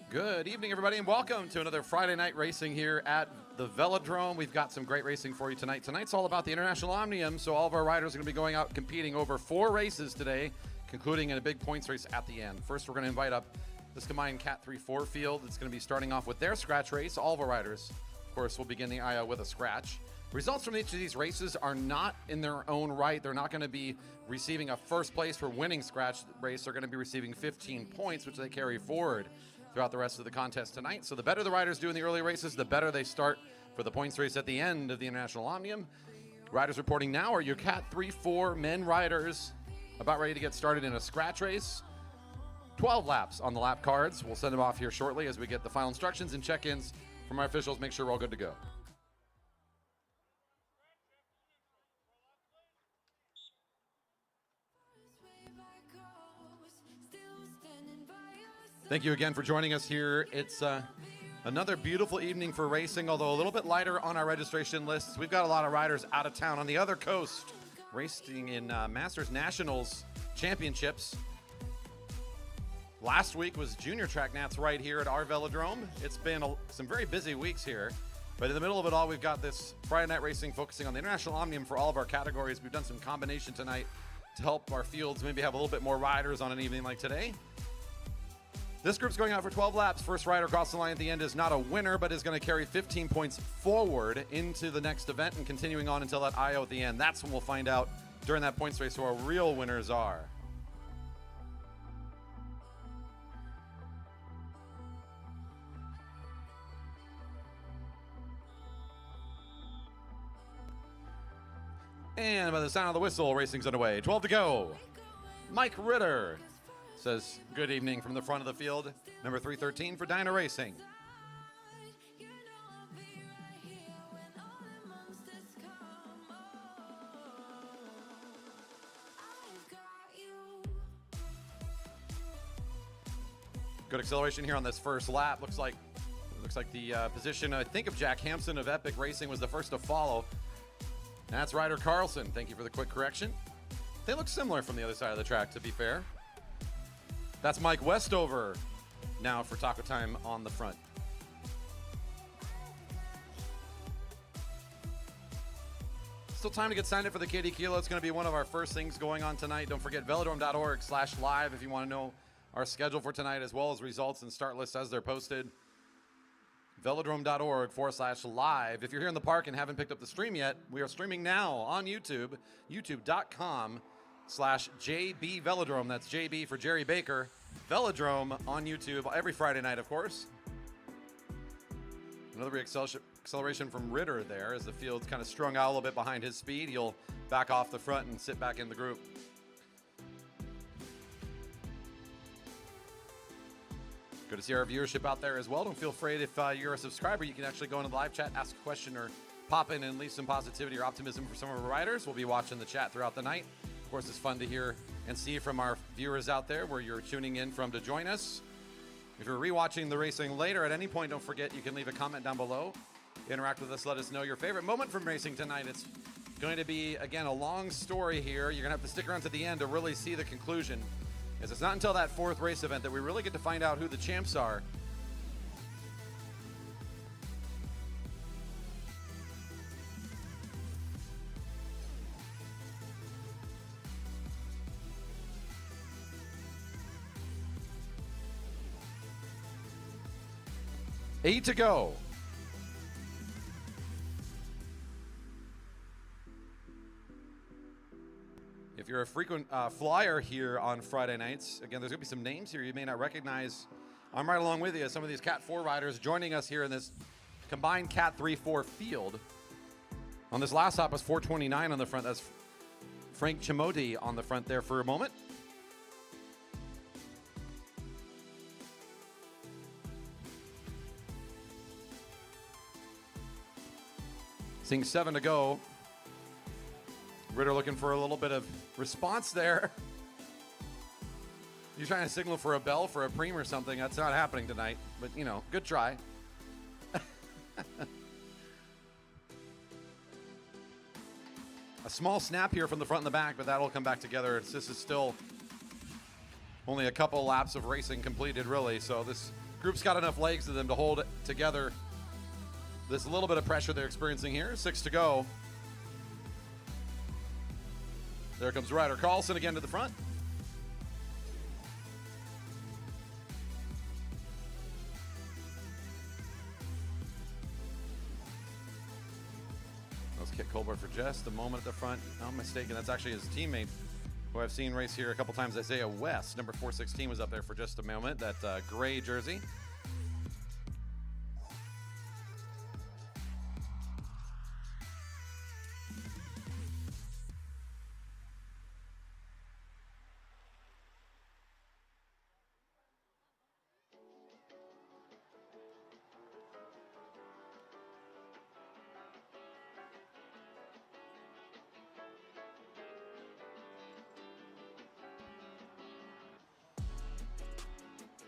Good evening, everybody, and welcome to another Friday night racing here at the Velodrome. We've got some great racing for you tonight. Tonight's all about the International Omnium, so all of our riders are going to be going out competing over 4 races today, concluding in a big points race at the end. First, we're going to invite up this combined Cat 3-4 field. It's going to be starting off with their scratch race. All of our riders, of course, will begin the IO with a scratch. Results from each of these races are not in their own right. They're not going to be receiving a first place for winning scratch race. They're going to be receiving 15 points, which they carry forward throughout the rest of the contest tonight. So the better the riders do in the early races, the better they start for the points race at the end of the International Omnium. Riders reporting now are your Cat 3-4 men riders about ready to get started in a scratch race. 12 laps on the lap cards. We'll send them off here shortly as we get the final instructions and check-ins from our officials. Make sure we're all good to go. Thank you again for joining us here. It's another beautiful evening for racing, although a little bit lighter on our registration lists. We've got a lot of riders out of town on the other coast racing in Masters Nationals Championships. Last week was Junior Track Nats right here at our Velodrome. It's been some very busy weeks here, but in the middle of it all, we've got this Friday night racing focusing on the International Omnium for all of our categories. We've done some combination tonight to help our fields maybe have a little bit more riders on an evening like today. This group's going out for 12 laps. First rider across the line at the end is not a winner, but is going to carry 15 points forward into the next event and continuing on until that IO at the end. That's when we'll find out during that points race who our real winners are. And by the sound of the whistle, racing's underway. 12 to go. Mike Ritter says good evening from the front of the field. Number 313 for Dyna Racing. Good acceleration here on this first lap. Looks like the position, I think, of Jack Hampson of Epic Racing was the first to follow. That's Ryder Carlson. Thank you for the quick correction. They look similar from the other side of the track, to be fair. That's Mike Westover now for Taco Time on the front. Still time to get signed up for the Kiddie Kilo. It's going to be one of our first things going on tonight. Don't forget velodrome.org/live if you want to know our schedule for tonight, as well as results and start lists as they're posted. velodrome.org/live. If you're here in the park and haven't picked up the stream yet, we are streaming now on YouTube, youtube.com/JB Velodrome. That's JB for Jerry Baker. Velodrome on YouTube every Friday night, of course. Another acceleration from Ritter there as the field's kind of strung out a little bit behind his speed. He'll back off the front and sit back in the group. Good to see our viewership out there as well. Don't feel afraid if you're a subscriber. You can actually go into the live chat, ask a question, or pop in and leave some positivity or optimism for some of our riders. We'll be watching the chat throughout the night. Of course, it's fun to hear and see from our viewers out there where you're tuning in from to join us. If you're rewatching the racing later at any point, don't forget you can leave a comment down below. Interact with us. Let us know your favorite moment from racing tonight. It's going to be, again, a long story here. You're going to have to stick around to the end to really see the conclusion, as it's not until that 4th race event that we really get to find out who the champs are. Eight to go. If you're a frequent flyer here on Friday nights, again, there's going to be some names here you may not recognize. I'm right along with you. Some of these Cat 4 riders joining us here in this combined Cat 3-4 field. On this last hop was 429 on the front. That's Frank Chimoti on the front there for a moment. Seeing 7 to go. Ritter looking for a little bit of response there. You're trying to signal for a bell for a preem or something. That's not happening tonight, but you know, good try. A small snap here from the front and the back, but that'll come back together. This is still only a couple laps of racing completed, really, so this Group's got enough legs to them to hold together this little bit of pressure they're experiencing here. 6 to go. There comes Ryder Carlson again to the front. Let's kick Colbert for just a moment at the front. If I'm mistaken, that's actually his teammate who I've seen race here a couple times. Isaiah West, number 416, was up there for just a moment. That gray jersey.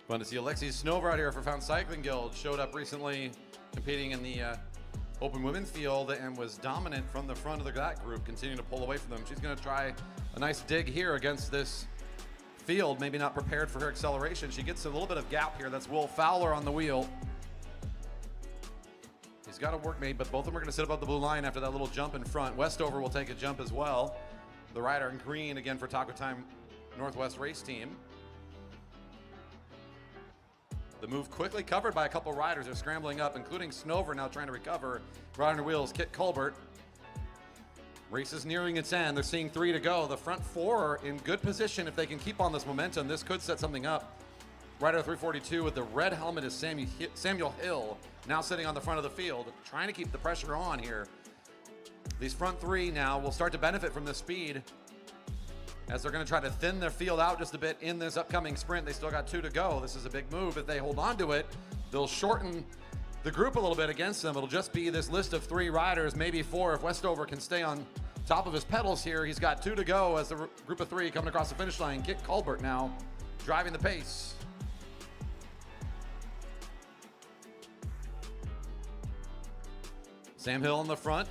Fun to see Alexei Snover out here for Fountain Cycling Guild. Showed up recently competing in the open women's field and was dominant from the front of that group, continuing to pull away from them. She's going to try a nice dig here against this field, maybe not prepared for her acceleration. She gets a little bit of gap here. That's Will Fowler on the wheel. He's got a workmate, but both of them are going to sit above the blue line after that little jump in front. Westover will take a jump as well. The rider in green again for Taco Time Northwest Race Team. The move quickly covered by a couple riders. They're scrambling up, including Snover now trying to recover. Right on the wheels, Kit Colbert. Race is nearing its end. They're seeing 3 to go. The front 4 are in good position. If they can keep on this momentum, this could set something up. Rider 342 with the red helmet is Samuel Hill, now sitting on the front of the field, trying to keep the pressure on here. These front 3 now will start to benefit from this speed as they're going to try to thin their field out just a bit in this upcoming sprint. They still got 2 to go. This is a big move. If they hold on to it, they'll shorten the group a little bit against them. It'll just be this list of 3 riders, maybe 4 if Westover can stay on top of his pedals here. He's got 2 to go as the group of 3 coming across the finish line. Kit Colbert now driving the pace. Sam Hill in the front.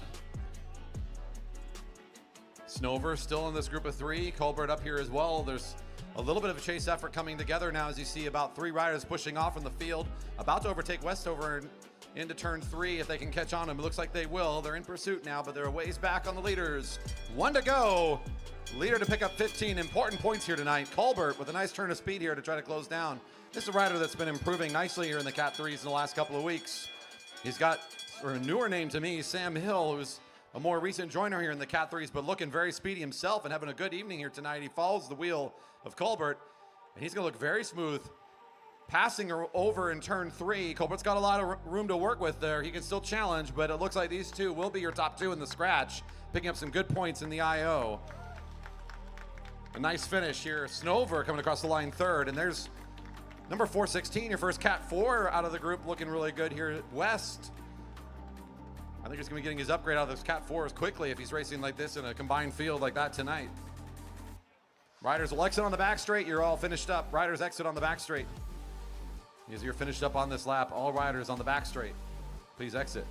Snover still in this group of 3. Colbert up here as well. There's a little bit of a chase effort coming together now as you see about 3 riders pushing off from the field. About to overtake Westover into turn 3 if they can catch on him. It looks like they will. They're in pursuit now, but they're a ways back on the leaders. 1 to go. Leader to pick up 15 important points here tonight. Colbert with a nice turn of speed here to try to close down. This is a rider that's been improving nicely here in the Cat 3s in the last couple of weeks. He's got a newer name to me, Sam Hill, who's a more recent joiner here in the Cat 3s, but looking very speedy himself and having a good evening here tonight. He follows the wheel of Colbert, and he's going to look very smooth. Passing her over in turn 3. Colbert's got a lot of room to work with there. He can still challenge, but it looks like these 2 will be your top 2 in the scratch, picking up some good points in the IO. A nice finish here. Snover coming across the line 3rd, and there's number 416, your first Cat 4 out of the group, looking really good here. West, I think he's going to be getting his upgrade out of those Cat 4s quickly if he's racing like this in a combined field like that tonight. Riders will exit on the back straight. You're all finished up. Riders exit on the back straight. As you're finished up on this lap, all riders on the back straight, please exit.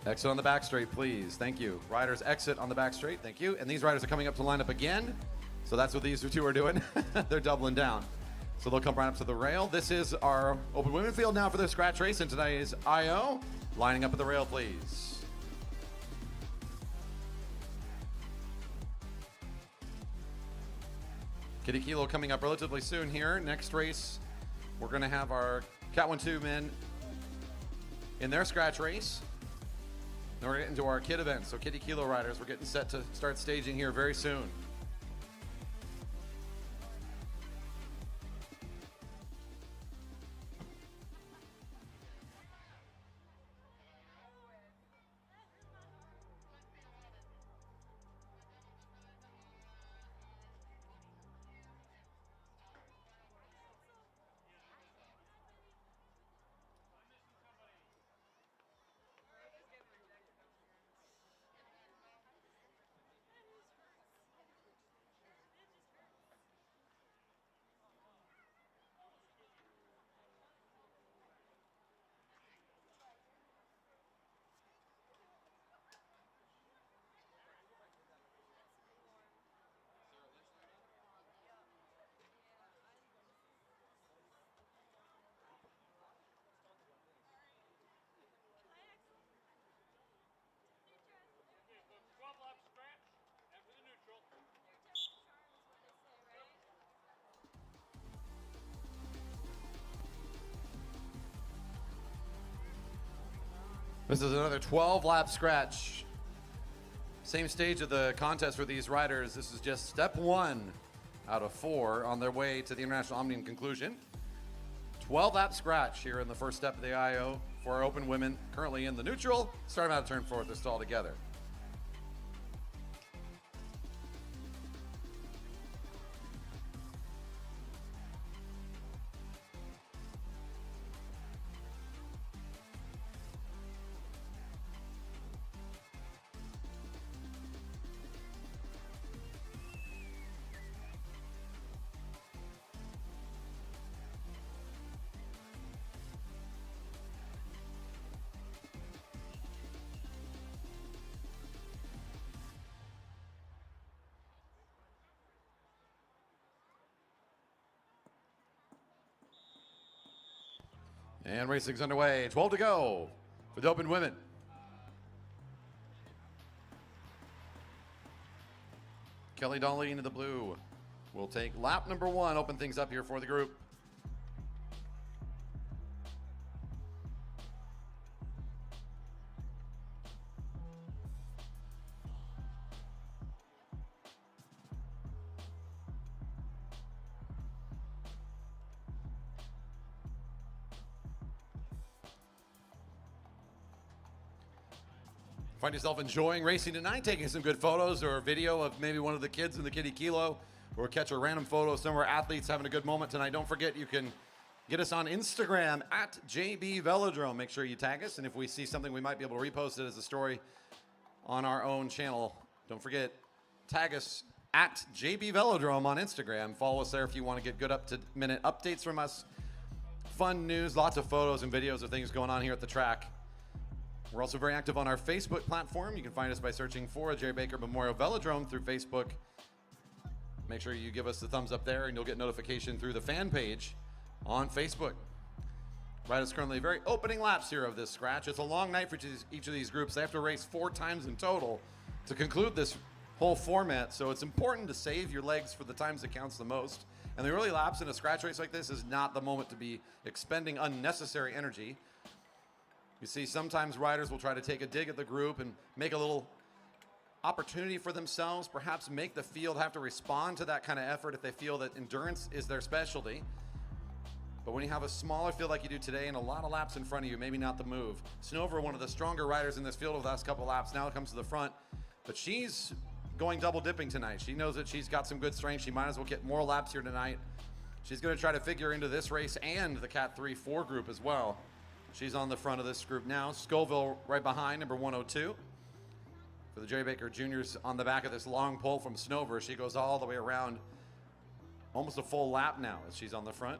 Exit on the back straight, please. Thank you. Riders exit on the back straight. Thank you. And these riders are coming up to line up again. So that's what these 2 are doing. They're doubling down. So they'll come right up to the rail. This is our open women field now for the scratch race. And today's IO. Lining up at the rail, please. Kiddie Kilo coming up relatively soon here. Next race, we're going to have our Cat 1-2 men in their scratch race. Then we're getting to our kid event. So Kiddie Kilo riders, we're getting set to start staging here very soon. This is another 12-lap scratch. Same stage of the contest for these riders. This is just step 1 out of 4 on their way to the International Omnium conclusion. 12-lap scratch here in the first step of the IO for our open women, currently in the neutral, starting out of turn 4 to stall together. And racing's underway. 12 to go for the open women. Kelly Dolly into the blue will take lap number 1, open things up here for the group. Find yourself enjoying racing tonight, taking some good photos or video of maybe one of the kids in the Kiddie Kilo, or catch a random photo of some of our athletes having a good moment tonight. Don't forget, you can get us on Instagram at JB Velodrome. Make sure you tag us, and if we see something, we might be able to repost it as a story on our own channel. Don't forget, tag us at JB Velodrome on Instagram. Follow us there if you want to get good up-to-minute updates from us. Fun news, lots of photos and videos of things going on here at the track. We're also very active on our Facebook platform. You can find us by searching for a Jerry Baker Memorial Velodrome through Facebook. Make sure you give us the thumbs up there, and you'll get notification through the fan page on Facebook. Right, it's currently very opening laps here of this scratch. It's a long night for each of these groups. They have to race 4 times in total to conclude this whole format, so it's important to save your legs for the times that counts the most. And the early laps in a scratch race like this is not the moment to be expending unnecessary energy. You see, sometimes riders will try to take a dig at the group and make a little opportunity for themselves, perhaps make the field have to respond to that kind of effort if they feel that endurance is their specialty. But when you have a smaller field like you do today and a lot of laps in front of you, maybe not the move. Snover, one of the stronger riders in this field over the last couple of laps, now comes to the front, but she's going double dipping tonight. She knows that she's got some good strength. She might as well get more laps here tonight. She's going to try to figure into this race and the Cat 3-4 group as well. She's on the front of this group now. Scoville right behind, number 102. For the Jerry Baker Juniors on the back of this long pole from Snover. She goes all the way around, almost a full lap now as she's on the front.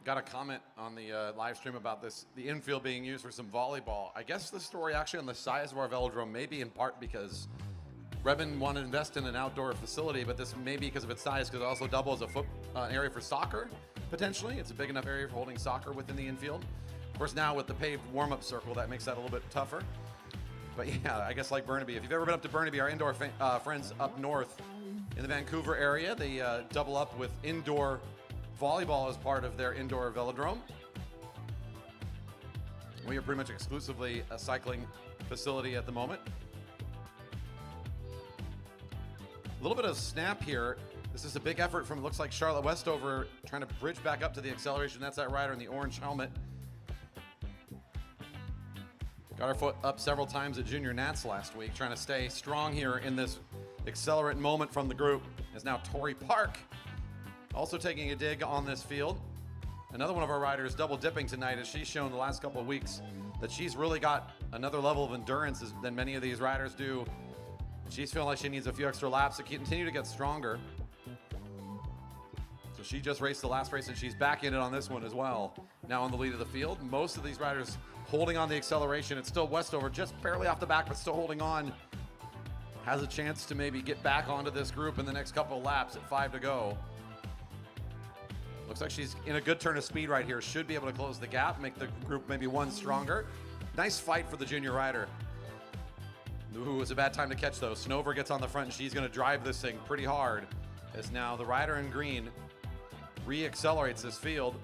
Got a comment on the live stream about this, the infield being used for some volleyball. I guess the story actually on the size of our velodrome may be in part because Redmond wanted to invest in an outdoor facility, but this may be because of its size, because it also doubles as an area for soccer, potentially. It's a big enough area for holding soccer within the infield. Of course, now with the paved warm-up circle, that makes that a little bit tougher. But yeah, I guess like Burnaby. If you've ever been up to Burnaby, our indoor friends up north in the Vancouver area, they double up with indoor volleyball as part of their indoor velodrome. We are pretty much exclusively a cycling facility at the moment. A little bit of snap here. This is a big effort from, it looks like, Charlotte Westover trying to bridge back up to the acceleration. That's that rider in the orange helmet. Got her foot up several times at Junior Nats last week, trying to stay strong here in this accelerant moment from the group. Is now Tori Park also taking a dig on this field. Another one of our riders double dipping tonight, as she's shown the last couple of weeks that she's really got another level of endurance than many of these riders do. She's feeling like she needs a few extra laps to continue to get stronger. So she just raced the last race and she's back in it on this one as well. Now on the lead of the field. Most of these riders holding on the acceleration. It's still Westover, just barely off the back, but still holding on. Has a chance to maybe get back onto this group in the next couple of laps at 5 to go. Looks like she's in a good turn of speed right here. Should be able to close the gap, make the group maybe one stronger. Nice fight for the junior rider. Ooh, it was a bad time to catch though. Snover gets on the front and she's gonna drive this thing pretty hard as now the rider in green re-accelerates this field.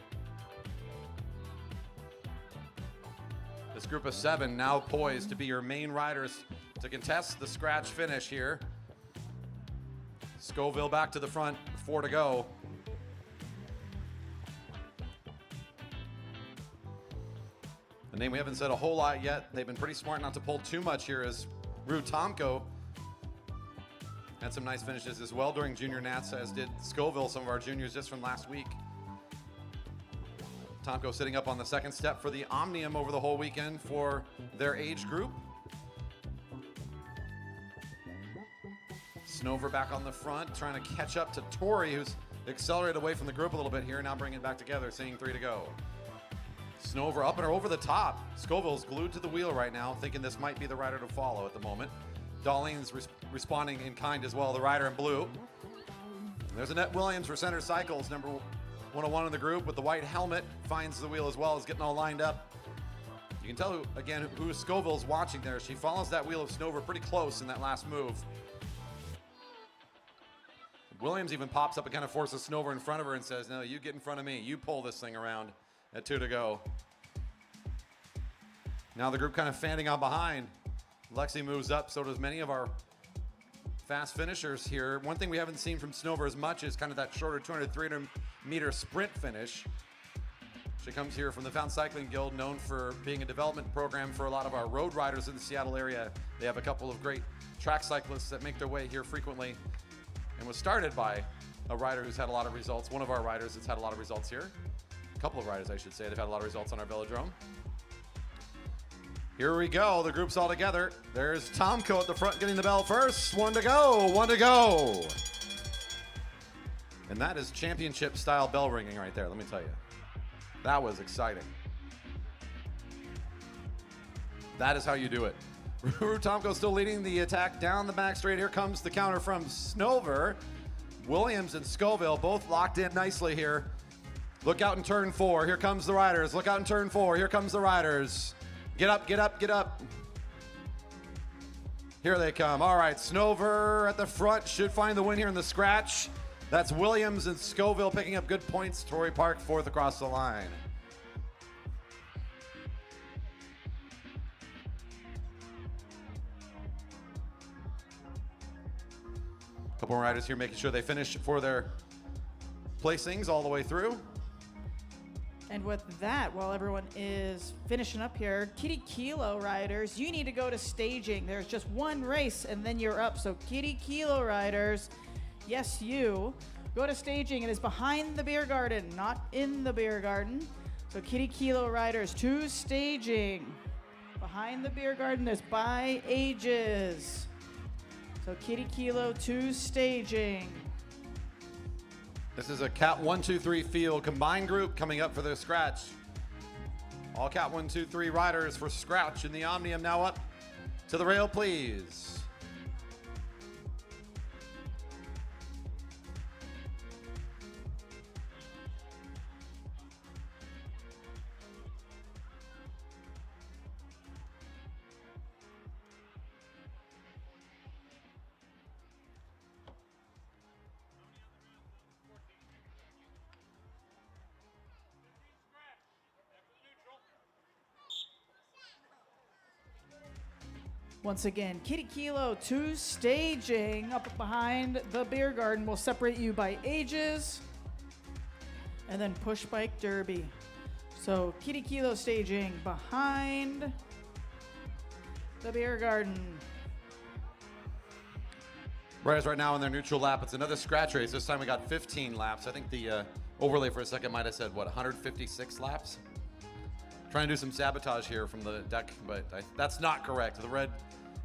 This group of 7 now poised to be your main riders to contest the scratch finish here. Scoville back to the front, 4 to go. A name we haven't said a whole lot yet. They've been pretty smart not to pull too much here is Rue Tomko. Had some nice finishes as well during junior nats, as did Scoville, some of our juniors just from last week. Tomko sitting up on the second step for the Omnium over the whole weekend for their age group. Snover back on the front, trying to catch up to Tori, who's accelerated away from the group a little bit here, now bringing it back together, seeing 3 to go. Snover up and over the top. Scoville's glued to the wheel right now, thinking this might be the rider to follow at the moment. Darlene's responding in kind as well, the rider in blue. There's Annette Williams for Center Cycles, number 101 in the group with the white helmet, finds the wheel as well, is getting all lined up. You can tell, again, who Scoville's watching there. She follows that wheel of Snover pretty close in that last move. Williams even pops up and kind of forces Snover in front of her and says, no, you get in front of me. You pull this thing around at 2 to go. Now the group kind of fanning out behind. Lexi moves up, so does many of our fast finishers here. One thing we haven't seen from Snover as much is kind of that shorter 200, 300 meter sprint finish. She comes here from the Fountain Cycling Guild, known for being a development program for a lot of our road riders in the Seattle area. They have a couple of great track cyclists that make their way here frequently, and was started by a rider who's had a lot of results. One of our riders that's had a lot of results here. A couple of riders, I should say, that have had a lot of results on our velodrome. Here we go, the group's all together. There's Tomko at the front getting the bell first. 1 to go, 1 to go. And that is championship style bell ringing right there, let me tell you. That was exciting. That is how you do it. Rue Tomko still leading the attack down the back straight. Here comes the counter from Snover. Williams and Scoville both locked in nicely here. Look out in turn 4. Here comes the riders. Look out in turn 4. Here comes the riders. Get up, get up, get up. Here they come. All right, Snover at the front should find the win here in the scratch. That's Williams and Scoville picking up good points. Torrey Park 4th across the line. Couple more riders here making sure they finish for their placings all the way through. And with that, while everyone is finishing up here, Kiddie Kilo riders, you need to go to staging. There's just one race and then you're up. So Kiddie Kilo riders, yes, you go to staging. It is behind the beer garden, not in the beer garden. So Kiddie Kilo riders to staging. Behind the beer garden is by ages. So Kiddie Kilo to staging. This is a Cat 1, 2, 3 field combined group coming up for their scratch. All Cat 1, 2, 3 riders for scratch in the Omnium now up to the rail, please. Once again, Kiddie Kilo to staging up behind the beer garden. Will separate you by ages. And then push bike derby. So Kiddie Kilo staging behind the beer garden. Riders right now in their neutral lap. It's another scratch race. This time we got 15 laps. I think the overlay for a second might have said, what, 156 laps? Trying to do some sabotage here from the deck, but that's not correct. The red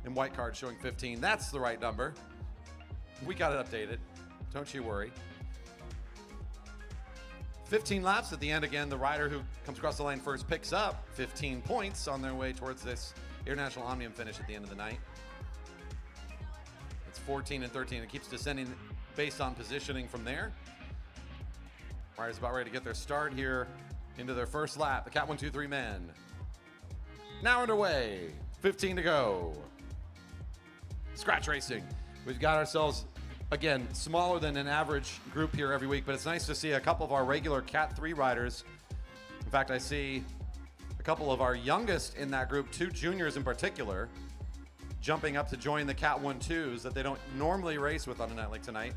and white card showing 15. That's the right number. We got it updated. Don't you worry. 15 laps at the end. Again, the rider who comes across the line first picks up 15 points on their way towards this International Omnium finish at the end of the night. It's 14 and 13. It keeps descending based on positioning from there. Riders about ready to get their start here into their first lap. The Cat 1, 2, 3 men. Now underway. 15 to go. Scratch racing. We've got ourselves, again, smaller than an average group here every week, but it's nice to see a couple of our regular Cat 3 riders. In fact, I see a couple of our youngest in that group, 2 juniors in particular, jumping up to join the Cat 1-2s that they don't normally race with on a night like tonight.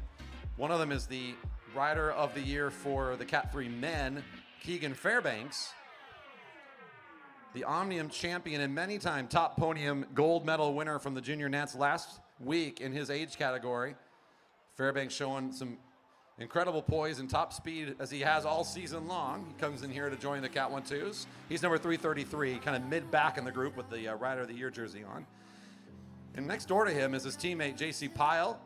One of them is the Rider of the Year for the Cat 3 men, Keegan Fairbanks, the Omnium champion and many-time top podium gold medal winner from the Junior Nats last week in his age category. Fairbanks showing some incredible poise and top speed as he has all season long. He comes in here to join the Cat 1-2s. He's number 333, kind of mid-back in the group with the Rider of the Year jersey on. And next door to him is his teammate, J.C. Pyatt,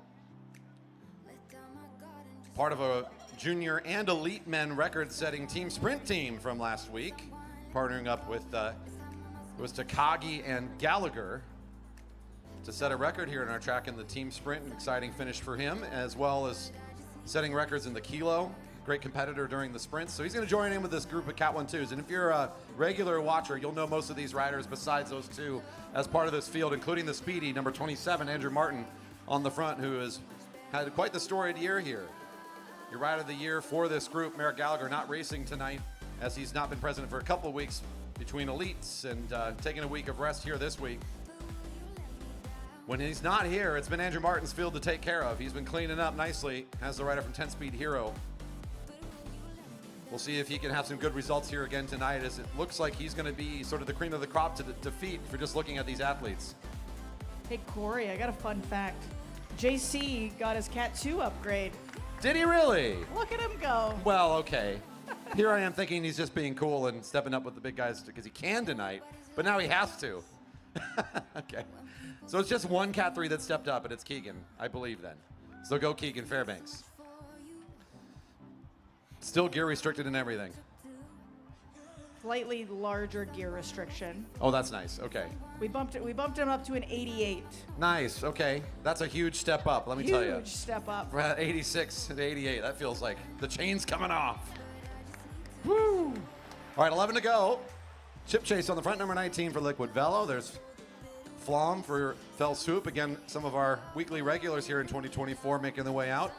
part of a junior and elite men record-setting team sprint team from last week, partnering up with it was Takagi and Gallagher to set a record here in our track in the team sprint. An exciting finish for him, as well as setting records in the kilo. Great competitor during the sprints. So he's going to join in with this group of Cat 1-2s. And if you're a regular watcher, you'll know most of these riders besides those 2 as part of this field, including the speedy number 27, Andrew Martin, on the front, who has had quite the storied year here. Your Rider of the Year for this group, Merrick Gallagher, not racing tonight as he's not been present for a couple of weeks between elites and taking a week of rest here this week. When he's not here, it's been Andrew Martin's field to take care of. He's been cleaning up nicely as the rider from 10-Speed Hero. We'll see if he can have some good results here again tonight, as it looks like he's going to be sort of the cream of the crop to defeat if you're just looking at these athletes. Hey, Corey, I got a fun fact. JC got his Cat 2 upgrade. Did he really? Look at him go. Well, okay. Here I am thinking he's just being cool and stepping up with the big guys because he can tonight, but now he has to. Okay. So it's just one Cat 3 that stepped up, and it's Keegan, I believe then. So go Keegan Fairbanks. Still gear restricted and everything. Slightly larger gear restriction. Oh, that's nice. Okay. We bumped him up to an 88. Nice. Okay. That's a huge step up, let me tell you. Huge step up. We're at 86 to 88. That feels like the chain's coming off. Woo! All right, 11 to go. Chip Chase on the front, number 19 for Liquid Velo. There's Flom for Fell Swoop. Again, some of our weekly regulars here in 2024 making their way out.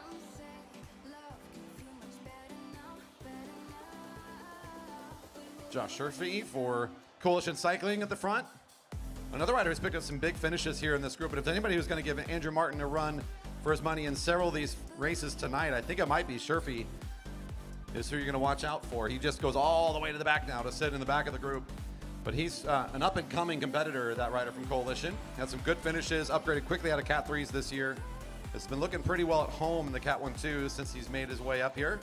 Josh Sherfy for Coalition Cycling at the front. Another rider who's picked up some big finishes here in this group. But if anybody who's going to give Andrew Martin a run for his money in several of these races tonight, I think it might be Sherfy is who you're going to watch out for. He just goes all the way to the back now to sit in the back of the group. But he's an up-and-coming competitor, that rider from Coalition. Had some good finishes, upgraded quickly out of Cat 3s this year. Has been looking pretty well at home in the Cat 1-2 since he's made his way up here.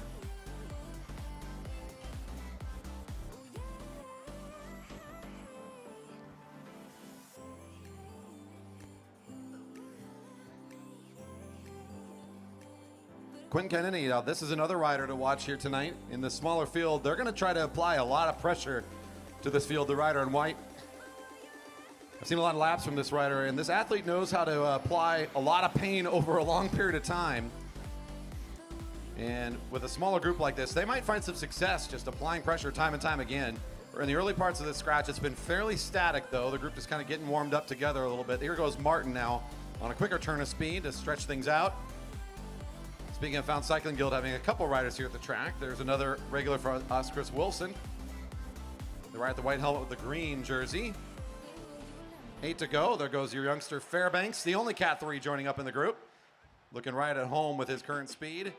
Quinn Kennedy, now this is another rider to watch here tonight in the smaller field. They're going to try to apply a lot of pressure to this field, the rider in white. I've seen a lot of laps from this rider, and this athlete knows how to apply a lot of pain over a long period of time. And with a smaller group like this, they might find some success just applying pressure time and time again. In the early parts of this scratch, it's been fairly static, though. The group is kind of getting warmed up together a little bit. Here goes Martin now on a quicker turn of speed to stretch things out. Speaking of Found Cycling Guild having a couple riders here at the track, there's another regular for us, Chris Wilson. They're right at the white helmet with the green jersey. 8 to go. There goes your youngster Fairbanks, the only Cat 3 joining up in the group. Looking right at home with his current speed.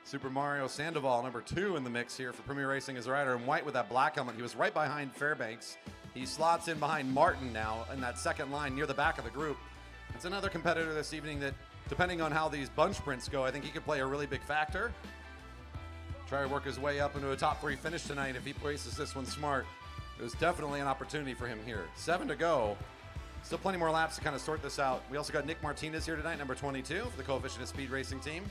Super Mario Sandoval, number 2 in the mix here for Premier Racing, is a rider in white with that black helmet. He was right behind Fairbanks. He slots in behind Martin now in that second line near the back of the group. It's another competitor this evening that, depending on how these bunch sprints go, I think he could play a really big factor. Try to work his way up into a top 3 finish tonight if he places this one smart. There's definitely an opportunity for him here. 7 to go. Still plenty more laps to kind of sort this out. We also got Nick Martinez here tonight, number 22 for the Coefficient of Speed Racing team.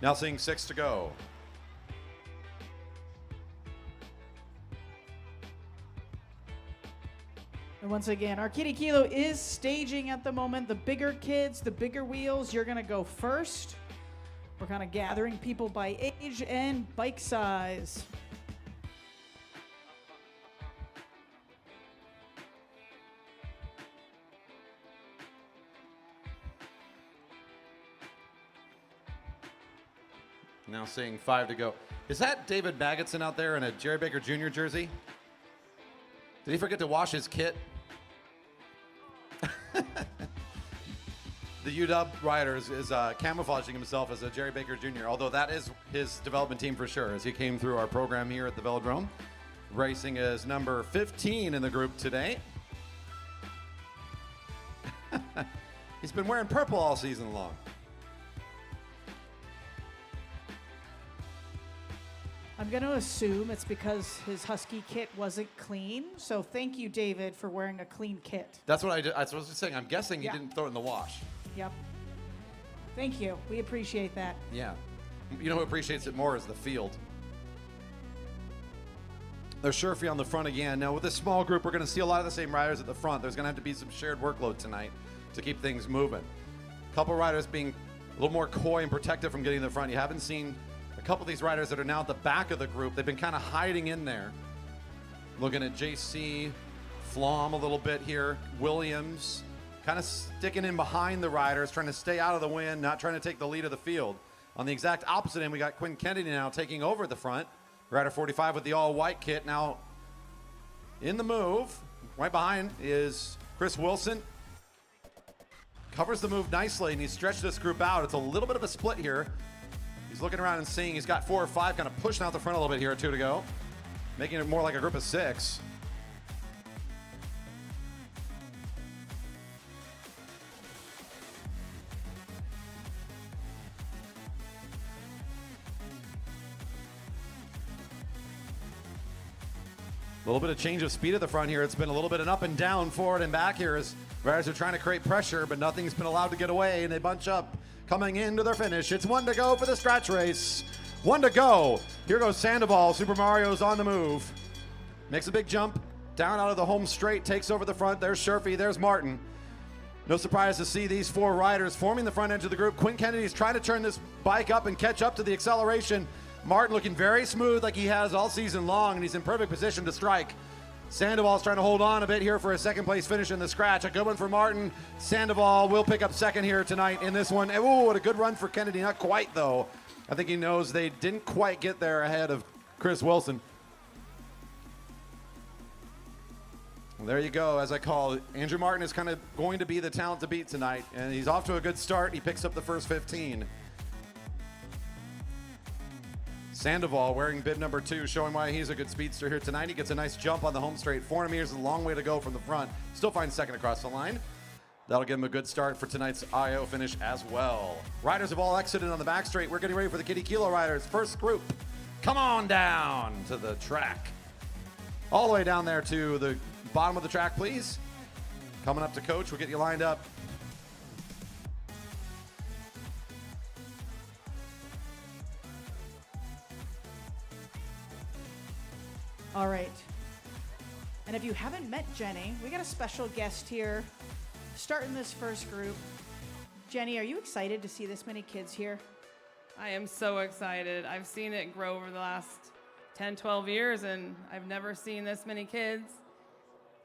Now seeing 6 to go. And once again, our Kiddie Kilo is staging at the moment. The bigger kids, the bigger wheels, you're going to go first. We're kind of gathering people by age and bike size. Now seeing 5 to go. Is that David Magidson out there in a Jerry Baker Jr. jersey? Did he forget to wash his kit? The UW rider is camouflaging himself as a Jerry Baker Jr., although that is his development team for sure, as he came through our program here at the Velodrome, racing as number 15 in the group today. He's been wearing purple all season long. I'm going to assume it's because his Husky kit wasn't clean. So thank you, David, for wearing a clean kit. That's what I did. I was just saying, I'm guessing he didn't throw it in the wash. Yep. Thank you. We appreciate that. Yeah. You know who appreciates it more is the field. There's Sherfy on the front again. Now, with this small group, we're going to see a lot of the same riders at the front. There's going to have to be some shared workload tonight to keep things moving. A couple riders being a little more coy and protective from getting in the front. You haven't seen a couple of these riders that are now at the back of the group. They've been kind of hiding in there. Looking at JC, Flom a little bit here, Williams, kind of sticking in behind the riders, trying to stay out of the wind, not trying to take the lead of the field. On the exact opposite end, we got Quinn Kennedy now taking over the front. Rider 45 with the all-white kit. Now in the move, right behind is Chris Wilson. Covers the move nicely, and he's stretched this group out. It's a little bit of a split here. He's looking around and seeing he's got 4 or 5 kind of pushing out the front a little bit here, 2 to go. Making it more like a group of 6. A little bit of change of speed at the front here. It's been a little bit an up and down, forward and back here as riders are trying to create pressure, but nothing's been allowed to get away, and they bunch up coming into their finish. It's 1 to go for the scratch race. 1 to go. Here goes Sandoval. Super Mario's on the move. Makes a big jump down out of the home straight, takes over the front. There's Sherfy, there's Martin. No surprise to see these 4 riders forming the front edge of the group. Quinn Kennedy's trying to turn this bike up and catch up to the acceleration. Martin looking very smooth like he has all season long, and he's in perfect position to strike. Sandoval's trying to hold on a bit here for a second place finish in the scratch. A good one for Martin. Sandoval will pick up second here tonight in this one. Oh, what a good run for Kennedy. Not quite, though. I think he knows they didn't quite get there ahead of Chris Wilson. Well, there you go. As I call it, Andrew Martin is kind of going to be the talent to beat tonight, and he's off to a good start. He picks up the first 15. Sandoval wearing bib number 2, showing why he's a good speedster here tonight. He gets a nice jump on the home straight. 400 meters is a long way to go from the front. Still finds second across the line. That'll give him a good start for tonight's IO finish as well. Riders have all exited on the back straight. We're getting ready for the Kiddie Kilo riders. First group, come on down to the track. All the way down there to the bottom of the track, please. Coming up to coach, we'll get you lined up. All right. And if you haven't met Jennie, we got a special guest here starting this first group. Jennie, are you excited to see this many kids here? I am so excited. I've seen it grow over the last 10, 12 years, and I've never seen this many kids.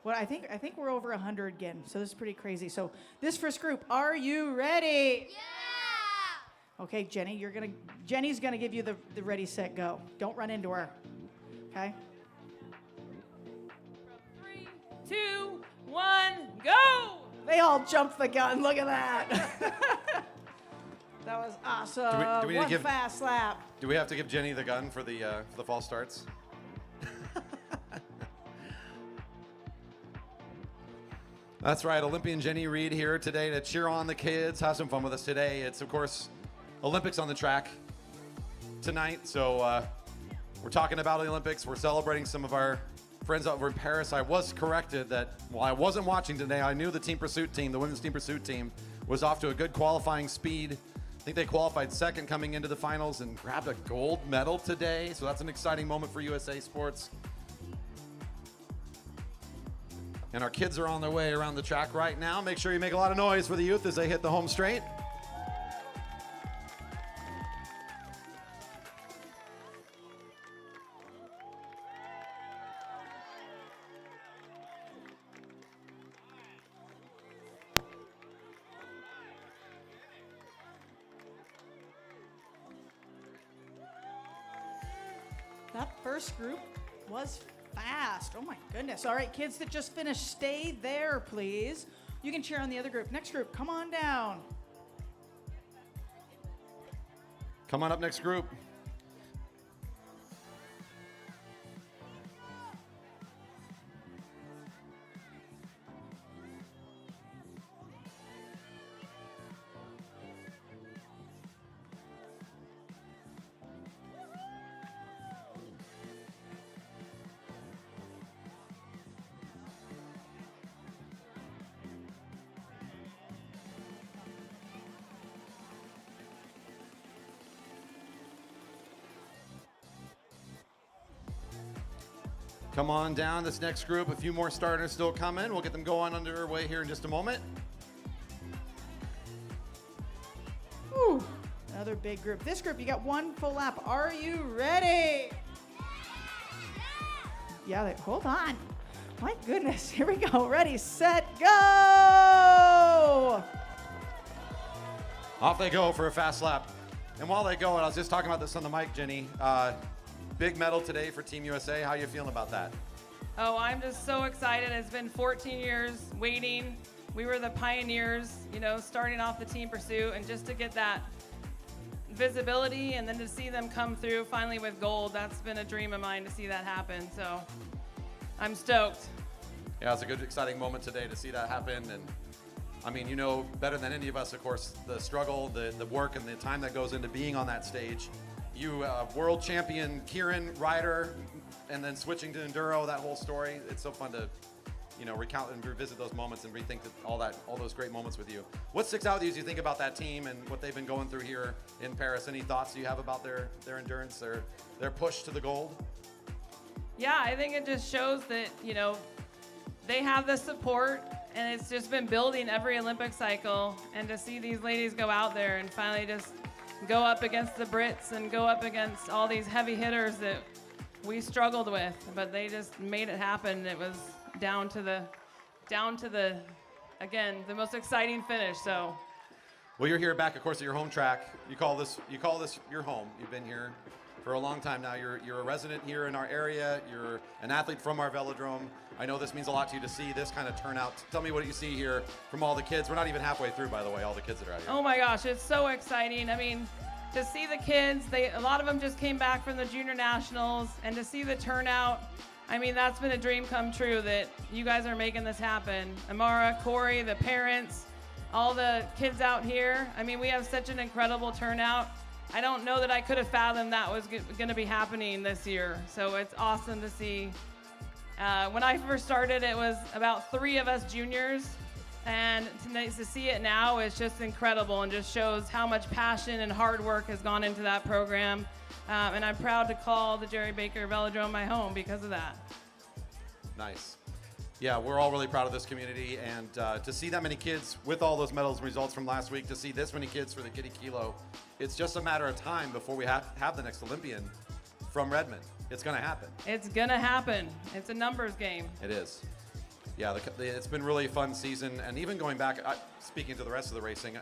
Well, I think we're over 100 again, so this is pretty crazy. So this first group, are you ready? Yeah! Okay, Jennie, Jennie's gonna give you the ready, set, go. Don't run into her, okay? 3, 2, 1, go! They all jumped the gun. Look at that. That was awesome. Do we need to give, fast lap. Do we have to give Jennie the gun for the false starts? That's right, Olympian Jennie Reed here today to cheer on the kids, have some fun with us today. It's, of course, Olympics on the track tonight, so we're talking about the Olympics. We're celebrating some of our friends over in Paris. I was corrected that while I wasn't watching today, I knew the team pursuit team, the women's team pursuit team, was off to a good qualifying speed think they qualified second coming into the finals and grabbed a gold medal today. So that's an exciting moment for USA Sports. And our kids are on their way around the track right now. Make sure you make a lot of noise for the youth as they hit the home straight. That first group was fast. Oh my goodness. All right, kids that just finished, stay there, please. You can cheer on the other group. Next group, come on down. Come on up, next group. Come on down, this next group. A few more starters still coming. We'll get them going underway here in just a moment. Whew, another big group. This group, you got one full lap. Are you ready? Yeah, hold on. My goodness, here we go. Ready, set, go! Off they go for a fast lap. And while they go, and I was just talking about this on the mic, Jenny, big medal today for Team USA. How are you feeling about that? Oh, I'm just so excited. It's been 14 years waiting. We were the pioneers, you know, starting off the team pursuit, and just to get that visibility and then to see them come through finally with gold, that's been a dream of mine to see that happen. So I'm stoked. Yeah, it's a good, exciting moment today to see that happen. And I mean, you know better than any of us, of course, the struggle, the work, and the time that goes into being on that stage. You, world champion Kieran rider, and then switching to enduro, that whole story. It's so fun to, you know, recount and revisit those moments and rethink all those great moments with you. What sticks out with you as you think about that team and what they've been going through here in Paris? Any thoughts you have about their endurance, their push to the gold? Yeah, I think it just shows that, you know, they have the support, and it's just been building every Olympic cycle. And to see these ladies go out there and finally just go up against the Brits and go up against all these heavy hitters that we struggled with, but they just made it happen. It was down to the again, the most exciting finish. So, well, you're here back, of course, at your home track. You call this your home. You've been here for a long time now. You're a resident here in our area. You're an athlete from our velodrome. I know this means a lot to you to see this kind of turnout. Tell me what you see here from all the kids. We're not even halfway through, by the way, all the kids that are out here. Oh my gosh, it's so exciting. I mean, to see the kids, a lot of them just came back from the junior nationals, and to see the turnout, I mean, that's been a dream come true that you guys are making this happen. Amara, Corey, the parents, all the kids out here. I mean, we have such an incredible turnout. I don't know that I could have fathomed that was going to be happening this year. So it's awesome to see. When I first started, it was about 3 of us juniors. And to see it now is just incredible and just shows how much passion and hard work has gone into that program. And I'm proud to call the Jerry Baker Velodrome my home because of that. Nice. Yeah, we're all really proud of this community, and to see that many kids with all those medals and results from last week, to see this many kids for the Kiddie Kilo, it's just a matter of time before we have the next Olympian from Redmond. It's going to happen. It's going to happen. It's a numbers game. It is. Yeah, it's been really a fun season, and even going back, speaking to the rest of the racing,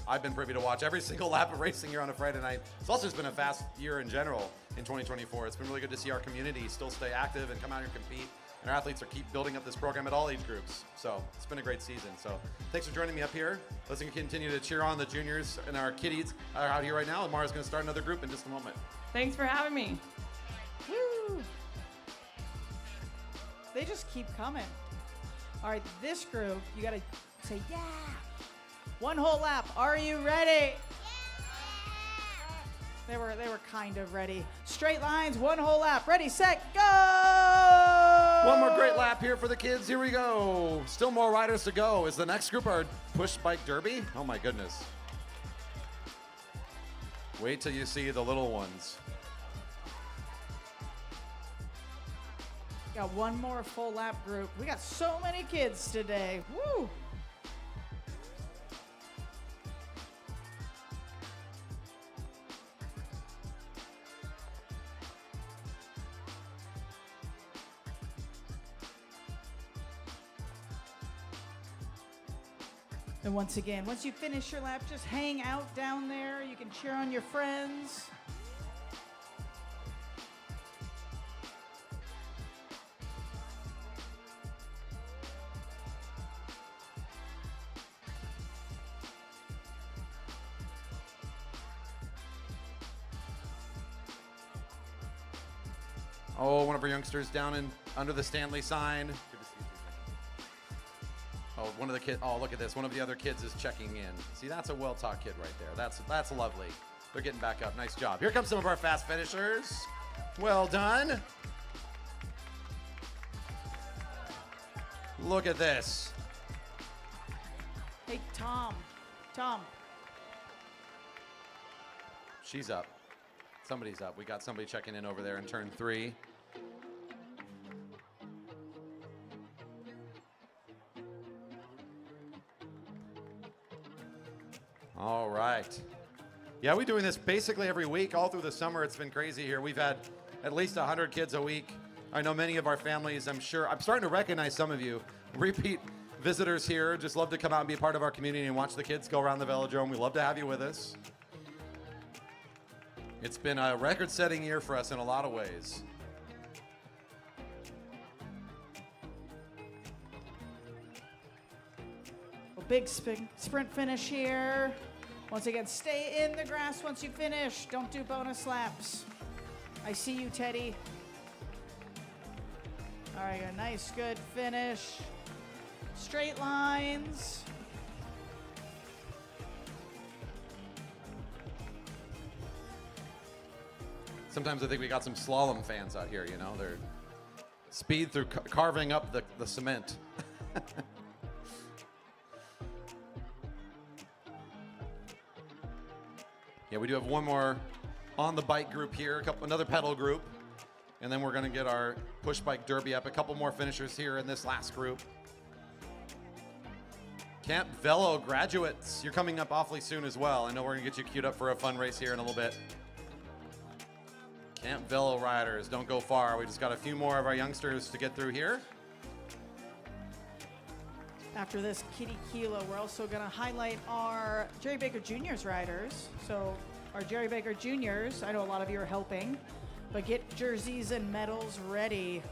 I've been privy to watch every single lap of racing here on a Friday night. It's also just been a fast year in general in 2024. It's been really good to see our community still stay active and come out here and compete, and our athletes keep building up this program at all age groups. So it's been a great season. So thanks for joining me up here. Let's continue to cheer on the juniors and our kiddies are out here right now. Mara's going to start another group in just a moment. Thanks for having me. Woo! They just keep coming. All right, this group, you got to say, yeah. One whole lap. Are you ready? They were kind of ready. Straight lines, one whole lap. Ready, set, go! One more great lap here for the kids. Here we go. Still more riders to go. Is the next group our push bike derby? Oh my goodness. Wait till you see the little ones. Got one more full lap group. We got so many kids today. Woo! And once again, once you finish your lap, just hang out down there. You can cheer on your friends. Oh, one of our youngsters down in under the Stanley sign. Good to see you. Oh, one of the kids. Oh, look at this. One of the other kids is checking in. See, that's a well-taught kid right there. That's lovely. They're getting back up. Nice job. Here comes some of our fast finishers. Well done. Look at this. Hey, Tom. Tom. She's up. Somebody's up. We got somebody checking in over there in turn 3. All right. Yeah, we're doing this basically every week, all through the summer. It's been crazy here. We've had at least 100 kids a week. I know many of our families, I'm starting to recognize some of you. Repeat visitors here. Just love to come out and be a part of our community and watch the kids go around the velodrome. We love to have you with us. It's been a record-setting year for us in a lot of ways. A big sprint finish here. Once again, stay in the grass once you finish. Don't do bonus laps. I see you, Teddy. All right, a nice, good finish. Straight lines. Sometimes I think we got some slalom fans out here, you know. They're speed through carving up the cement. Yeah, we do have one more on the bike group here, another pedal group, and then we're going to get our push bike derby up. A couple more finishers here in this last group. Camp Velo graduates, you're coming up awfully soon as well. I know we're going to get you queued up for a fun race here in a little bit. Camp Velo riders, don't go far. We just got a few more of our youngsters to get through here. After this Kiddie Kilo, we're also going to highlight our Jerry Baker Juniors riders. So our Jerry Baker Juniors, I know a lot of you are helping, but get jerseys and medals ready.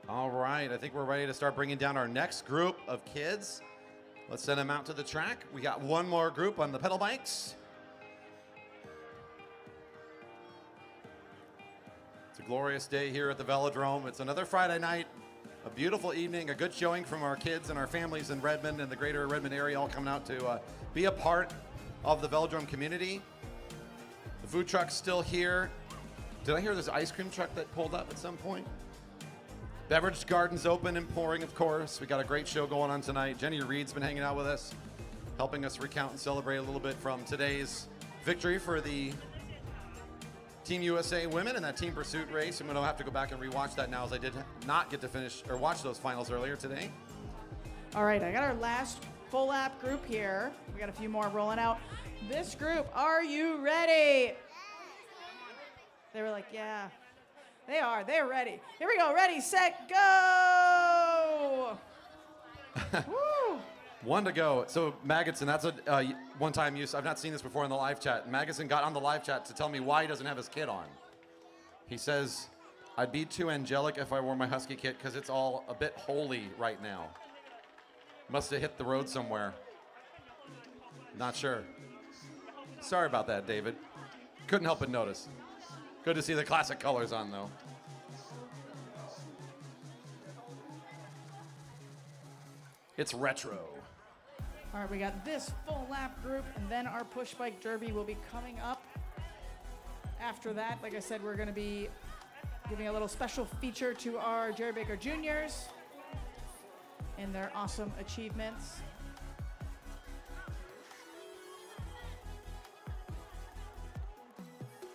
All right, I think we're ready to start bringing down our next group of kids. Let's send them out to the track. We got one more group on the pedal bikes. It's a glorious day here at the Velodrome. It's another Friday night, a beautiful evening, a good showing from our kids and our families in Redmond and the greater Redmond area, all coming out to be a part of the Velodrome community. The food truck's still here. Did I hear there's an ice cream truck that pulled up at some point? Beverage garden's open and pouring, of course. We got a great show going on tonight. Jennie Reed's been hanging out with us, helping us recount and celebrate a little bit from today's victory for the Team USA women in that team pursuit race. I'm going to have to go back and rewatch that now, as I did not get to finish or watch those finals earlier today. All right, I got our last full lap group here. We got a few more rolling out. This group, are you ready? They were like, yeah. They are. They're ready. Here we go. Ready, set, go! Woo! One to go. So Magidson, that's a one-time use. I've not seen this before in the live chat. Magidson got on the live chat to tell me why he doesn't have his kit on. He says, I'd be too angelic if I wore my Husky kit because it's all a bit holy right now. Must have hit the road somewhere. Not sure. Sorry about that, David. Couldn't help but notice. Good to see the classic colors on, though. It's retro. All right, we got this full lap group, and then our push bike derby will be coming up. After that, like I said, we're going to be giving a little special feature to our Jerry Baker Juniors and their awesome achievements.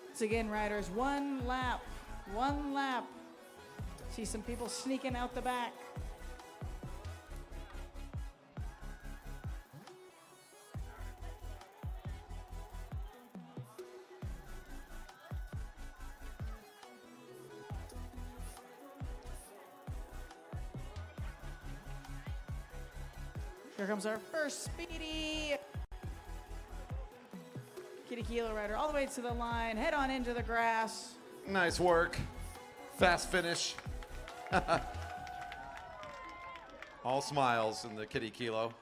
Once again, riders, one lap, one lap. See some people sneaking out the back. Here comes our first speedy Kiddie Kilo rider all the way to the line, head on into the grass. Nice work. Fast finish. All smiles in the Kiddie Kilo.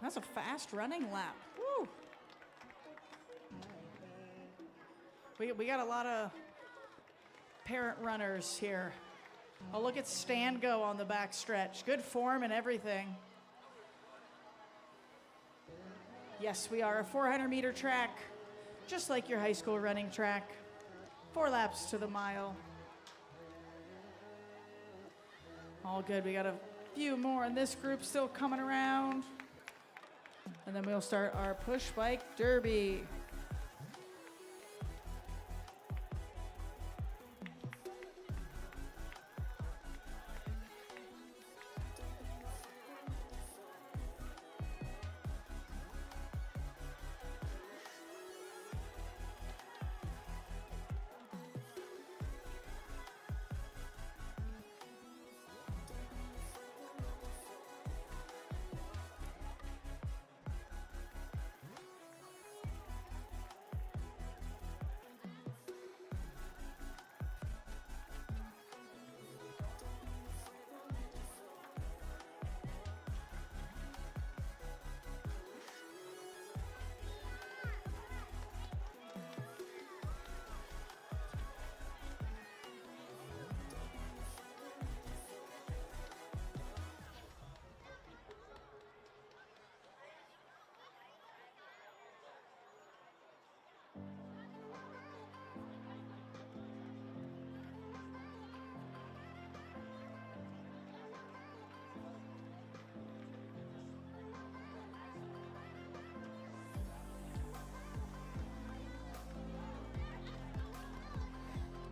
That's a fast running lap. Woo. We got a lot of parent runners here. Oh, look at Stan go on the back stretch. Good form and everything. Yes, we are a 400-meter track, just like your high school running track. 4 laps to the mile. All good. We got a few more in this group still coming around. And then we'll start our push bike derby.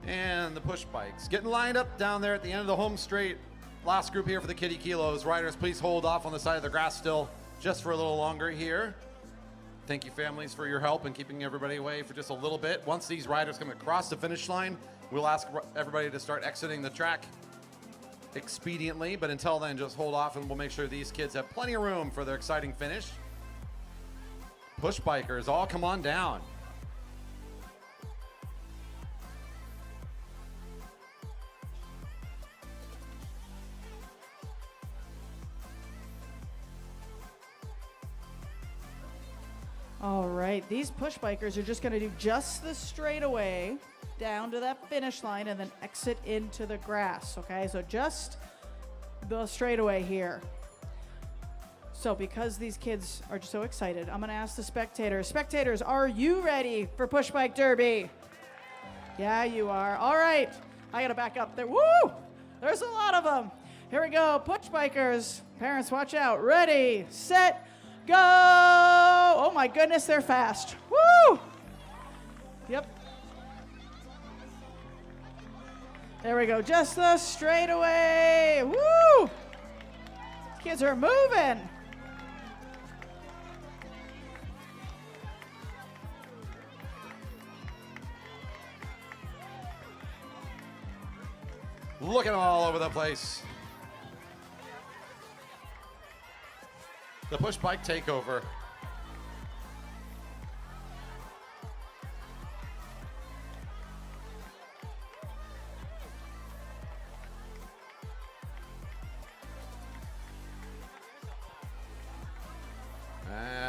And the push bikes getting lined up down there at the end of the home straight. Last group here for the Kiddie Kilos. Riders, please hold off on the side of the grass still just for a little longer here. Thank you, families, for your help in keeping everybody away for just a little bit. Once these riders come across the finish line, we'll ask everybody to start exiting the track expediently. But until then, just hold off and we'll make sure these kids have plenty of room for their exciting finish. Push bikers, all come on down. All right, these push bikers are just going to do just the straightaway down to that finish line and then exit into the grass, okay? So just the straightaway here. So because these kids are just so excited, I'm going to ask the spectators. Spectators, are you ready for Push Bike Derby? Yeah, you are. All right, I got to back up there. Woo! There's a lot of them. Here we go, push bikers. Parents, watch out. Ready, set, go! Oh my goodness, they're fast. Woo! Yep. There we go, just the straightaway. Woo! Kids are moving. Look at them all over the place. The push bike takeover.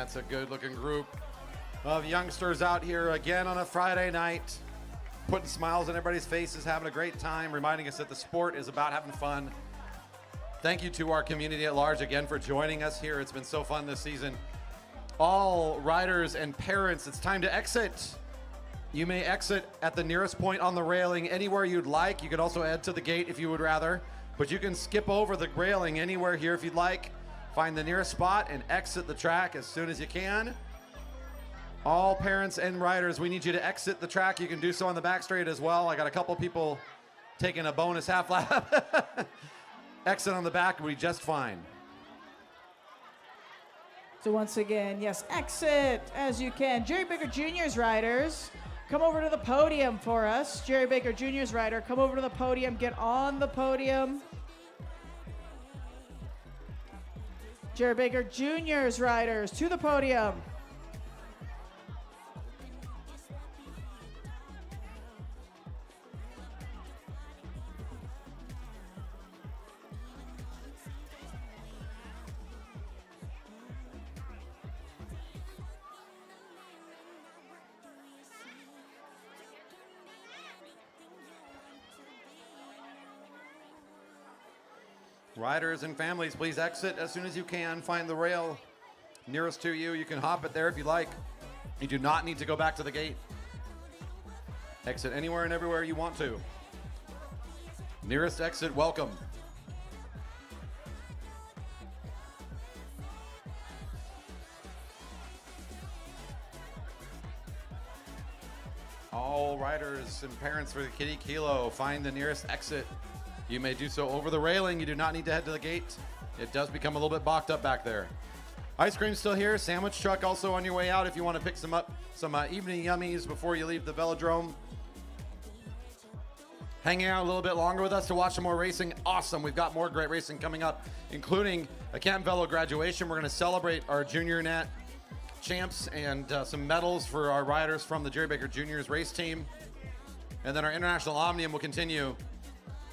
That's a good-looking group of youngsters out here again on a Friday night, putting smiles on everybody's faces, having a great time, reminding us that the sport is about having fun. Thank you to our community at large again for joining us here. It's been so fun this season. All riders and parents, it's time to exit. You may exit at the nearest point on the railing anywhere you'd like. You could also head to the gate if you would rather, but you can skip over the railing anywhere here if you'd like. Find the nearest spot and exit the track as soon as you can. All parents and riders, we need you to exit the track. You can do so on the back straight as well. I got a couple people taking a bonus half lap. Exit on the back will be just fine. So once again, yes, exit as you can. Jerry Baker Jr.'s riders, come over to the podium for us. Jerry Baker Jr.'s rider, come over to the podium, get on the podium. Jerry Baker Jr.'s riders to the podium. Riders and families, please exit as soon as you can. Find the rail nearest to you. You can hop it there if you like. You do not need to go back to the gate. Exit anywhere and everywhere you want to. Nearest exit, welcome. All riders and parents for the Kiddie Kilo, find the nearest exit. You may do so over the railing. You do not need to head to the gate. It does become a little bit boxed up back there. Ice cream still here. Sandwich truck also on your way out if you want to pick some up, some evening yummies before you leave the velodrome. Hanging out a little bit longer with us to watch some more racing. Awesome. We've got more great racing coming up, including a Camp Velo graduation. We're going to celebrate our junior net champs and some medals for our riders from the Jerry Baker Jr.'s race team. And then our International Omnium will continue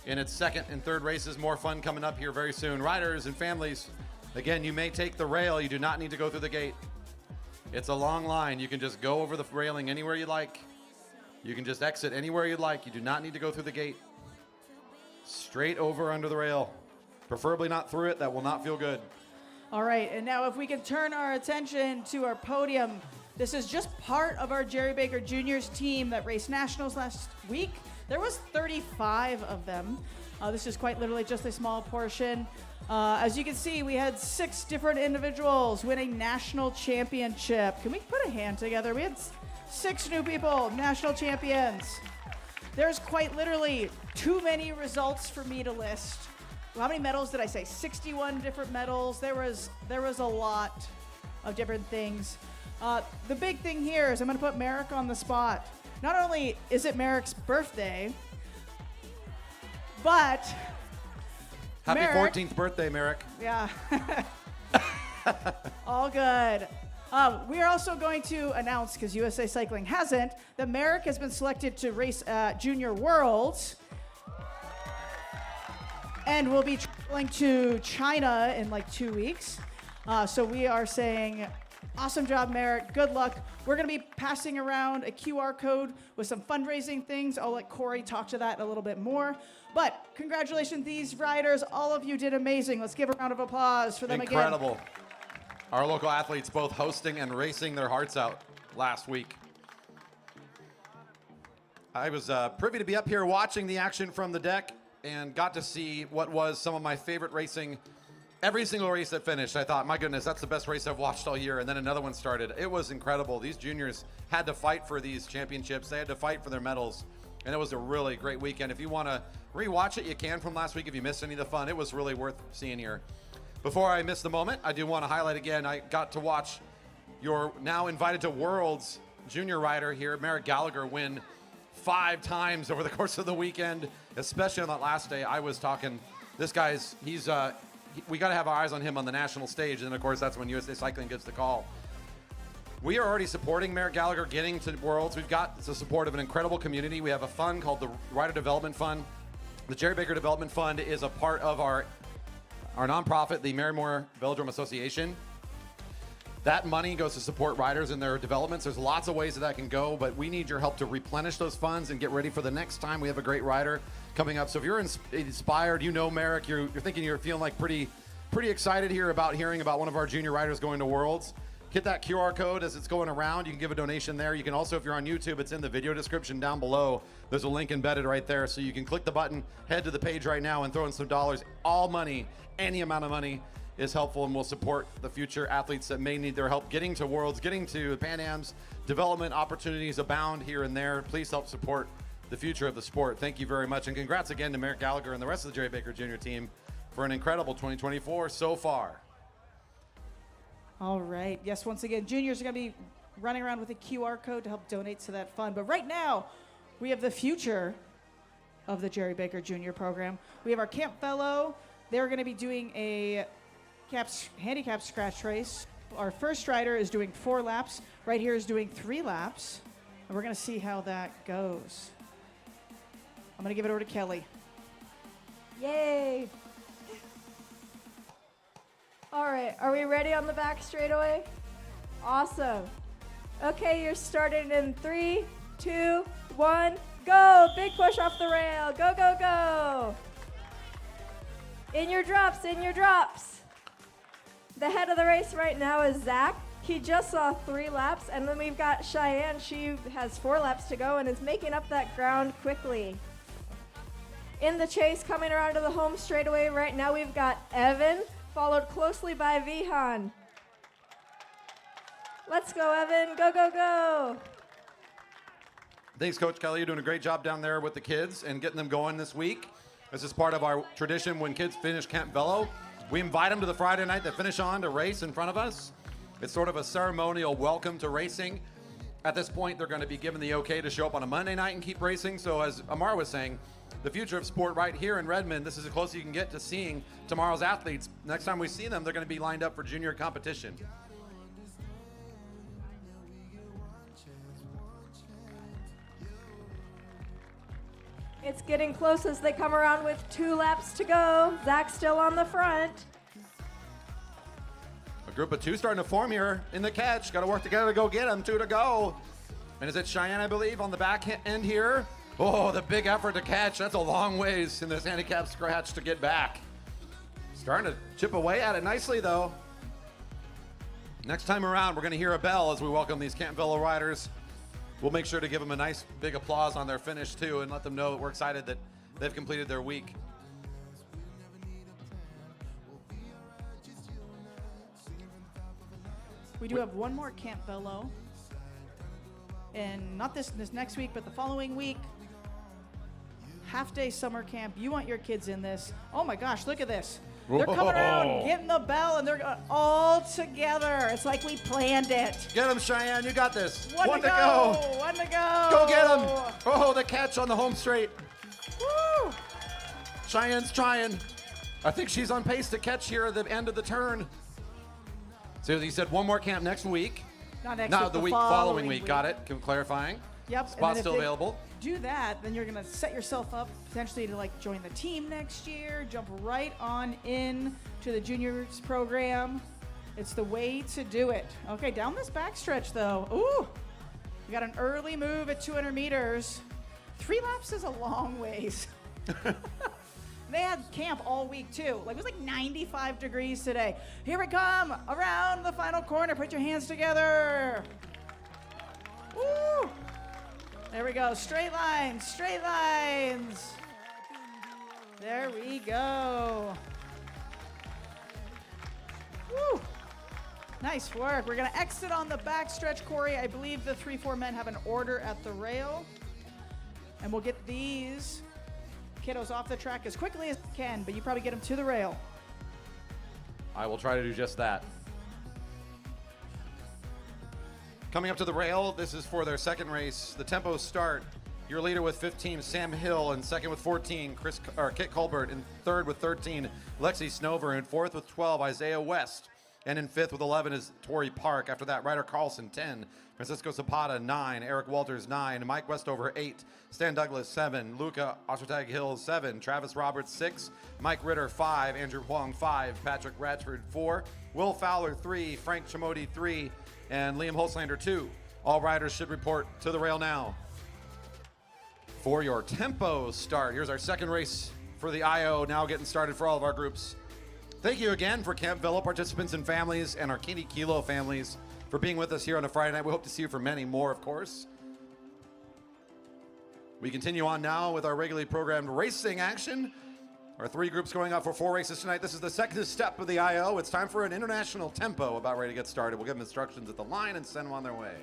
in its second and third races. More fun coming up here very soon. Riders and families, again, you may take the rail. You do not need to go through the gate. It's a long line. You can just go over the railing anywhere you like. You can just exit anywhere you'd like. You do not need to go through the gate. Straight over under the rail. Preferably not through it. That will not feel good. All right, and now if we can turn our attention to our podium. This is just part of our Jerry Baker Jr.'s team that raced nationals last week. There was 35 of them. This is quite literally just a small portion. As you can see, we had 6 different individuals win a national championship. Can we put a hand together? We had 6 new people, national champions. There's quite literally too many results for me to list. How many medals did I say? 61 different medals. There was a lot of different things. The big thing here is I'm going to put Merrick on the spot. Not only is it Merrick's birthday, but Happy Merrick, 14th birthday, Merrick. Yeah. All good. We are also going to announce, because USA Cycling hasn't, that Merrick has been selected to race at Junior Worlds and will be traveling to China in like 2 weeks. So we are saying, awesome job, Merrick. Good luck. We're going to be passing around a QR code with some fundraising things. I'll let Corey talk to that a little bit more. But congratulations, these riders. All of you did amazing. Let's give a round of applause for them again. Incredible. Our local athletes both hosting and racing their hearts out last week. I was privy to be up here watching the action from the deck and got to see what was some of my favorite racing. Every single race that finished, I thought, my goodness, that's the best race I've watched all year. And then another one started. It was incredible. These juniors had to fight for these championships. They had to fight for their medals. And it was a really great weekend. If you want to rewatch it, you can from last week if you missed any of the fun. It was really worth seeing here. Before I miss the moment, I do want to highlight again, I got to watch your now invited to Worlds junior rider here, Merrick Gallagher, win 5 times over the course of the weekend, especially on that last day. I was talking, this guy's, we got to have our eyes on him on the national stage. And then, of course, that's when USA Cycling gets the call. We are already supporting Merrick Gallagher getting to Worlds. We've got the support of an incredible community. We have a fund called the Rider Development Fund. The Jerry Baker Development Fund is a part of our nonprofit, the Marymore Velodrome Association. That money goes to support riders in their developments. There's lots of ways that can go, but we need your help to replenish those funds and get ready for the next time we have a great rider coming up. So if you're inspired, Merrick, you're thinking you're feeling like pretty excited here about hearing about one of our junior riders going to Worlds. Hit that QR code as it's going around. You can give a donation there. You can also, if you're on YouTube, it's in the video description down below. There's a link embedded right there. So you can click the button, head to the page right now and throw in some dollars. All money, any amount of money is helpful and will support the future athletes that may need their help getting to Worlds, getting to Pan Ams. Development opportunities abound here and there. Please help support the future of the sport. Thank you very much. And congrats again to Merrick Gallagher and the rest of the Jerry Baker Jr. team for an incredible 2024 so far. All right. Yes, once again, juniors are going to be running around with a QR code to help donate to that fund. But right now, we have the future of the Jerry Baker Jr. program. We have our Camp Velo. They're going to be doing a handicap scratch race. Our first rider is doing 4 laps. Right here is doing 3 laps. And we're going to see how that goes. I'm going to give it over to Kelly. Yay! All right, are we ready on the back straightaway? Awesome. Okay, you're starting in 3, 2, 1, go! Big push off the rail. Go, go, go! In your drops, in your drops. The head of the race right now is Zach. He just saw 3 laps, and then we've got Cheyenne. She has 4 laps to go and is making up that ground quickly. In the chase, coming around to the home straightaway right now, we've got Evan, followed closely by Vihan. Let's go, Evan. Go, go, go. Thanks, Coach Kelly. You're doing a great job down there with the kids and getting them going this week. This is part of our tradition when kids finish Camp Velo. We invite them to the Friday night they finish on to race in front of us. It's sort of a ceremonial welcome to racing. At this point, they're going to be given the okay to show up on a Monday night and keep racing. So as Amar was saying, the future of sport right here in Redmond, this is as close as you can get to seeing tomorrow's athletes. Next time we see them, they're going to be lined up for junior competition. It's getting close as they come around with 2 laps to go. Zach's still on the front. A group of 2 starting to form here in the catch. Got to work together to go get them. 2 to go. And is it Cheyenne, I believe, on the back end here? Oh, the big effort to catch. That's a long ways in this handicap scratch to get back. Starting to chip away at it nicely, though. Next time around, we're going to hear a bell as we welcome these Camp Velo riders. We'll make sure to give them a nice big applause on their finish, too, and let them know that we're excited that they've completed their week. We do have one more Camp Velo. And not this next week, but the following week. Half-day summer camp. You want your kids in this. Oh, my gosh, look at this. They're coming around, getting the bell, and they're going all together. It's like we planned it. Get them, Cheyenne. You got this. One to go. One to go. Go get them. Oh, the catch on the home straight. Woo. Cheyenne's trying. I think she's on pace to catch here at the end of the turn. So you said one more camp next week. Not next No, week, the week following week. Got it. Clarifying. Yep. Spot's still available. Do that, then you're going to set yourself up potentially to like join the team next year, jump right on in to the juniors program. It's the way to do it. Okay, down this backstretch though. Ooh, we got an early move at 200 meters. 3 laps is a long ways. They had camp all week too. Like it was like 95 degrees today. Here we come around the final corner. Put your hands together. Woo! There we go. Straight lines, straight lines. There we go. Woo! Nice work. We're going to exit on the backstretch, Corey. I believe the 3-4 men have an order at the rail. And we'll get these kiddos off the track as quickly as we can, but you probably get them to the rail. I will try to do just that. Coming up to the rail, this is for their second race. The tempo start. Your leader with 15, Sam Hill, and second with 14, Kit Colbert, and third with 13, Lexi Snover, and fourth with 12, Isaiah West, and in fifth with 11 is Tori Park. After that, Ryder Carlson, 10, Francisco Zapata, 9, Eric Walters, 9, Mike Westover, 8, Stan Douglas, 7, Luca Ostertag Hill, 7, Travis Roberts, 6, Mike Ritter, 5, Andrew Huang, 5, Patrick Radford, 4, Will Fowler 3, Frank Chimodi 3, and Liam Holslander 2. All riders should report to the rail now. For your tempo start, here's our second race for the IO, now getting started for all of our groups. Thank you again for Camp Velo participants and families and our Kiddie Kilo families for being with us here on a Friday night. We hope to see you for many more, of course. We continue on now with our regularly programmed racing action. Our 3 groups going out for 4 races tonight. This is the second step of the IO. It's time for an international tempo about ready to get started. We'll give them instructions at the line and send them on their way.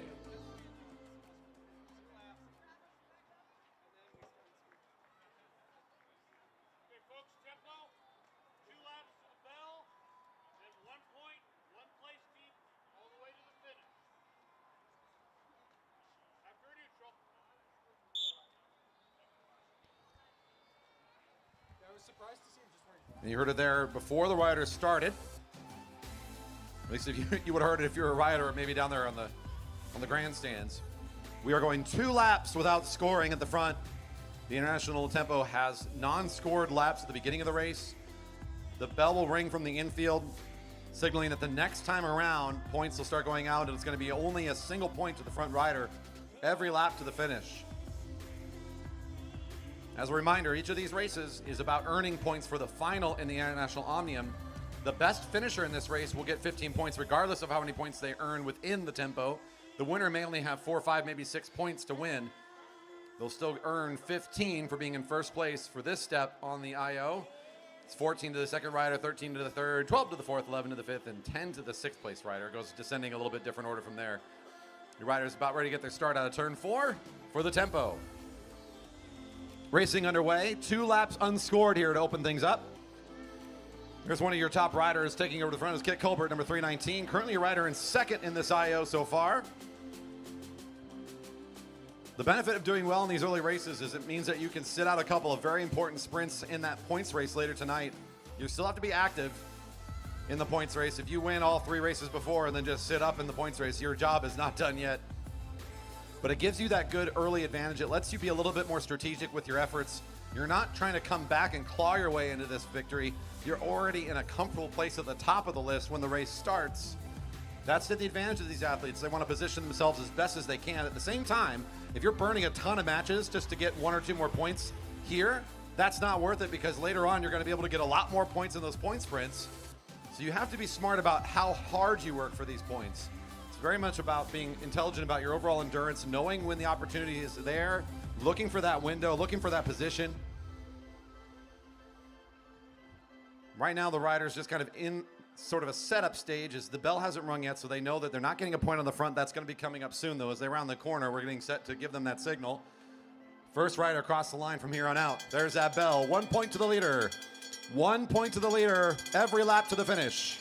And you heard it there before the riders started. At least if you would have heard it if you were a rider or maybe down there on the grandstands. We are going 2 laps without scoring at the front. The International Tempo has non-scored laps at the beginning of the race. The bell will ring from the infield, signaling that the next time around, points will start going out, and it's going to be only a single point to the front rider every lap to the finish. As a reminder, each of these races is about earning points for the final in the International Omnium. The best finisher in this race will get 15 points regardless of how many points they earn within the tempo. The winner may only have 4, 5, maybe 6 points to win. They'll still earn 15 for being in first place for this step on the IO. It's 14 to the second rider, 13 to the third, 12 to the fourth, 11 to the fifth, and 10 to the sixth place rider. It goes descending a little bit different order from there. Your rider's about ready to get their start out of turn 4 for the tempo. Racing underway, 2 laps unscored here to open things up. Here's one of your top riders taking over the front is Kit Colbert, number 319. Currently a rider in second in this IO so far. The benefit of doing well in these early races is it means that you can sit out a couple of very important sprints in that points race later tonight. You still have to be active in the points race. If you win all 3 races before and then just sit up in the points race, your job is not done yet. But it gives you that good early advantage. It lets you be a little bit more strategic with your efforts. You're not trying to come back and claw your way into this victory. You're already in a comfortable place at the top of the list when the race starts. That's the advantage of these athletes. They want to position themselves as best as they can. At the same time, if you're burning a ton of matches just to get 1 or 2 more points here, that's not worth it because later on you're going to be able to get a lot more points in those point sprints. So you have to be smart about how hard you work for these points. Very much about being intelligent about your overall endurance, knowing when the opportunity is there, looking for that window, looking for that position. Right now, the rider's just kind of in sort of a setup stage as the bell hasn't rung yet, so they know that they're not getting a point on the front. That's going to be coming up soon, though. As they round the corner, we're getting set to give them that signal. First rider across the line from here on out. There's that bell. 1 point to the leader. 1 point to the leader every lap to the finish.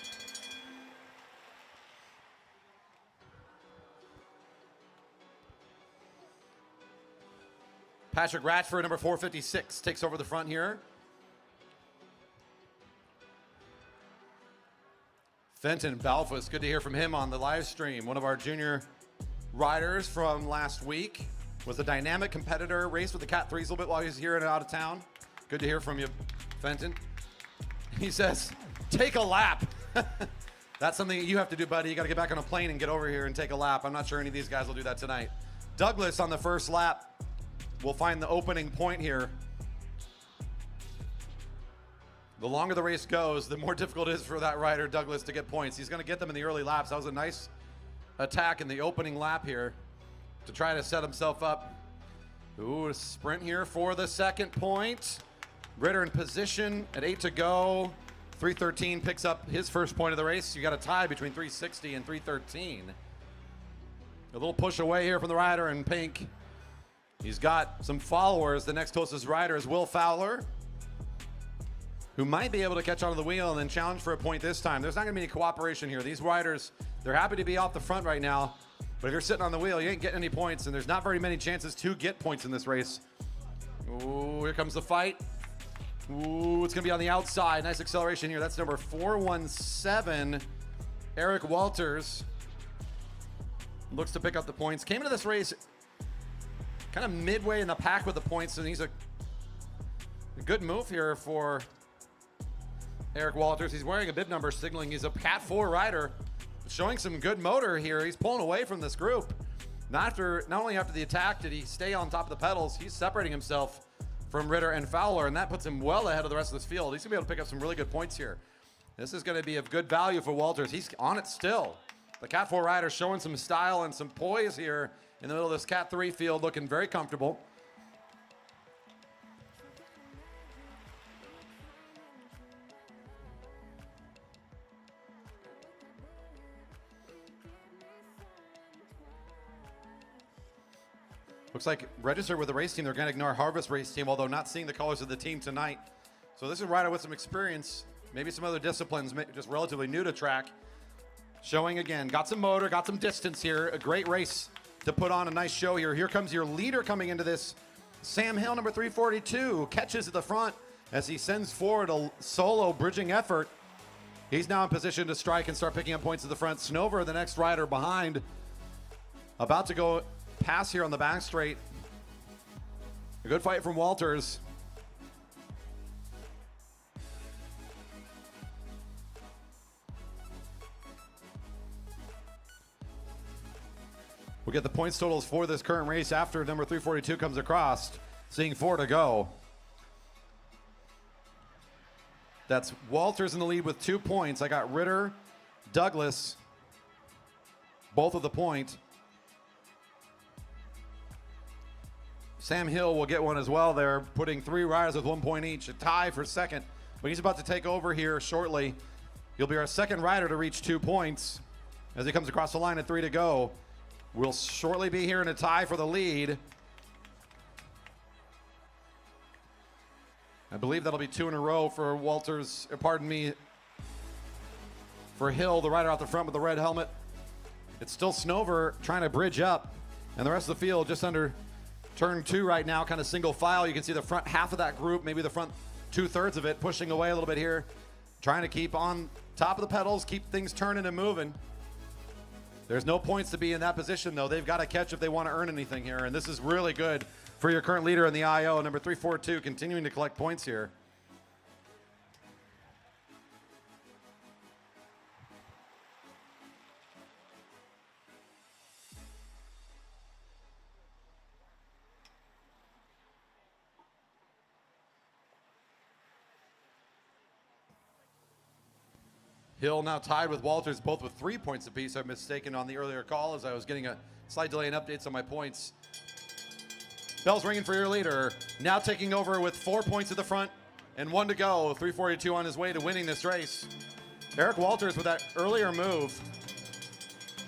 Patrick Ratchford, number 456, takes over the front here. Fenton Balfus, good to hear from him on the live stream. One of our junior riders from last week was a dynamic competitor, raced with the Cat 3s a little bit while he was here and out of town. Good to hear from you, Fenton. He says, take a lap. That's something that you have to do, buddy. You got to get back on a plane and get over here and take a lap. I'm not sure any of these guys will do that tonight. Douglas on the first lap will find the opening point here. The longer the race goes, the more difficult it is for that rider, Douglas, to get points. He's going to get them in the early laps. That was a nice attack in the opening lap here to try to set himself up. Ooh, a sprint here for the second point. Ritter in position at 8 to go. 313 picks up his first point of the race. You got a tie between 360 and 313. A little push away here from the rider in pink. He's got some followers. The next closest rider is Will Fowler, who might be able to catch onto the wheel and then challenge for a point this time. There's not going to be any cooperation here. These riders, they're happy to be off the front right now, but if you're sitting on the wheel, you ain't getting any points, and there's not very many chances to get points in this race. Ooh, here comes the fight. Ooh, it's going to be on the outside. Nice acceleration here. That's number 417, Eric Walters. Looks to pick up the points. Came into this race kind of midway in the pack with the points, and he's a good move here for Eric Walters. He's wearing a bib number signaling he's a Cat 4 rider, showing some good motor here. He's pulling away from this group. Not only after the attack did he stay on top of the pedals, he's separating himself from Ritter and Fowler, and that puts him well ahead of the rest of this field. He's going to be able to pick up some really good points here. This is going to be of good value for Walters. He's on it still. The Cat 4 rider showing some style and some poise here in the middle of this Cat 3 field, looking very comfortable. Looks like registered with the race team. They're going to ignore Harvest race team, although not seeing the colors of the team tonight. So this is a rider with some experience, maybe some other disciplines, just relatively new to track. Showing again, got some motor, got some distance here. A great race to put on a nice show here. Here comes your leader coming into this. Sam Hill, number 342, catches at the front as he sends forward a solo bridging effort. He's now in position to strike and start picking up points at the front. Snover, the next rider behind, about to go pass here on the back straight. A good fight from Walters. We'll get the points totals for this current race after number 342 comes across, seeing 4 to go. That's Walters in the lead with 2 points. I got Ritter, Douglas, both of the point. Sam Hill will get one as well there, putting 3 riders with 1 point each, a tie for second. But he's about to take over here shortly. He'll be our second rider to reach 2 points as he comes across the line at 3 to go. We'll shortly be here in a tie for the lead. I believe that'll be 2 in a row for Walters, for Hill, the rider out the front with the red helmet. It's still Snover trying to bridge up, and the rest of the field just under turn 2 right now, kind of single file. You can see the front half of that group, maybe the front 2/3 of it, pushing away a little bit here, trying to keep on top of the pedals, keep things turning and moving. There's no points to be in that position, though. They've got to catch if they want to earn anything here, and this is really good for your current leader in the IO, number 342, continuing to collect points here. Hill now tied with Walters, both with 3 points apiece. I'm mistaken on the earlier call as I was getting a slight delay in updates on my points. Bell's ringing for your leader. Now taking over with 4 points at the front and 1 to go. 342 on his way to winning this race. Eric Walters with that earlier move.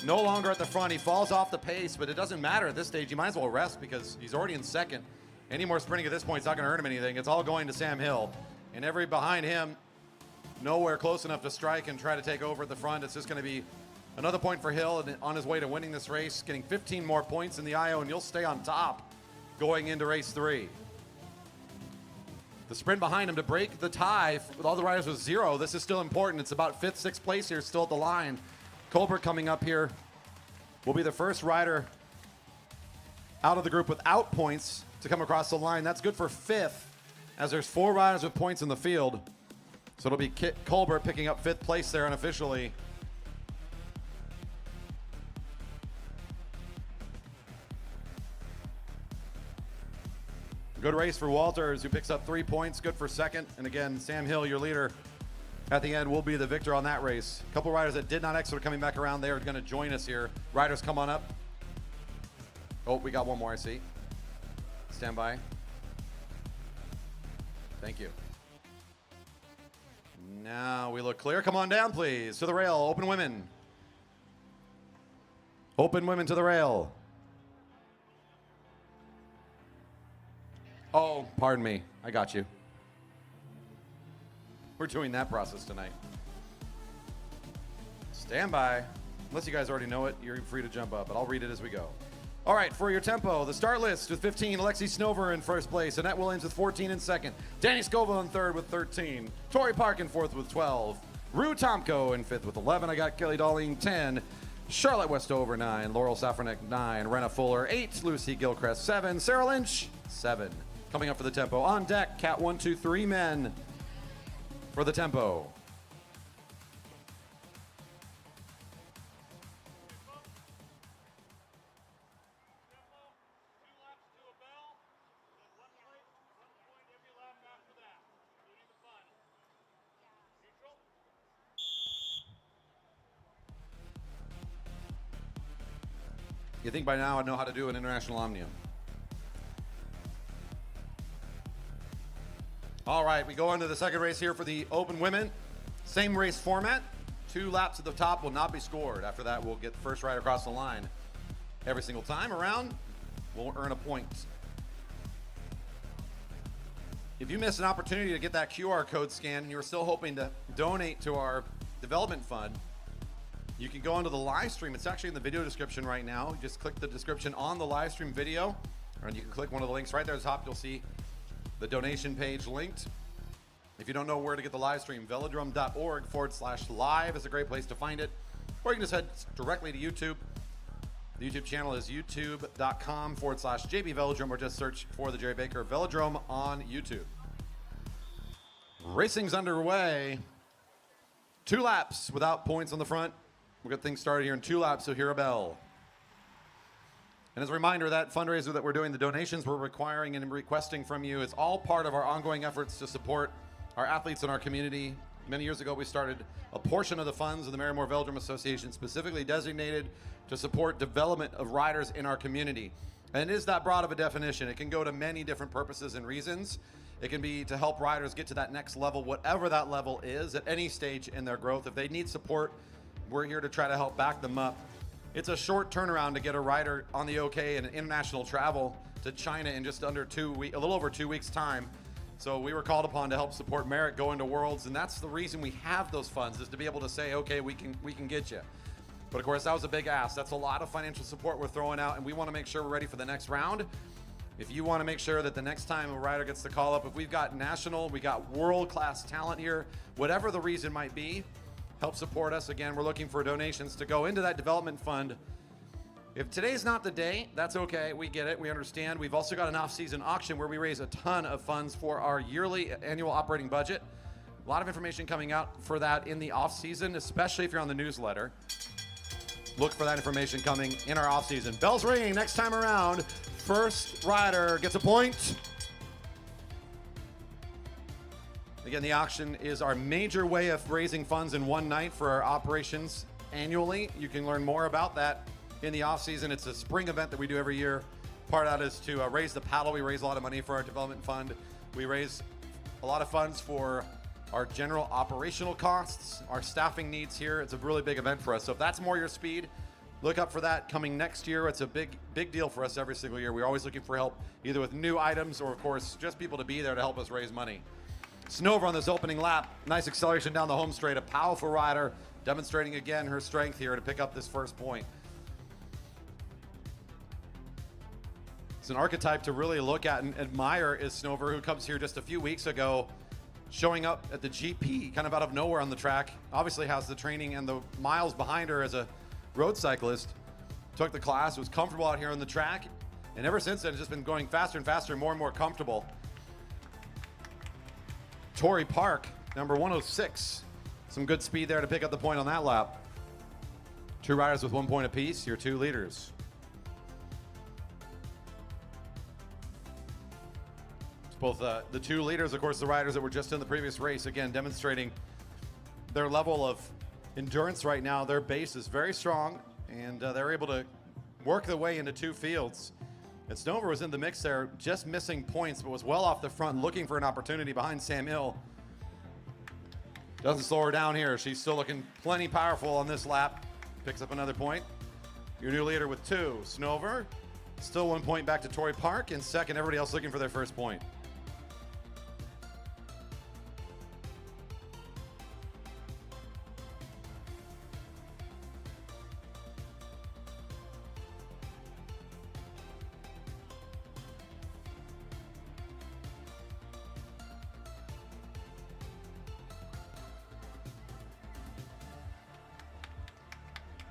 No longer at the front. He falls off the pace, but it doesn't matter at this stage. He might as well rest because he's already in second. Any more sprinting at this point is not going to earn him anything. It's all going to Sam Hill. And every behind him, nowhere close enough to strike and try to take over at the front. It's just going to be another point for Hill on his way to winning this race, getting 15 more points in the IO, and you'll stay on top going into race 3. The sprint behind him to break the tie with all the riders with 0. This is still important. It's about 5th, 6th place here, still at the line. Colbert coming up here will be the first rider out of the group without points to come across the line. That's good for 5th, as there's 4 riders with points in the field. So it'll be Colbert picking up 5th place there unofficially. Good race for Walters, who picks up 3 points. Good for second. And again, Sam Hill, your leader, at the end will be the victor on that race. A couple riders that did not exit are coming back around. They are going to join us here. Riders, come on up. Oh, we got one more, I see. Stand by. Thank you. Now we look clear. Come on down, please. To the rail. Open women. Open women to the rail. Oh, pardon me. I got you. We're doing that process tonight. Stand by. Unless you guys already know it, you're free to jump up, but I'll read it as we go. All right, for your tempo, the start list with 15, Alexi Snover in first place. Annette Williams with 14 in second. Danny Scoville in third with 13. Tori Park in fourth with 12. Rue Tomko in fifth with 11. I got Kelly Darling 10. Charlotte Westover 9. Laurel Safranek 9. Renna Fuller 8. Lucy Gilchrist 7. Sarah Lynch 7. Coming up for the tempo. On deck, Cat 1, 2, 3 men for the tempo. You think by now I know how to do an International Omnium. All right, we go into the second race here for the Open Women. Same race format. 2 laps at the top will not be scored. After that, we'll get the first rider across the line. Every single time around, we'll earn a point. If you miss an opportunity to get that QR code scanned and you're still hoping to donate to our development fund, you can go into the live stream. It's actually in the video description right now. Just click the description on the live stream video, and you can click one of the links right there at the top. You'll see the donation page linked. If you don't know where to get the live stream, velodrome.org/live is a great place to find it. Or you can just head directly to YouTube. The YouTube channel is youtube.com/JB Velodrome, or just search for the Jerry Baker Velodrome on YouTube. Racing's underway. 2 laps without points on the front. We'll get things started here in 2 laps, so hear a bell. And as a reminder, that fundraiser that we're doing, the donations we're requiring and requesting from you, is all part of our ongoing efforts to support our athletes in our community. Many years ago, we started a portion of the funds of the Marymore Velodrome Association specifically designated to support development of riders in our community. And it is that broad of a definition. It can go to many different purposes and reasons. It can be to help riders get to that next level, whatever that level is, at any stage in their growth. If they need support, we're here to try to help back them up. It's a short turnaround to get a rider on the OK and international travel to China in just under a little over 2 weeks' time. So we were called upon to help support Merritt go into Worlds, and that's the reason we have those funds, is to be able to say, okay, we can get you. But of course, that was a big ask. That's a lot of financial support we're throwing out, and we want to make sure we're ready for the next round. If you want to make sure that the next time a rider gets the call up, if we've got national, we got world-class talent here, whatever the reason might be, help support us. Again, we're looking for donations to go into that development fund. If today's not the day, that's okay. We get it. We understand. We've also got an off-season auction where we raise a ton of funds for our yearly annual operating budget. A lot of information coming out for that in the off-season, especially if you're on the newsletter. Look for that information coming in our off-season. Bells ringing next time around. First rider gets a point. Again, the auction is our major way of raising funds in one night for our operations annually. You can learn more about that in the off-season. It's a spring event that we do every year. Part of that is to raise the paddle. We raise a lot of money for our development fund. We raise a lot of funds for our general operational costs, our staffing needs here. It's a really big event for us. So if that's more your speed, look up for that coming next year. It's a big deal for us every single year. We're always looking for help, either with new items or, of course, just people to be there to help us raise money. Snover on this opening lap. Nice acceleration down the home straight. A powerful rider, demonstrating again her strength here to pick up this first point. It's an archetype to really look at and admire is Snover, who comes here just a few weeks ago, showing up at the GP kind of out of nowhere on the track. Obviously has the training and the miles behind her as a road cyclist. Took the class, was comfortable out here on the track, and ever since then, it's just been going faster and faster, more and more comfortable. Torrey Park, number 106. Some good speed there to pick up the point on that lap. 2 riders with 1 point apiece, your 2 leaders. Both the 2 leaders, of course, the riders that were just in the previous race, again, demonstrating their level of endurance right now. Their base is very strong, and they're able to work their way into 2 fields. And Snover was in the mix there, just missing points, but was well off the front, looking for an opportunity behind Sam Hill. Doesn't slow her down here. She's still looking plenty powerful on this lap. Picks up another point. Your new leader with 2. Snover, still 1 point back to Torrey Park, and second, everybody else looking for their first point.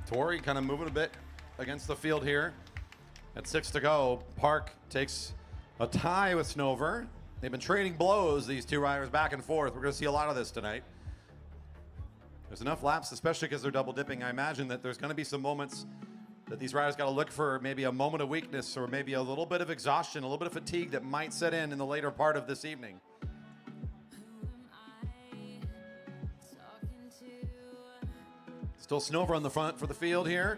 Torrey kind of moving a bit against the field here. At 6 to go, Park takes a tie with Snover. They've been trading blows, these 2 riders, back and forth. We're going to see a lot of this tonight. There's enough laps, especially because they're double dipping. I imagine that there's going to be some moments that these riders got to look for, maybe a moment of weakness or maybe a little bit of exhaustion, a little bit of fatigue that might set in the later part of this evening. Still Snover on the front for the field here.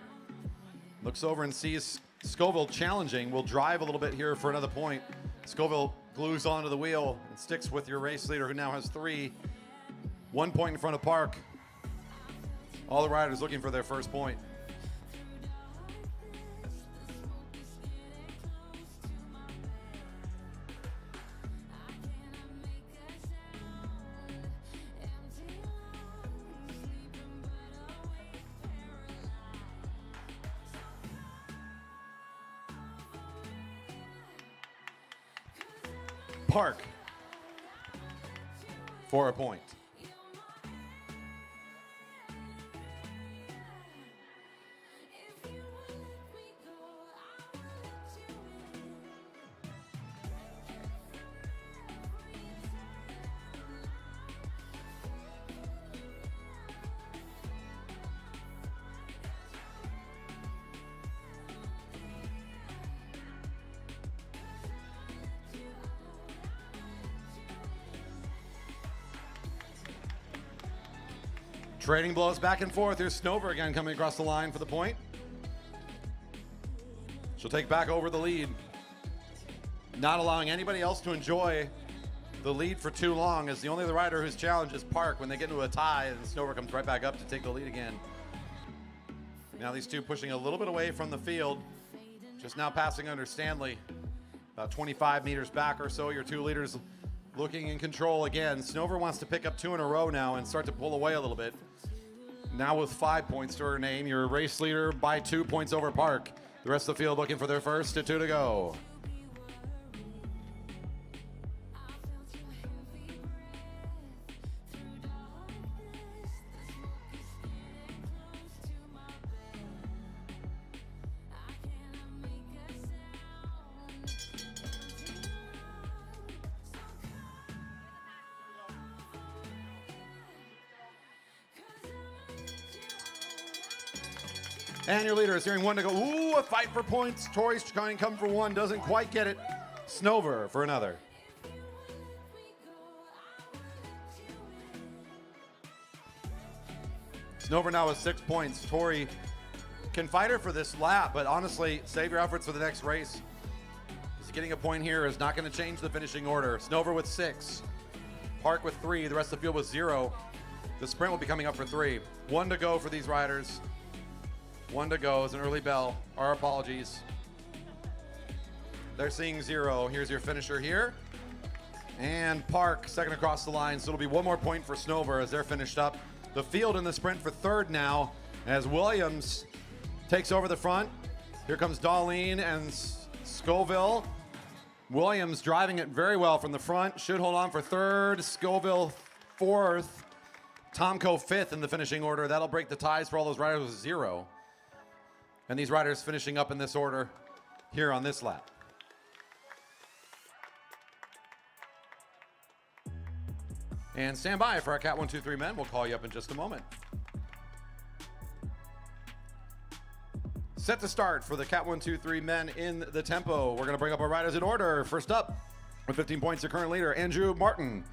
Looks over and sees Scoville challenging. Will drive a little bit here for another point. Scoville glues onto the wheel and sticks with your race leader, who now has 3. 1 point in front of Park. All the riders looking for their first point. Park for a point. Trading blows back and forth. Here's Snover again coming across the line for the point. She'll take back over the lead. Not allowing anybody else to enjoy the lead for too long, as the only other rider who's challenged is Park when they get into a tie, and Snover comes right back up to take the lead again. Now these two pushing a little bit away from the field. Just now passing under Stanley. About 25 meters back or so. Your two leaders looking in control again. Snover wants to pick up 2 in a row now and start to pull away a little bit. Now with 5 points to her name, your race leader by 2 points over Park. The rest of the field looking for their first, 2 to go. And your leader is hearing 1 to go. Ooh, a fight for points. Tori's trying to come for 1, doesn't quite get it. Snover for another. Snover now with 6 points. Tori can fight her for this lap, but honestly, save your efforts for the next race. Just getting a point here is not going to change the finishing order. Snover with 6. Park with 3. The rest of the field with 0. The sprint will be coming up for 3. 1 to go for these riders. 1 to go is an early bell. Our apologies. They're seeing 0. Here's your finisher here. And Park second across the line. So it'll be 1 more point for Snover as they're finished up. The field in the sprint for 3rd now as Williams takes over the front. Here comes Darlene and Scoville. Williams driving it very well from the front. Should hold on for 3rd. Scoville 4th. Tomko 5th in the finishing order. That'll break the ties for all those riders with 0. And these riders finishing up in this order here on this lap. And stand by for our Cat 1, 2, 3 men. We'll call you up in just a moment. Set to start for the Cat 1, 2, 3 men in the tempo. We're going to bring up our riders in order. First up with 15 points, the current leader, Andrew Martin.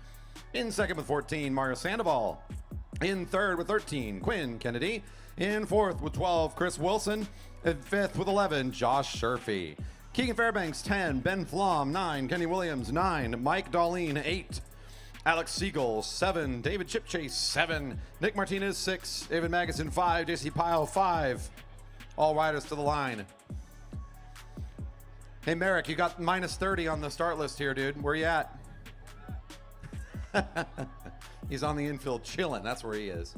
In second with 14, Mario Sandoval. In third with 13, Quinn Kennedy. In fourth with 12, Chris Wilson. In fifth with 11, Josh Sherfy. Keegan Fairbanks, 10. Ben Flom, 9. Kenny Williams, 9. Mike Darlene, 8. Alex Siegel, 7. David Chipchase, 7. Nick Martinez, 6. David Magnuson, 5. JC Pyle, 5. All riders to the line. Hey, Merrick, you got minus 30 on the start list here, dude. Where you at? He's on the infield chilling. That's where he is.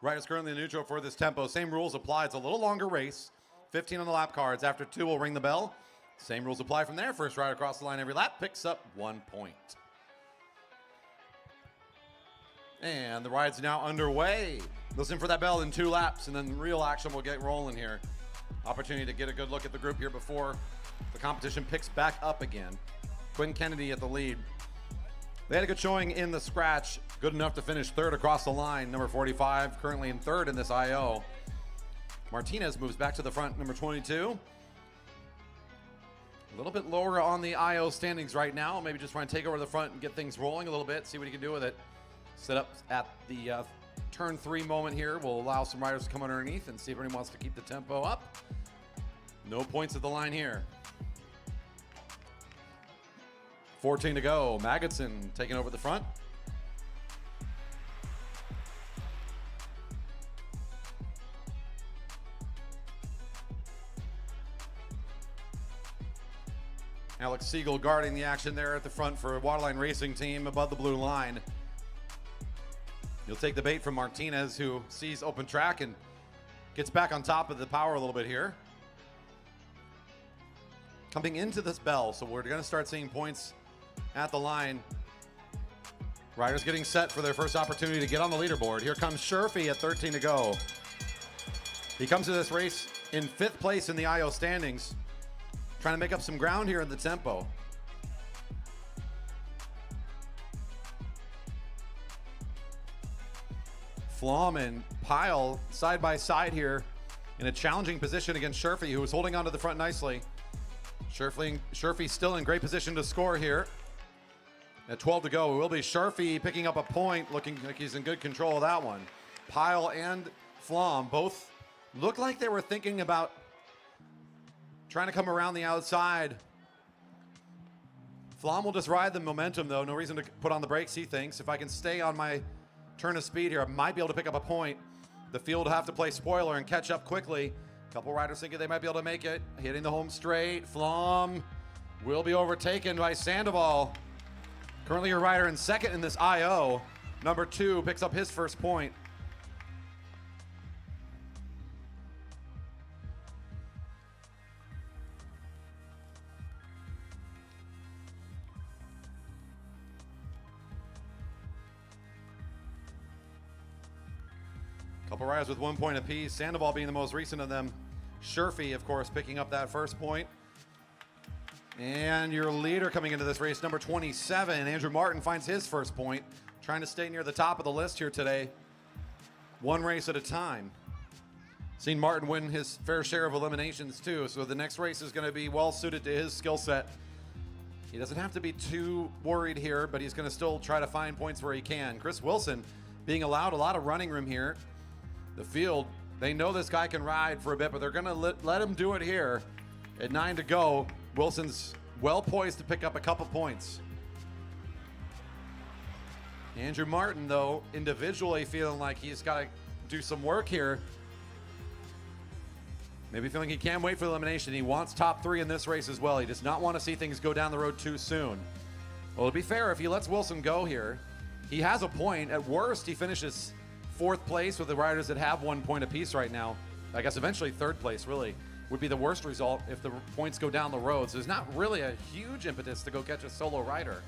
Riders currently in neutral for this tempo. Same rules apply. It's a little longer race. 15 on the lap cards. After 2, we'll ring the bell. Same rules apply from there. First rider across the line every lap picks up 1 point. And the ride's now underway. Listen for that bell in 2 laps, and then real action will get rolling here. Opportunity to get a good look at the group here before the competition picks back up again. Quinn Kennedy at the lead. They had a good showing in the scratch. Good enough to finish 3rd across the line. Number 45 currently in 3rd in this IO. Martinez moves back to the front, number 22. A little bit lower on the IO standings right now. Maybe just try and take over the front and get things rolling a little bit, see what he can do with it. Set up at the turn 3 moment here. We'll allow some riders to come underneath and see if anyone wants to keep the tempo up. No points at the line here. 14 to go. Magidson taking over the front. Alex Siegel guarding the action there at the front for a Waterline Racing team above the blue line. He'll take the bait from Martinez, who sees open track and gets back on top of the power a little bit here. Coming into this bell, so we're going to start seeing points at the line. Riders getting set for their first opportunity to get on the leaderboard. Here comes Sherfy at 13 to go. He comes to this race in 5th place in the IO standings, trying to make up some ground here in the tempo. Flom and Pyle side by side here in a challenging position against Sherfy, who was holding onto the front nicely. Sherfy still in great position to score here. At 12 to go, it will be Sherfy picking up a point, looking like he's in good control of that one. Pyle and Flom both look like they were thinking about trying to come around the outside. Flom will just ride the momentum, though. No reason to put on the brakes, he thinks. If I can stay on my turn of speed here, I might be able to pick up a point. The field will have to play spoiler and catch up quickly. A couple riders thinking they might be able to make it. Hitting the home straight. Flom will be overtaken by Sandoval. Currently a rider in 2nd in this IO. Number 2 picks up his first point. Couple riders with 1 point apiece. Sandoval being the most recent of them. Sherfy, of course, picking up that first point. And your leader coming into this race, number 27, Andrew Martin, finds his first point. Trying to stay near the top of the list here today. 1 race at a time. Seen Martin win his fair share of eliminations too, so the next race is going to be well suited to his skill set. He doesn't have to be too worried here, but he's going to still try to find points where he can. Chris Wilson being allowed a lot of running room here. The field, they know this guy can ride for a bit, but they're going to let him do it here. At 9 to go, Wilson's well poised to pick up a couple points. Andrew Martin, though, individually feeling like he's got to do some work here. Maybe feeling he can't wait for the elimination. He wants top 3 in this race as well. He does not want to see things go down the road too soon. Well, to be fair, if he lets Wilson go here, he has a point. At worst, he finishes 4th place with the riders that have 1 point apiece right now. I guess eventually 3rd place really would be the worst result if the points go down the road. So there's not really a huge impetus to go catch a solo rider.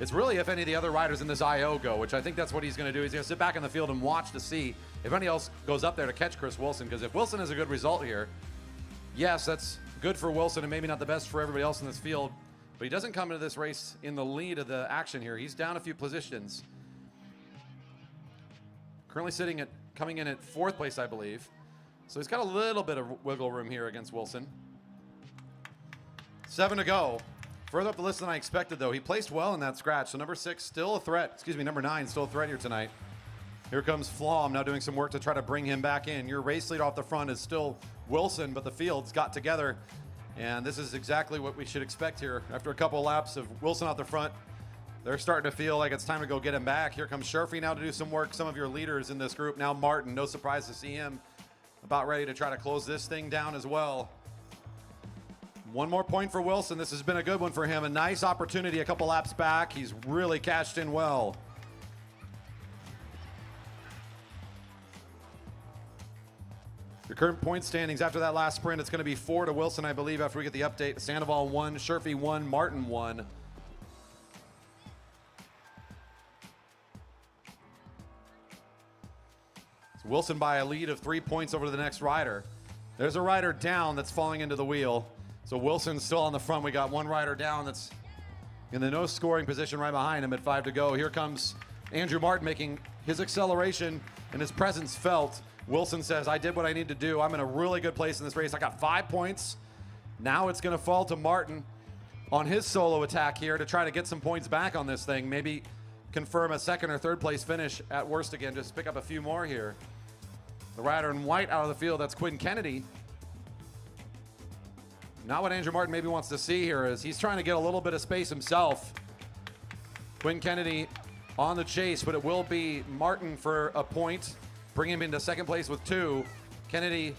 It's really if any of the other riders in this IO go, which I think that's what he's going to do. He's going to sit back in the field and watch to see if anybody else goes up there to catch Chris Wilson. Because if Wilson has a good result here, yes, that's good for Wilson and maybe not the best for everybody else in this field. But he doesn't come into this race in the lead of the action here. He's down a few positions. Currently coming in at 4th place, I believe. So he's got a little bit of wiggle room here against Wilson. 7 to go. Further up the list than I expected, though. He placed well in that scratch. So number 6 still a threat. Excuse me, number 9 still a threat here tonight. Here comes Flom now doing some work to try to bring him back in. Your race leader off the front is still Wilson, but the field's got together. And this is exactly what we should expect here. After a couple laps of Wilson out the front, they're starting to feel like it's time to go get him back. Here comes Sherfy now to do some work. Some of your leaders in this group. Now Martin, no surprise to see him about ready to try to close this thing down as well. 1 more point for Wilson. This has been a good one for him. A nice opportunity a couple laps back. He's really cashed in well. Your current point standings after that last sprint, it's going to be 4 to Wilson, I believe, after we get the update. Sandoval 1, Sherfy 1, Martin 1. Wilson by a lead of 3 points over the next rider. There's a rider down that's falling into the wheel. So Wilson's still on the front. We got one rider down that's in the no scoring position right behind him at 5 to go. Here comes Andrew Martin making his acceleration and his presence felt. Wilson says, I did what I need to do. I'm in a really good place in this race. I got 5 points. Now it's going to fall to Martin on his solo attack here to try to get some points back on this thing. Maybe confirm a second or third place finish at worst again. Just pick up a few more here. The rider in white out of the field, that's Quinn Kennedy. Not what Andrew Martin maybe wants to see here is he's trying to get a little bit of space himself. Quinn Kennedy on the chase, but it will be Martin for a point, bring him into second place with 2. Kennedy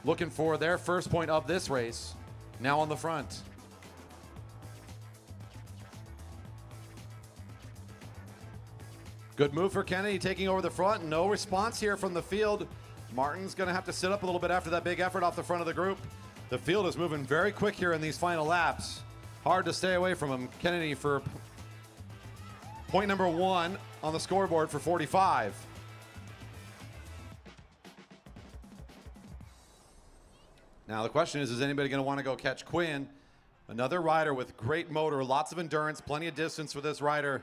looking for their first point of this race, now on the front. Good move for Kennedy, taking over the front. No response here from the field. Martin's going to have to sit up a little bit after that big effort off the front of the group. The field is moving very quick here in these final laps. Hard to stay away from him. Kennedy for point number 1 on the scoreboard for 45. Now the question is anybody going to want to go catch Quinn? Another rider with great motor, lots of endurance, plenty of distance for this rider.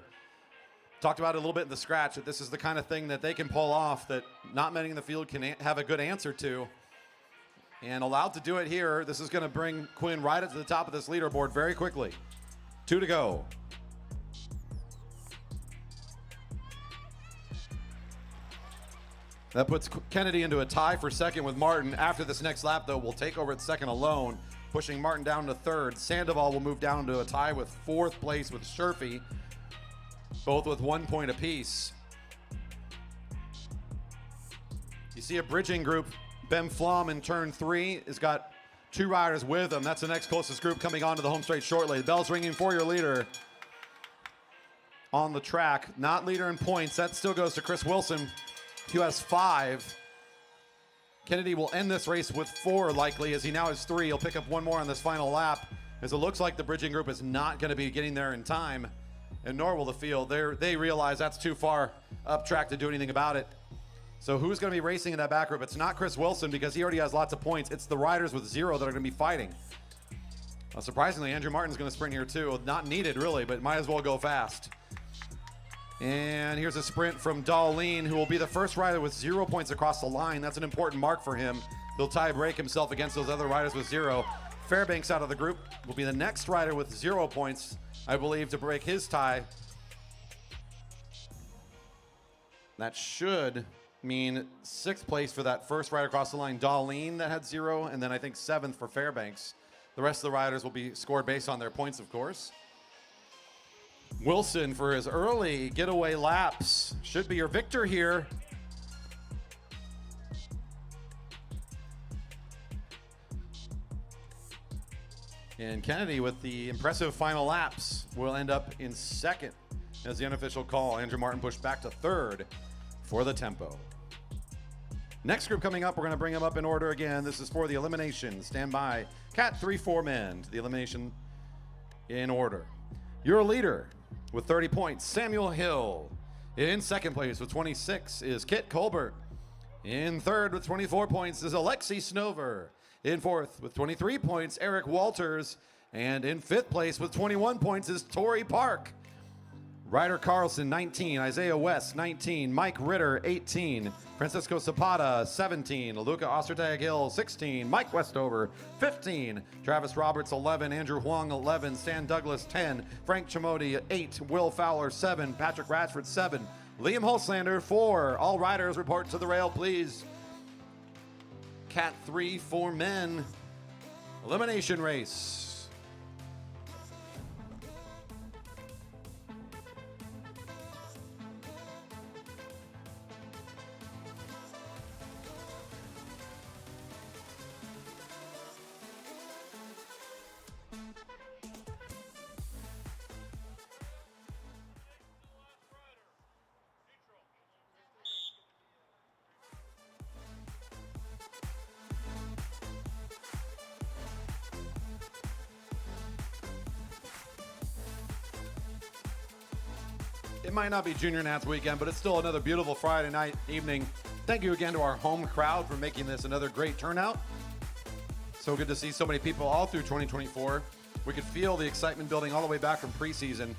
Talked about it a little bit in the scratch, that this is the kind of thing that they can pull off that not many in the field can have a good answer to. And allowed to do it here, this is going to bring Quinn right up to the top of this leaderboard very quickly. 2 to go. That puts Kennedy into a tie for second with Martin. After this next lap, though, will take over at second alone, pushing Martin down to third. Sandoval will move down to a tie with 4th place with Sherfy, both with 1 point apiece. You see a bridging group. Ben Flom in turn 3 has got 2 riders with him. That's the next closest group coming onto the home straight shortly. The bell's ringing for your leader on the track. Not leader in points. That still goes to Chris Wilson, who has 5. Kennedy will end this race with 4 likely, as he now has 3. He'll pick up 1 more on this final lap, as it looks like the bridging group is not going to be getting there in time, and nor will the field. They realize that's too far up track to do anything about it. So who's going to be racing in that back group? It's not Chris Wilson because he already has lots of points. It's the riders with 0 that are going to be fighting. Surprisingly, Andrew Martin's going to sprint here too. Not needed really, but might as well go fast. And here's a sprint from Darlene, who will be the first rider with 0 points across the line. That's an important mark for him. He'll tie break himself against those other riders with 0. Fairbanks out of the group will be the next rider with 0 points, I believe, to break his tie. That should mean 6th place for that first rider across the line, Darlene, that had 0, and then I think 7th for Fairbanks. The rest of the riders will be scored based on their points, of course. Wilson for his early getaway laps should be your victor here. And Kennedy with the impressive final laps will end up in 2nd as the unofficial call. Andrew Martin pushed back to 3rd for the tempo. Next group coming up, we're going to bring them up in order again. This is for the elimination. Stand by. Cat 3-4 men to the elimination in order. Your leader with 30 points, Samuel Hill. In 2nd place with 26 is Kit Colbert. In 3rd with 24 points is Alexi Snover. In 4th with 23 points, Eric Walters. And in 5th place with 21 points is Tori Park. Ryder Carlson, 19. Isaiah West, 19. Mike Ritter, 18. Francisco Zapata, 17. Luca Ostertag-Hill, 16. Mike Westover, 15. Travis Roberts, 11. Andrew Huang, 11. Stan Douglas, 10. Frank Chimodi, 8. Will Fowler, 7. Patrick Ratchford, 7. Liam Holslander, 4. All riders report to the rail, please. Cat 3-4 men. Elimination race. It might not be Junior Nats weekend, but it's still another beautiful Friday night evening. Thank you again to our home crowd for making this another great turnout. So good to see so many people all through 2024. We could feel the excitement building all the way back from preseason.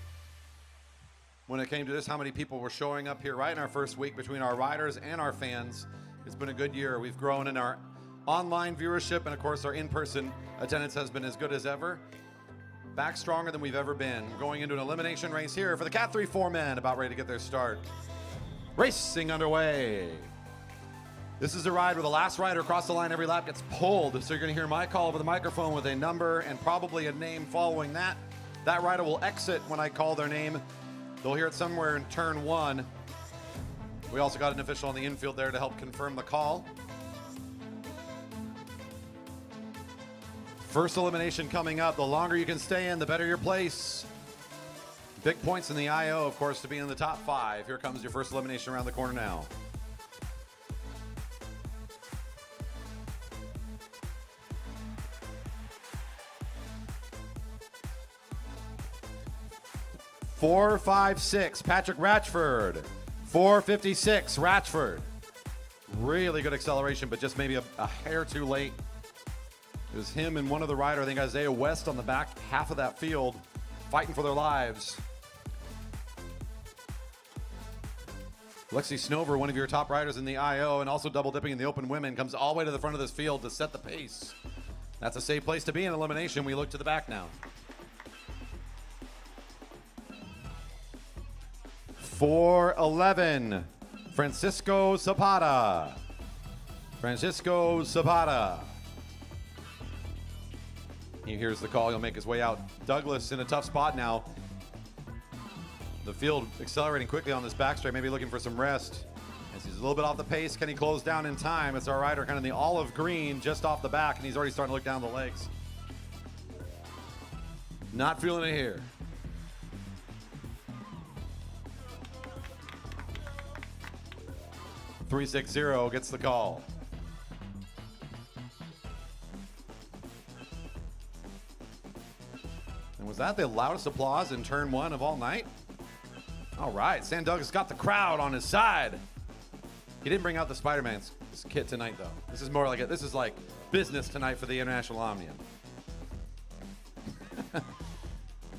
When it came to this, how many people were showing up here right in our first week between our riders and our fans. It's been a good year. We've grown in our online viewership, and of course our in-person attendance has been as good as ever. Back stronger than we've ever been. Going into an elimination race here for the Cat 3-4 men, about ready to get their start. Racing underway. This is a ride where the last rider across the line every lap gets pulled. So you're going to hear my call over the microphone with a number and probably a name following that. That rider will exit when I call their name. They'll hear it somewhere in turn 1. We also got an official on the infield there to help confirm the call. First elimination coming up. The longer you can stay in, the better your place. Big points in the IO, of course, to be in the top 5. Here comes your first elimination around the corner now. Four, 5, 6, Patrick Ratchford. 4:56, Ratchford. Really good acceleration, but just maybe a hair too late. It was him and one other rider, I think Isaiah West, on the back half of that field, fighting for their lives. Lexi Snover, one of your top riders in the IO and also double dipping in the open women, comes all the way to the front of this field to set the pace. That's a safe place to be in elimination. We look to the back now. 4:11, Francisco Zapata. Francisco Zapata. He hears the call. He'll make his way out. Douglas in a tough spot now. The field accelerating quickly on this backstraight, maybe looking for some rest. As he's a little bit off the pace, can he close down in time? It's our rider kind of in the olive green just off the back, and he's already starting to look down the legs. Not feeling it here. .360 gets the call. And was that the loudest applause in turn 1 of all night? All right, Sam Douglas got the crowd on his side. He didn't bring out the Spider-Man's kit tonight, though. This is more like this is like business tonight for the International Omnium.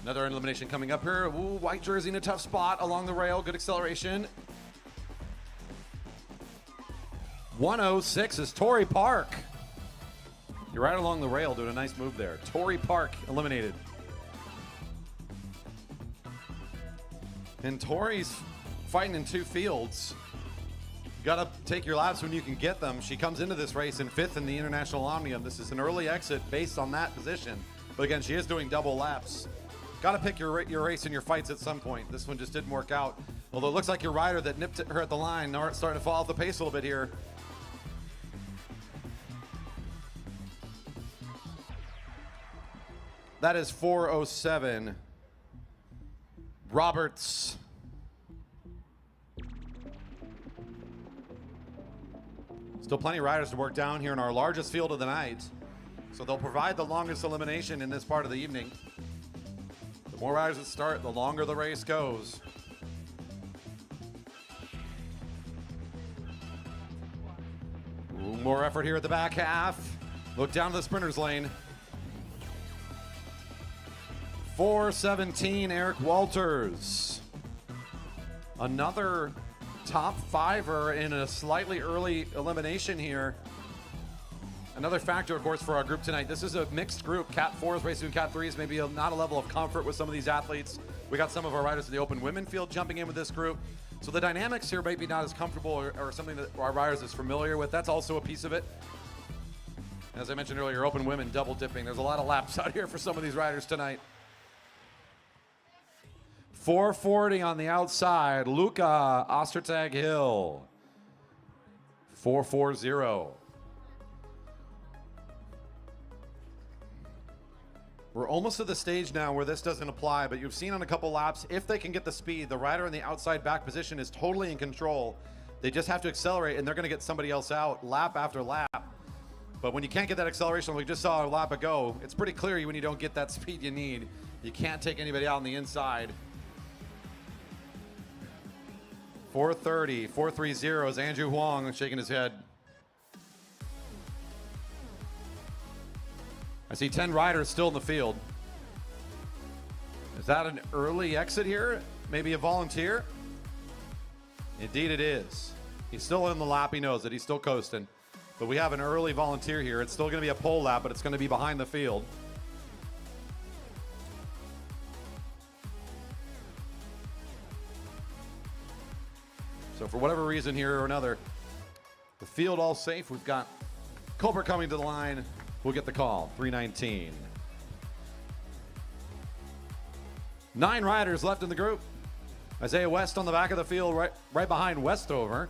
Another elimination coming up here. Ooh, white jersey in a tough spot along the rail. Good acceleration. 106 is Torrey Park. You're right along the rail doing a nice move there. Torrey Park eliminated. And Torrey's fighting in 2 fields. You gotta take your laps when you can get them. She comes into this race in 5th in the International Omnium. This is an early exit based on that position. But again, she is doing double laps. Gotta pick your race and your fights at some point. This one just didn't work out. Although it looks like your rider that nipped her at the line are starting to fall off the pace a little bit here. That is 4:07. Roberts. Still plenty of riders to work down here in our largest field of the night. So they'll provide the longest elimination in this part of the evening. The more riders that start, the longer the race goes. Ooh, more effort here at the back half. Look down to the sprinter's lane. 4:17, Eric Walters. Another top 5er in a slightly early elimination here. Another factor, of course, for our group tonight. This is a mixed group. Cat 4s racing Cat 3s, maybe not a level of comfort with some of these athletes. We got some of our riders in the open women field jumping in with this group. So the dynamics here might be not as comfortable or something that our riders is familiar with. That's also a piece of it. As I mentioned earlier, open women double dipping. There's a lot of laps out here for some of these riders tonight. 440 on the outside, Luca Ostertag Hill. 440. We're almost to the stage now where this doesn't apply, but you've seen on a couple laps, if they can get the speed, the rider in the outside back position is totally in control. They just have to accelerate, and they're going to get somebody else out lap after lap. But when you can't get that acceleration, like we just saw a lap ago, it's pretty clear when you don't get that speed you need. You can't take anybody out on the inside. 430, 430 is Andrew Huang shaking his head. I see 10 riders still in the field. Is that an early exit here? Maybe a volunteer? Indeed it is. He's still in the lap, he knows it, he's still coasting. But we have an early volunteer here. It's still gonna be a pole lap, but it's gonna be behind the field. So for whatever reason here or another, the field all safe. We've got Culper coming to the line. We'll get the call, 319. 9 riders left in the group. Isaiah West on the back of the field, right behind Westover.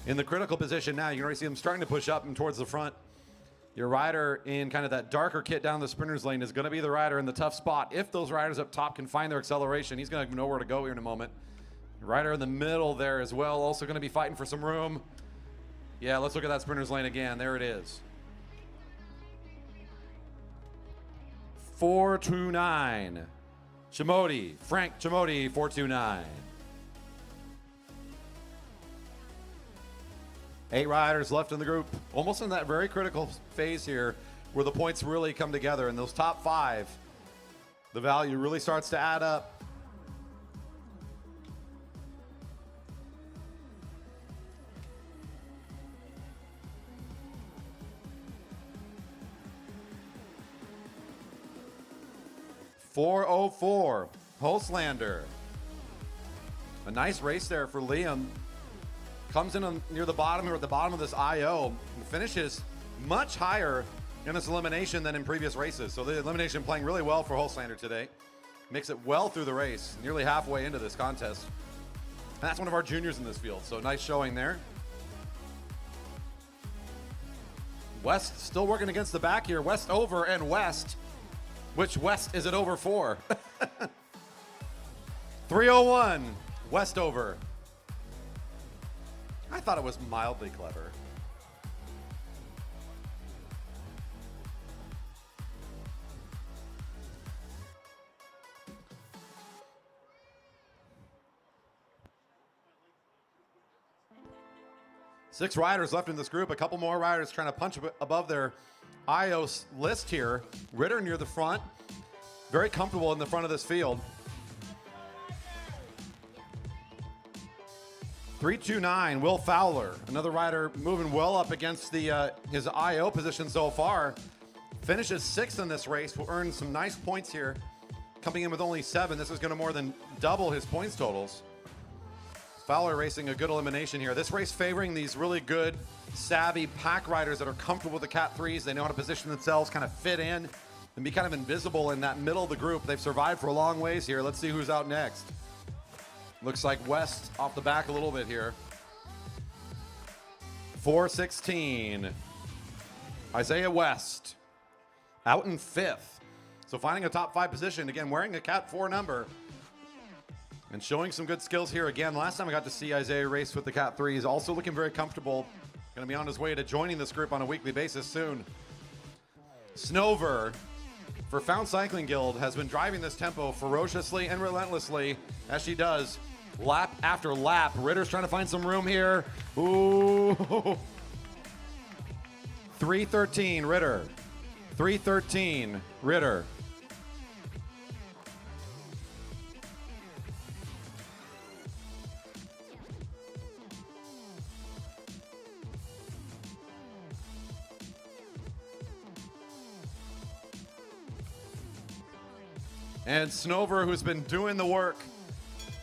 In the critical position now, you can already see them starting to push up and towards the front. Your rider in kind of that darker kit down the sprinter's lane is going to be the rider in the tough spot. If those riders up top can find their acceleration, he's going to know where to go here in a moment. Rider in the middle there as well, also going to be fighting for some room. Yeah, let's look at that sprinter's lane again. There it is. 429. Chimodi, Frank Chimodi, 429. 8 riders left in the group. Almost in that very critical phase here where the points really come together. And those top 5, the value really starts to add up. .404, Holslander. A nice race there for Liam. Comes in near the bottom here at the bottom of this IO and finishes much higher in this elimination than in previous races. So the elimination playing really well for Holslander today. Makes it well through the race, nearly halfway into this contest. And that's one of our juniors in this field, so nice showing there. West still working against the back here. West over and West. Which West is it over for? 301, West over. I thought it was mildly clever. Six riders left in this group. A couple more riders trying to punch above their IOS list here. Ritter near the front. Very comfortable in the front of this field. 329, Will Fowler. Another rider moving well up against the his IO position so far. Finishes 6th in this race. Will earn some nice points here. Coming in with only 7. This is going to more than double his points totals. Fowler racing a good elimination here. This race favoring these really good, savvy pack riders that are comfortable with the Cat 3s. They know how to position themselves, kind of fit in, and be kind of invisible in that middle of the group. They've survived for a long ways here. Let's see who's out next. Looks like West off the back a little bit here. 416. Isaiah West out in 5th. So finding a top 5 position, again, wearing a Cat 4 number. And showing some good skills here again. Last time I got to see Isaiah race with the Cat 3s, also looking very comfortable. Going to be on his way to joining this group on a weekly basis soon. Snover for Found Cycling Guild has been driving this tempo ferociously and relentlessly as she does lap after lap. Ritter's trying to find some room here. Ooh. 313 Ritter. 313 Ritter. And Snover, who's been doing the work,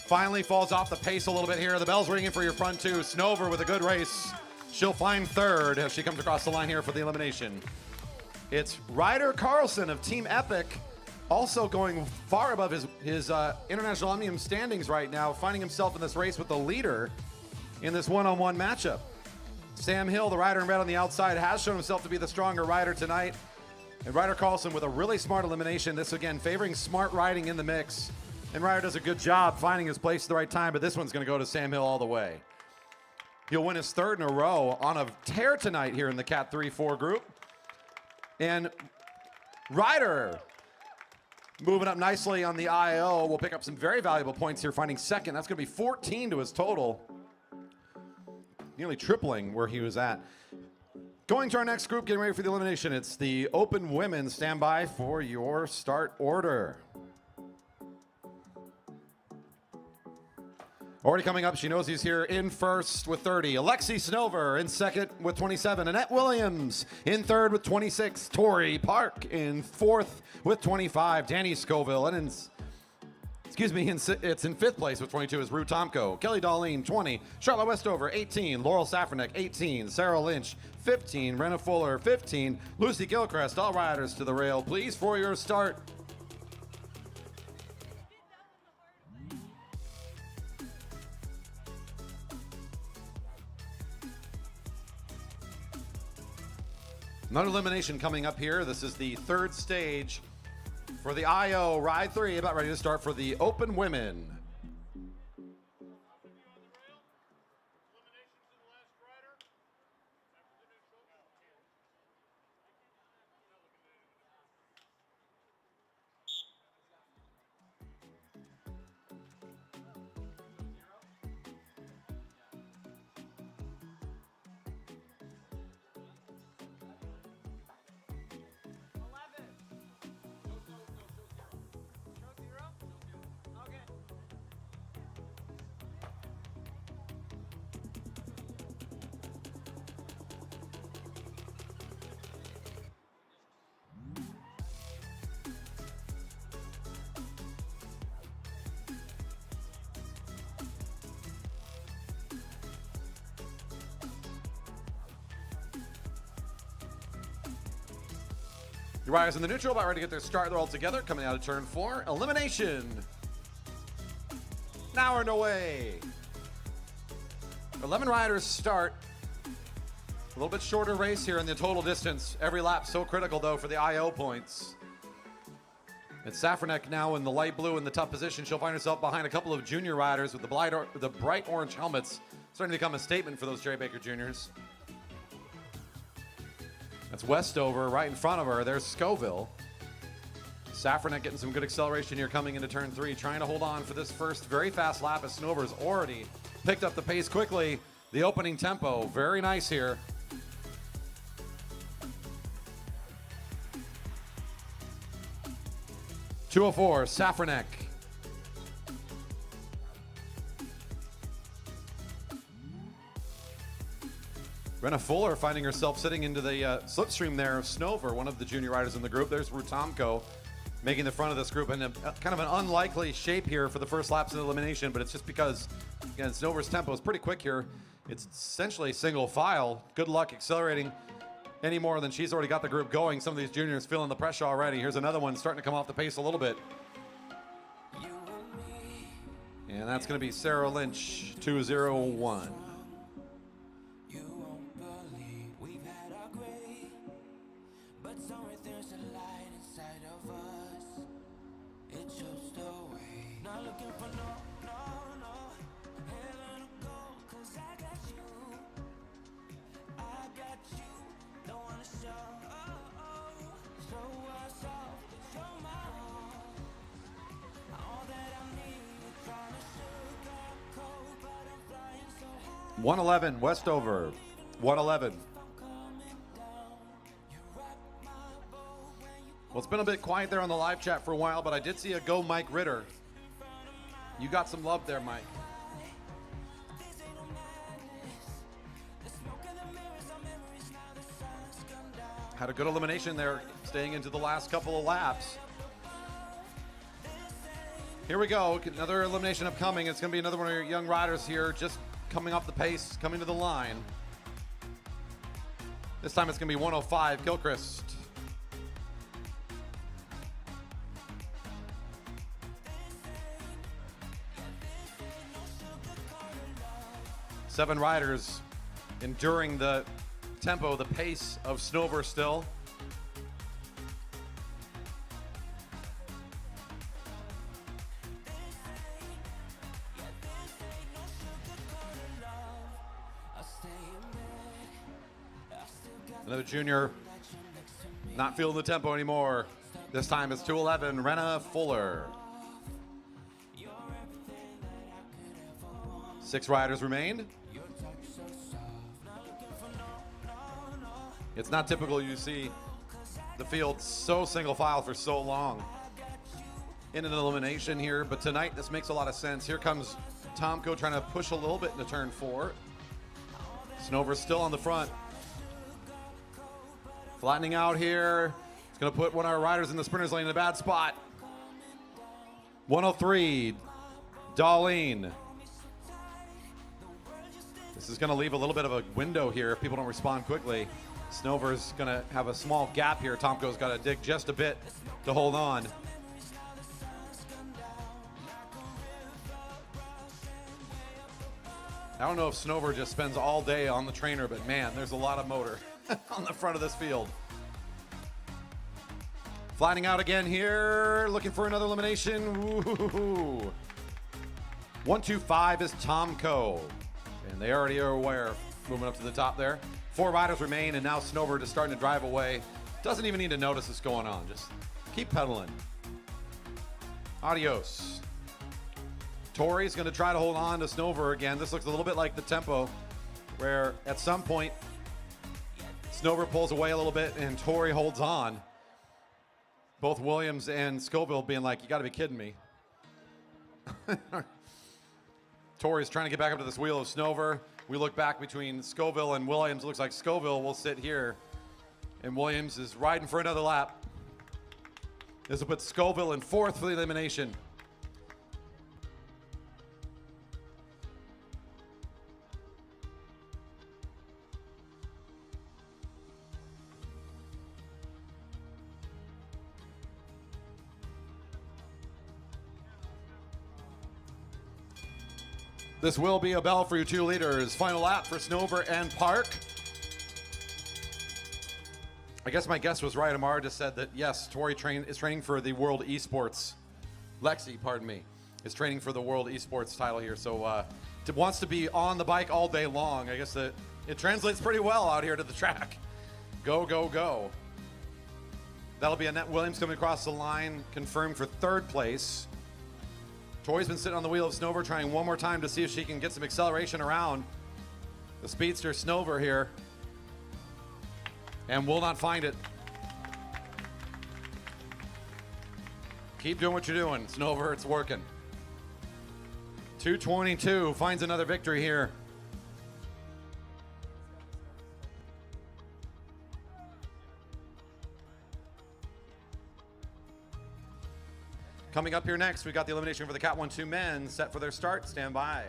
finally falls off the pace a little bit here. The bell's ringing for your front two. Snover with a good race. She'll find 3rd as she comes across the line here for the elimination. It's Ryder Carlson of Team Epic, also going far above his International Omnium standings right now, finding himself in this race with the leader in this one-on-one matchup. Sam Hill, the rider in red on the outside, has shown himself to be the stronger rider tonight. And Ryder Carlson with a really smart elimination. This, again, favoring smart riding in the mix. And Ryder does a good job finding his place at the right time, but this one's going to go to Sam Hill all the way. He'll win his 3rd in a row on a tear tonight here in the Cat 3-4 group. And Ryder Moving up nicely on the IO. We'll pick up some very valuable points here, finding second. That's going to be 14 to his total. Nearly tripling where he was at. Going to our next group, getting ready for the elimination. It's the Open Women. Stand by for your start order. Already coming up, she knows he's here in first with 30. Alexi Snover in second with 27. Annette Williams in third with 26. Tori Park in fourth with 25. Danny Scoville. And it's in fifth place with 22 is Rue Tomko. Kelly Darlene, 20. Charlotte Westover, 18. Laurel Safranek, 18. Sarah Lynch, 15. Renna Fuller, 15. Lucy Gilchrist. All riders to the rail, please, for your start. Another elimination coming up here. This is the third stage for the IO Ride 3. About ready to start for the Open Women. Your riders in the neutral, about ready to get their start. They're all together, coming out of turn 4. Elimination. Now underway. 11 riders start. A little bit shorter race here in the total distance. Every lap so critical, though, for the IO points. It's Safranek now in the light blue in the tough position. She'll find herself behind a couple of junior riders with the bright orange helmets. Starting to become a statement for those Jerry Baker juniors. That's Westover right in front of her. There's Scoville. Safranek getting some good acceleration here coming into turn 3, trying to hold on for this first very fast lap as Snover's already picked up the pace quickly. The opening tempo, very nice here. .204, Safranek. Renna Fuller finding herself sitting into the slipstream there of Snover, one of the junior riders in the group. There's Rutomko making the front of this group in a kind of an unlikely shape here for the first laps of the elimination, but it's just because, again, Snover's tempo is pretty quick here. It's essentially single file. Good luck accelerating any more than she's already got the group going. Some of these juniors feeling the pressure already. Here's another one starting to come off the pace a little bit. And that's going to be Sarah Lynch, 201. .111, Westover, 111. Well, it's been a bit quiet there on the live chat for a while, but I did see a go Mike Ritter. You got some love there, Mike. Had a good elimination there, staying into the last couple of laps. Here we go, another elimination upcoming. It's going to be another one of your young riders here, just coming off the pace, coming to the line. This time it's going to be 105, Gilchrist. Seven riders enduring the tempo, the pace of Snover still. Another junior not feeling the tempo anymore. This time it's 211, Renna Fuller. 6 riders remain. It's not typical you see the field so single file for so long in an elimination here, but tonight this makes a lot of sense. Here comes Tomko trying to push a little bit into turn 4. Snover's still on the front. Flattening out here. It's going to put one of our riders in the sprinters lane in a bad spot. 103, Darlene. This is going to leave a little bit of a window here if people don't respond quickly. Snover's going to have a small gap here. Tomko's got to dig just a bit to hold on. I don't know if Snover just spends all day on the trainer, but man, there's a lot of motor on the front of this field. Flattening out again here, looking for another elimination. Woo-hoo-hoo-hoo. 125 is Tomko, and they already are aware, moving up to the top there. 4 riders remain, and now Snover just starting to drive away. Doesn't even need to notice what's going on. Just keep pedaling. Adios. Tori's going to try to hold on to Snover again. This looks a little bit like the tempo, where at some point, Snover pulls away a little bit, and Tori holds on. Both Williams and Scoville being like, you got to be kidding me. Tori's trying to get back up to this wheel of Snover. We look back between Scoville and Williams. It looks like Scoville will sit here, and Williams is riding for another lap. This will put Scoville in 4th for the elimination. This will be a bell for your 2 leaders. Final lap for Snover and Park. I guess my guess was right. Amara just said that, yes, Tori is training for the World Esports. Lexi, pardon me, is training for the World Esports title here. So wants to be on the bike all day long. I guess that it translates pretty well out here to the track. Go, go, go. That'll be Annette Williams coming across the line, confirmed for 3rd place. Tori's been sitting on the wheel of Snover, trying one more time to see if she can get some acceleration around the speedster Snover here, and will not find it. Keep doing what you're doing, Snover. It's working. 222 finds another victory here. Coming up here next, we got the elimination for the Cat 1-2 men set for their start. Stand by.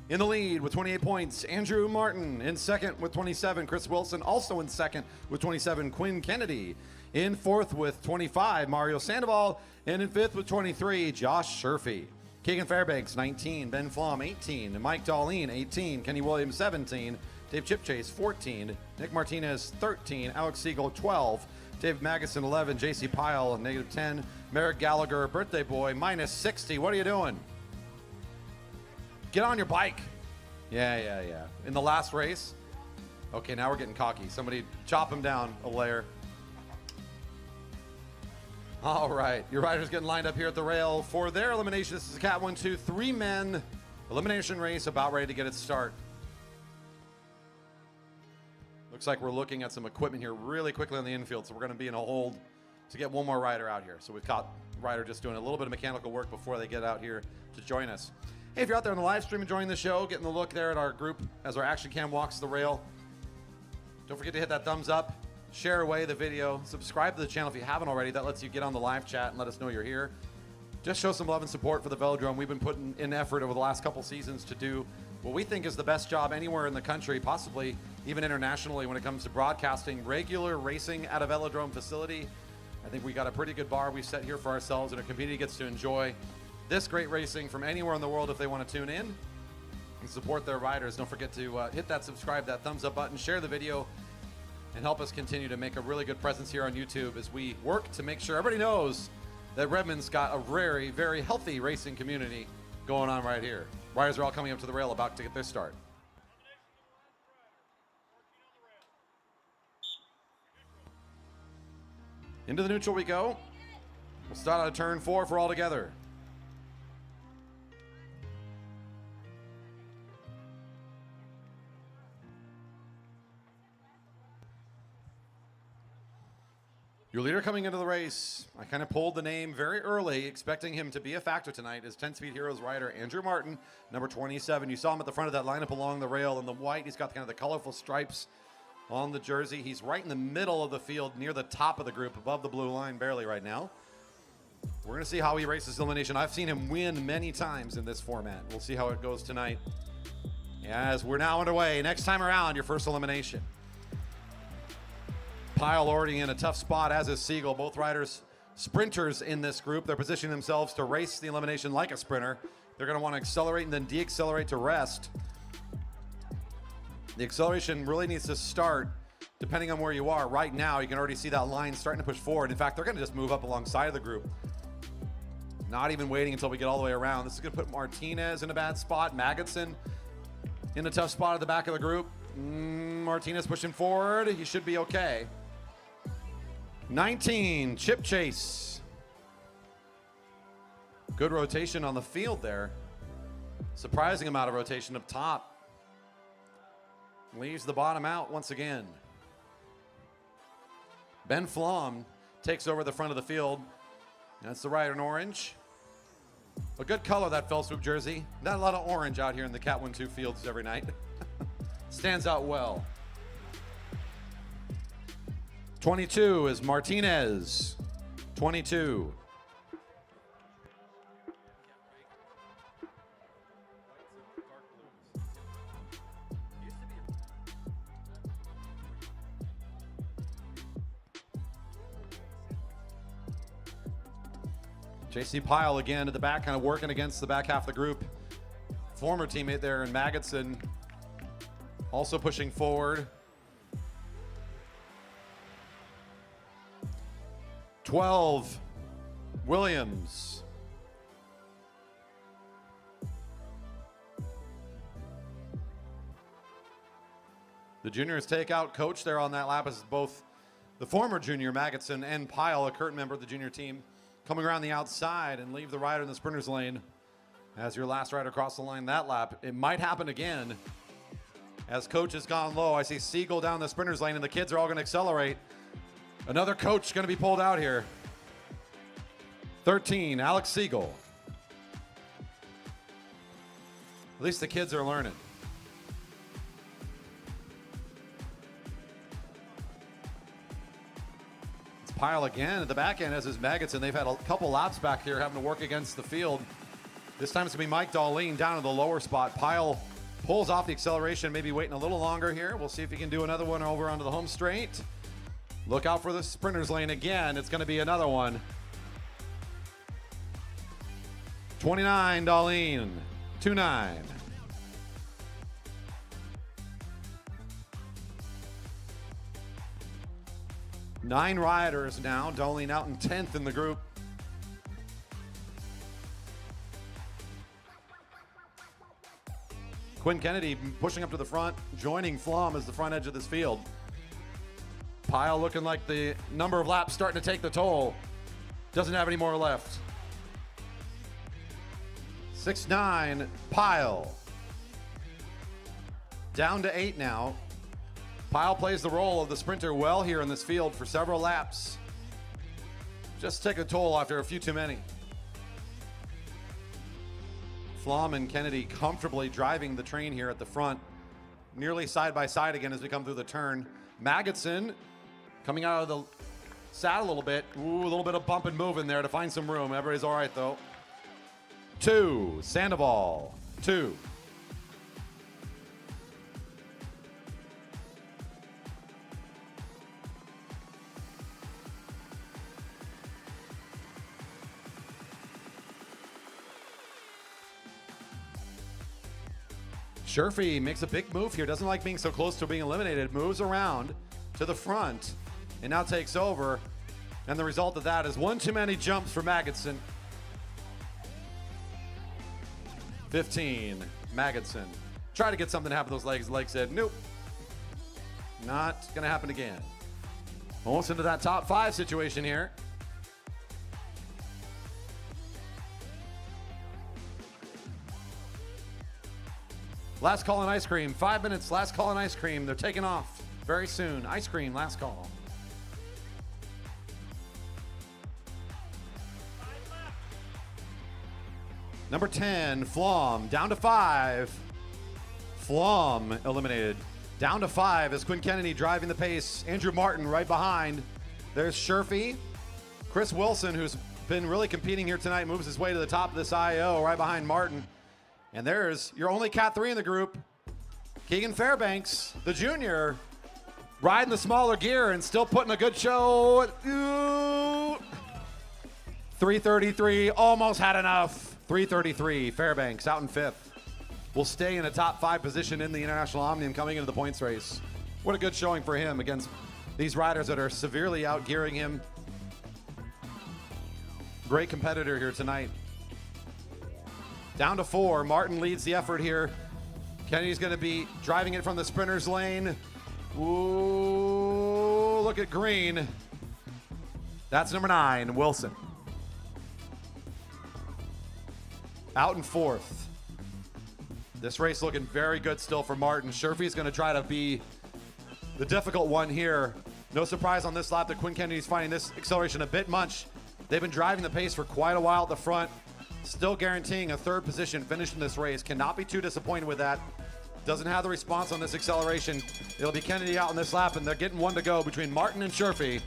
In the lead with 28 points, Andrew Martin. In second with 27, Chris Wilson. Also in second with 27, Quinn Kennedy. In 4th with 25, Mario Sandoval. And in 5th with 23, Josh Sherfy. Keegan Fairbanks, 19. Ben Flom, 18. Mike Darlene, 18. Kenny Williams, 17. Dave Chipchase, 14. Nick Martinez, 13. Alex Siegel, 12. Dave Magnuson, 11. JC Pyle, -10. Merrick Gallagher, birthday boy, -60. What are you doing? Get on your bike. Yeah. In the last race? Okay, now we're getting cocky. Somebody chop him down a layer. All right, your riders getting lined up here at the rail for their elimination. This is a Cat 1-2 3-men elimination race about ready to get its start. Looks like we're looking at some equipment here really quickly on the infield, so we're going to be in a hold to get one more rider out here. So we've caught rider just doing a little bit of mechanical work before they get out here to join us. Hey, if you're out there on the live stream enjoying the show, getting the look there at our group as our action cam walks the rail, don't forget to hit that thumbs up, share away the video, subscribe to the channel if you haven't already. That lets you get on the live chat and let us know you're here. Just show some love and support for the Velodrome. We've been putting in effort over the last couple seasons to do what we think is the best job anywhere in the country, possibly even internationally, when it comes to broadcasting regular racing at a Velodrome facility. I think we got a pretty good bar we set here for ourselves, and our community gets to enjoy this great racing from anywhere in the world if they want to tune in and support their riders. Don't forget to hit that subscribe, that thumbs up button, share the video, and help us continue to make a really good presence here on YouTube as we work to make sure everybody knows that Redmond's got a very, very healthy racing community going on right here. Riders are all coming up to the rail, about to get their start. Into the neutral we go. We'll start out of turn 4 for all together. Your leader coming into the race, I kind of pulled the name very early, expecting him to be a factor tonight, is 10 Speed Heroes rider Andrew Martin, number 27. You saw him at the front of that lineup along the rail in the white. He's got kind of the colorful stripes on the jersey. He's right in the middle of the field, near the top of the group, above the blue line, barely right now. We're going to see how he races elimination. I've seen him win many times in this format. We'll see how it goes tonight. As we're now underway, next time around, your first elimination. Pyatt already in a tough spot, as is Siegel. Both riders sprinters in this group. They're positioning themselves to race the elimination like a sprinter. They're going to want to accelerate and then deaccelerate to rest. The acceleration really needs to start depending on where you are. Right now, you can already see that line starting to push forward. In fact, they're going to just move up alongside of the group. Not even waiting until we get all the way around. This is going to put Martinez in a bad spot. Magidson in a tough spot at the back of the group. Martinez pushing forward. He should be okay. 19, Chip Chase. Good rotation on the field there. Surprising amount of rotation up top. Leaves the bottom out once again. Ben Flom takes over the front of the field. That's the rider in orange. A good color, that fell swoop jersey. Not a lot of orange out here in the Cat 1-2 fields every night. Stands out well. 22 is Martinez. 22. JC Pyatt again at the back, kind of working against the back half of the group. Former teammate there in Magidson also pushing forward. 12, Williams. The juniors take out coach there on that lap as both the former junior Magidson and Pyatt, a current member of the junior team, coming around the outside and leave the rider in the sprinter's lane as your last rider across the line that lap. It might happen again as coach has gone low. I see Siegel down the sprinter's lane and the kids are all going to accelerate. Another coach going to be pulled out here. 13, Alex Siegel. At least the kids are learning. It's Pyatt again at the back end, as is Magidson. They've had a couple laps back here having to work against the field. This time it's going to be Mike Darlene down in the lower spot. Pyatt pulls off the acceleration, maybe waiting a little longer here. We'll see if he can do another one over onto the home straight. Look out for the sprinter's lane again. It's going to be another one. 29, Darlene. 2-9. Nine riders now. Darlene out in 10th in the group. Quinn Kennedy pushing up to the front, joining Flom as the front edge of this field. Pyatt looking like the number of laps starting to take the toll. Doesn't have any more left. 6-9, Pyatt. Down to 8 now. Pyatt plays the role of the sprinter well here in this field for several laps. Just take a toll after a few too many. Flom and Kennedy comfortably driving the train here at the front. Nearly side by side again as we come through the turn. Magidson coming out of the saddle a little bit. Ooh, a little bit of bump and move in there to find some room. Everybody's all right, though. 2, Sandoval. 2. Sherfy makes a big move here. Doesn't like being so close to being eliminated. Moves around to the front and now takes over. And the result of that is one too many jumps for Magidson. 15, Magidson. Try to get something to happen to those legs. Leg said, nope. Not going to happen again. Almost into that top 5 situation here. Last call on ice cream. 5 minutes, last call on ice cream. They're taking off very soon. Ice cream, last call. Number 10, Flom, down to 5. Flom eliminated. Down to 5 is Quinn Kennedy driving the pace. Andrew Martin right behind. There's Sherfy. Chris Wilson, who's been really competing here tonight, moves his way to the top of this IO right behind Martin. And there's your only Cat 3 in the group, Keegan Fairbanks, the junior, riding the smaller gear and still putting a good show. Ooh. 333, almost had enough. 333, Fairbanks out in 5th. Will stay in a top 5 position in the International Omnium coming into the points race. What a good showing for him against these riders that are severely outgearing him. Great competitor here tonight. Down to 4, Martin leads the effort here. Kennedy's gonna be driving it from the sprinter's lane. Ooh, look at green. That's number 9, Wilson. Out in 4th. This race looking very good still for Martin. Sherfy's gonna try to be the difficult one here. No surprise on this lap that Quinn Kennedy's finding this acceleration a bit much. They've been driving the pace for quite a while at the front. Still guaranteeing a 3rd position finish in this race. Cannot be too disappointed with that. Doesn't have the response on this acceleration. It'll be Kennedy out on this lap, and they're getting one to go between Martin and Sherfy.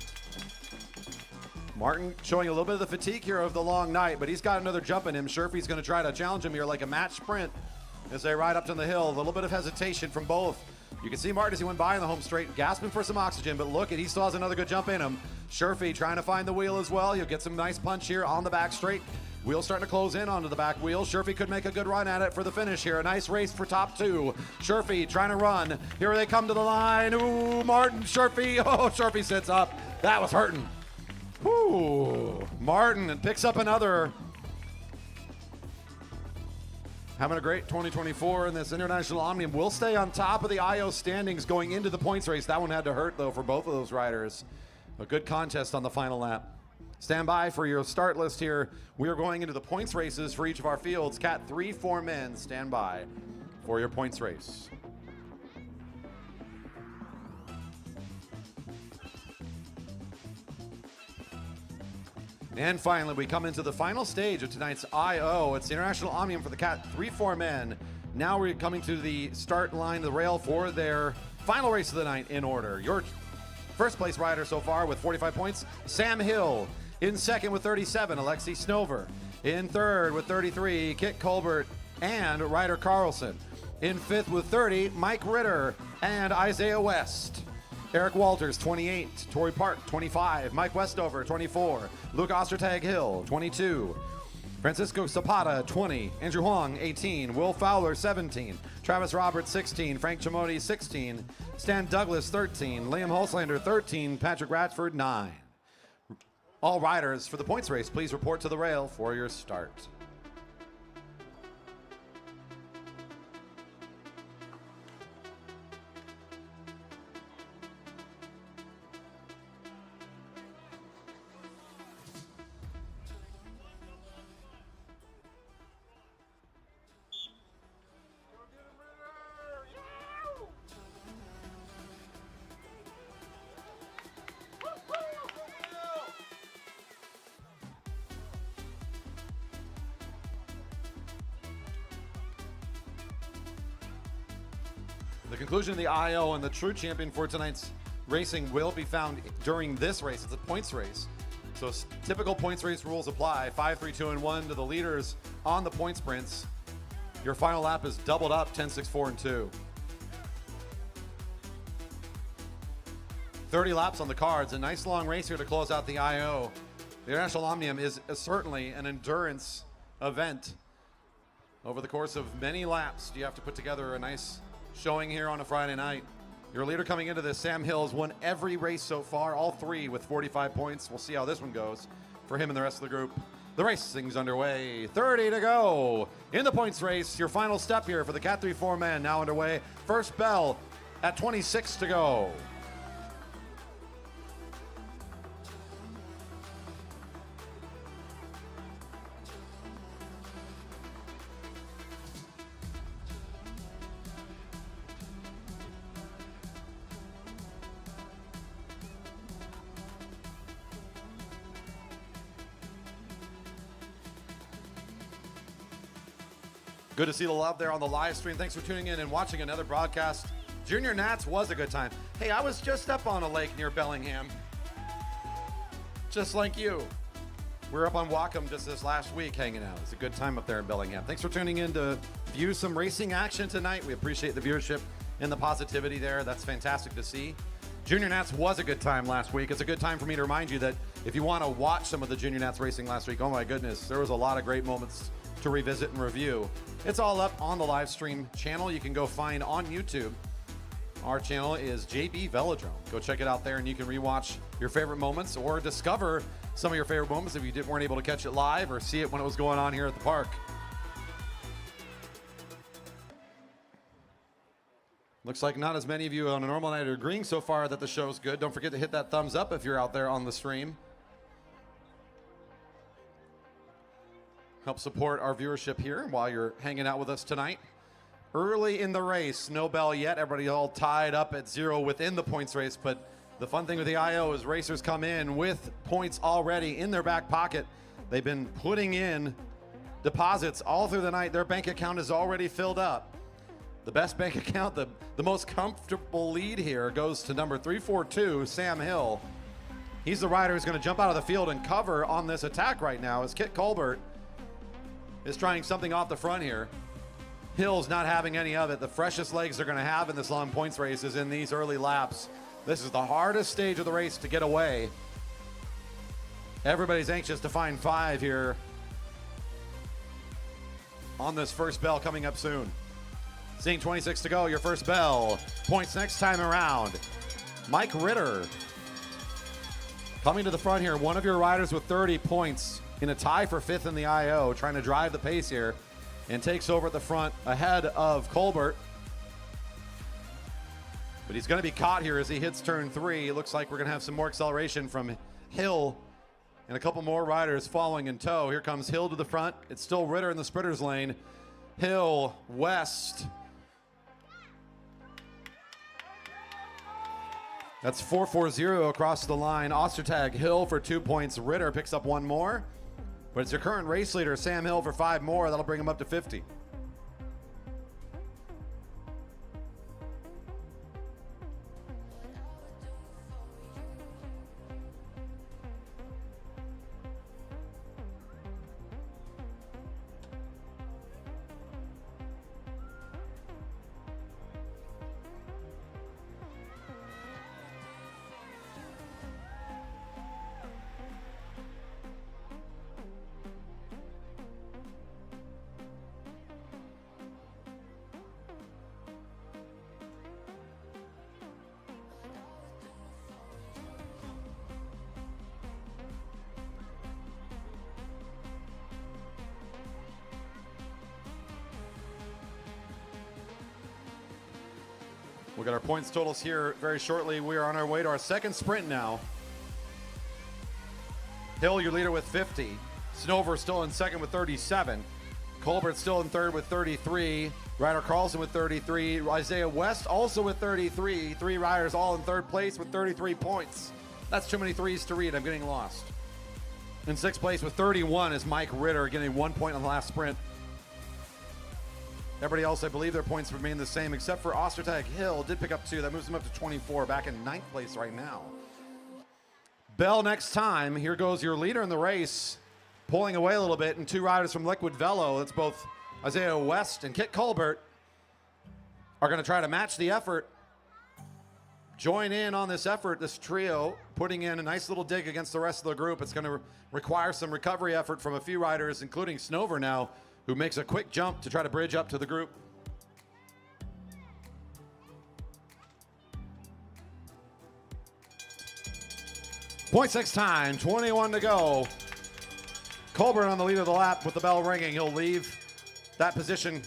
Martin showing a little bit of the fatigue here of the long night, but he's got another jump in him. Sherfy's going to try to challenge him here like a match sprint as they ride up to the hill. A little bit of hesitation from both. You can see Martin as he went by in the home straight, gasping for some oxygen, but look, he still has another good jump in him. Sherfy trying to find the wheel as well. He'll get some nice punch here on the back straight. Wheel starting to close in onto the back wheel. Sherfy could make a good run at it for the finish here. A nice race for top 2. Sherfy trying to run. Here they come to the line. Ooh, Martin, Sherfy. Oh, Sherfy sits up. That was hurting. Ooh, Martin picks up another. Having a great 2024 in this International Omnium. Will stay on top of the IO standings going into the points race. That one had to hurt, though, for both of those riders. A good contest on the final lap. Stand by for your start list here. We are going into the points races for each of our fields. Cat 3, 4 men, stand by for your points race. And finally, we come into the final stage of tonight's IO. It's the International Omnium for the Cat 3, 4 men. Now we're coming to the start line, the rail for their final race of the night in order. Your first place rider so far with 45 points, Sam Hill. In second with 37, Alexi Snover. In third with 33, Kit Colbert and Ryder Carlson. In fifth with 30, Mike Ritter and Isaiah West. Eric Walters, 28. Torrey Park, 25. Mike Westover, 24. Luke Ostertag Hill, 22. Francisco Zapata, 20. Andrew Huang, 18. Will Fowler, 17. Travis Roberts, 16. Frank Chimodi, 16. Stan Douglas, 13. Liam Holslander, 13. Patrick Ratford, 9. All riders for the points race, please report to the rail for your start. The conclusion of the IO and the true champion for tonight's racing will be found during this race. It's a points race. So typical points race rules apply. 5, 3, 2, and 1 to the leaders on the point sprints. Your final lap is doubled up 10, 6, 4, and 2. 30 laps on the cards. A nice long race here to close out the IO. The International Omnium is certainly an endurance event. Over the course of many laps, you have to put together a nice showing here on a Friday night. Your leader coming into this, Sam Hill, has won every race so far, all 3 with 45 points. We'll see how this one goes for him and the rest of the group. The racing's underway. 30 to go in the points race. Your final step here for the Cat 3, 4 man now underway. First bell at 26 to go. Good to see the love there on the live stream. Thanks for tuning in and watching another broadcast. Junior Nats was a good time. Hey, I was just up on a lake near Bellingham. Just like you. We were up on Wacom just this last week hanging out. It's a good time up there in Bellingham. Thanks for tuning in to view some racing action tonight. We appreciate the viewership and the positivity there. That's fantastic to see. Junior Nats was a good time last week. It's a good time for me to remind you that if you want to watch some of the Junior Nats racing last week, oh my goodness, there was a lot of great moments to revisit and review. It's all up on the live stream channel. You can go find on YouTube. Our channel is JB Velodrome. Go check it out there and you can rewatch your favorite moments or discover some of your favorite moments if you weren't able to catch it live or see it when it was going on here at the park. Looks like not as many of you on a normal night are agreeing so far that the show's good. Don't forget to hit that thumbs up if you're out there on the stream. Help support our viewership here while you're hanging out with us tonight. Early in the race, no bell yet. Everybody all tied up at 0 within the points race, but the fun thing with the IO is racers come in with points already in their back pocket. They've been putting in deposits all through the night. Their bank account is already filled up. The best bank account, the most comfortable lead here goes to number 342, Sam Hill. He's the rider who's going to jump out of the field and cover on this attack right now as Kit Colbert is trying something off the front here. Hill's not having any of it. The freshest legs they're going to have in this long points race is in these early laps. This is the hardest stage of the race to get away. Everybody's anxious to find 5 here on this first bell coming up soon. Seeing 26 to go, your first bell. Points next time around. Mike Ritter coming to the front here. One of your riders with 30 points in a tie for 5th in the IO, trying to drive the pace here and takes over at the front ahead of Colbert. But he's going to be caught here as he hits turn 3. It looks like we're going to have some more acceleration from Hill and a couple more riders following in tow. Here comes Hill to the front. It's still Ritter in the sprinters lane. Hill, West. That's 4-4-0 across the line. Ostertag, Hill for 2 points. Ritter picks up 1 more. But it's your current race leader, Sam Hill, for 5 more. That'll bring him up to 50. We'll get our points totals here very shortly. We are on our way to our second sprint now. Hill, your leader with 50. Snover still in second with 37. Colbert still in third with 33. Ryder Carlson with 33. Isaiah West also with 33. 3 riders all in third place with 33 points. That's too many threes to read. I'm getting lost. In 6th place with 31 is Mike Ritter, getting 1 point on the last sprint. Everybody else, I believe their points remain the same, except for Ostertag. Hill did pick up 2. That moves him up to 24, back in 9th place right now. Bell next time. Here goes your leader in the race, pulling away a little bit, and 2 riders from Liquid Velo. That's both Isaiah West and Kit Colbert are going to try to match the effort. Join in on this effort, this trio, putting in a nice little dig against the rest of the group. It's going to require some recovery effort from a few riders, including Snover now, who makes a quick jump to try to bridge up to the group. Points next time, 21 to go. Colbert on the lead of the lap with the bell ringing. He'll leave that position.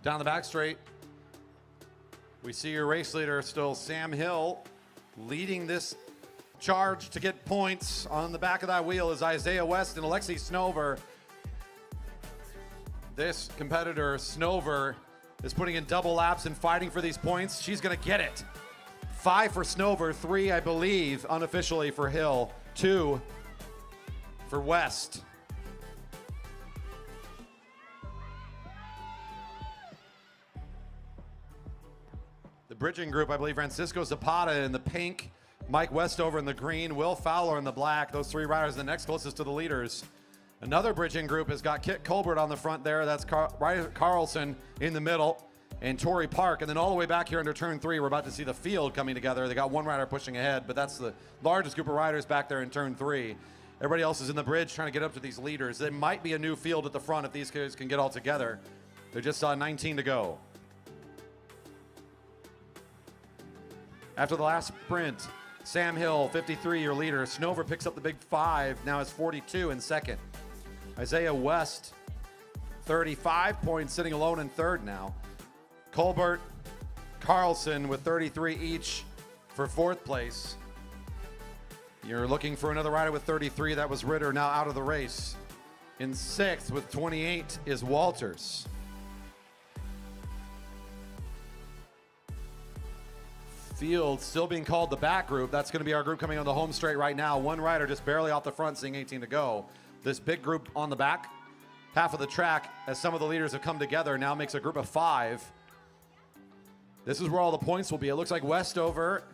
Down the back straight, we see your race leader still, Sam Hill, leading this charge to get points. On the back of that wheel is Isaiah West and Alexi Snover. This competitor, Snover, is putting in double laps and fighting for these points. She's going to get it. 5 for Snover, 3, I believe, unofficially for Hill. 2 for West. The bridging group, I believe Francisco Zapata in the pink, Mike Westover in the green, Will Fowler in the black. Those 3 riders the next closest to the leaders. Another bridging group has got Kit Colbert on the front there. That's Ryder Carlson in the middle and Torrey Park. And then all the way back here under turn 3, we're about to see the field coming together. They got 1 rider pushing ahead, but that's the largest group of riders back there in turn 3. Everybody else is in the bridge trying to get up to these leaders. There might be a new field at the front if these guys can get all together. They just saw 19 to go. After the last sprint, Sam Hill, 53, your leader. Snover picks up the big 5, now has 42 in second. Isaiah West, 35 points, sitting alone in third now. Colbert, Carlson with 33 each for 4th place. You're looking for another rider with 33. That was Ritter, now out of the race. In 6th with 28 is Walters. Field still being called the back group. That's going to be our group coming on the home straight right now. 1 rider just barely off the front, seeing 18 to go. This big group on the back half of the track, as some of the leaders have come together, now makes a group of 5. This is where all the points will be. It looks like Westover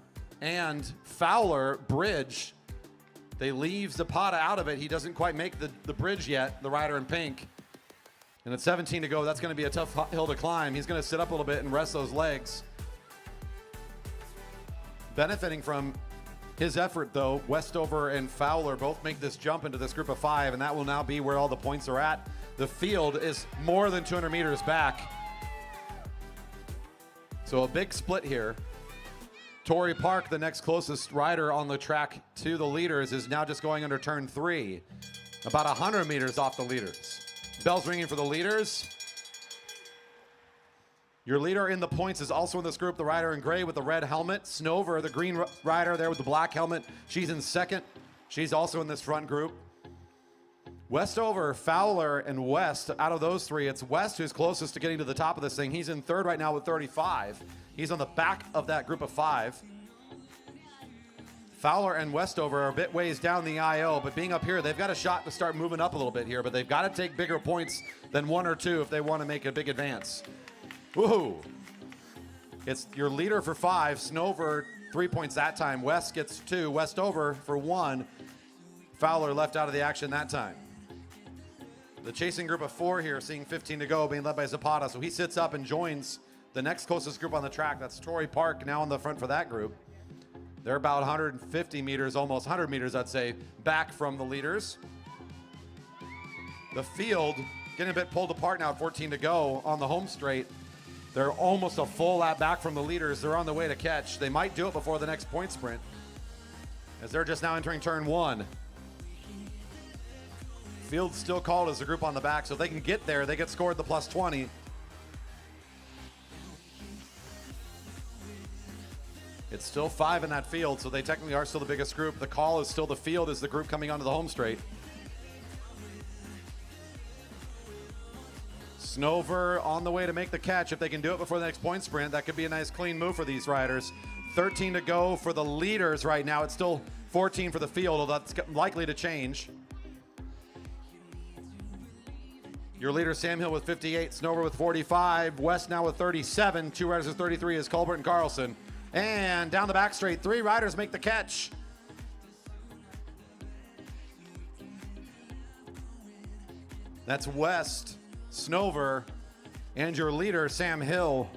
and Fowler bridge. They leave Zapata out of it. He doesn't quite make the bridge yet, the rider in pink. And at 17 to go, that's going to be a tough hill to climb. He's going to sit up a little bit and rest those legs. Benefiting from his effort, though, Westover and Fowler both make this jump into this group of 5, and that will now be where all the points are at. The field is more than 200 meters back. So a big split here. Torrey Park, the next closest rider on the track to the leaders, is now just going under turn 3, about 100 meters off the leaders. Bell's ringing for the leaders. Your leader in the points is also in this group, the rider in gray with the red helmet. Snover, the green rider there with the black helmet. She's in second. She's also in this front group. Westover, Fowler, and West, out of those 3, it's West who's closest to getting to the top of this thing. He's in third right now with 35. He's on the back of that group of 5. Fowler and Westover are a bit ways down the IO, but being up here, they've got a shot to start moving up a little bit here, but they've got to take bigger points than 1 or 2 if they want to make a big advance. Woohoo! It's your leader for 5, Snover 3 points that time. West gets 2, Westover for 1. Fowler left out of the action that time. The chasing group of 4 here, seeing 15 to go, being led by Zapata. So he sits up and joins the next closest group on the track. That's Torrey Park now in the front for that group. They're about 150 meters, almost 100 meters, I'd say, back from the leaders. The field getting a bit pulled apart now at 14 to go on the home straight. They're almost a full lap back from the leaders. They're on the way to catch. They might do it before the next point sprint, as they're just now entering turn 1. Field's still called as a group on the back, so if they can get there, they get scored the plus 20. It's still 5 in that field, so they technically are still the biggest group. The call is still the field as the group coming onto the home straight. Snover on the way to make the catch. If they can do it before the next point sprint, that could be a nice clean move for these riders. 13 to go for the leaders right now. It's still 14 for the field, although that's likely to change. Your leader, Sam Hill, with 58, Snover with 45, West now with 37, 2 riders with 33 is Colbert and Carlson. And down the back straight, 3 riders make the catch. That's West, Snover, and your leader, Sam Hill.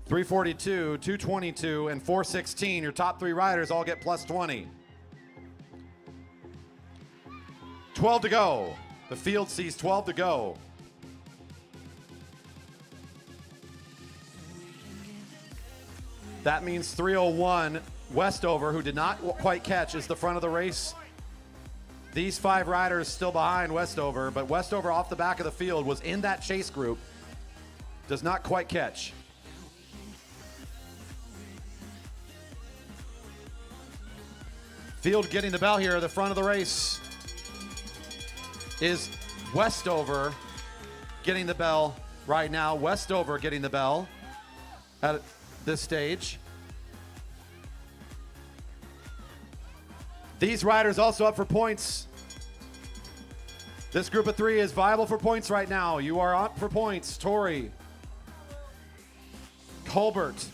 342, 222, and 416. Your top 3 riders all get plus 20. 12 to go. The field sees 12 to go. That means 301, Westover, who did not quite catch, is the front of the race. These 5 riders still behind Westover, but Westover off the back of the field was in that chase group. Does not quite catch. Field getting the bell here, the front of the race is Westover getting the bell right now. Westover getting the bell at this stage. These riders also up for points. This group of 3 is viable for points right now. You are up for points. Tori, Colbert,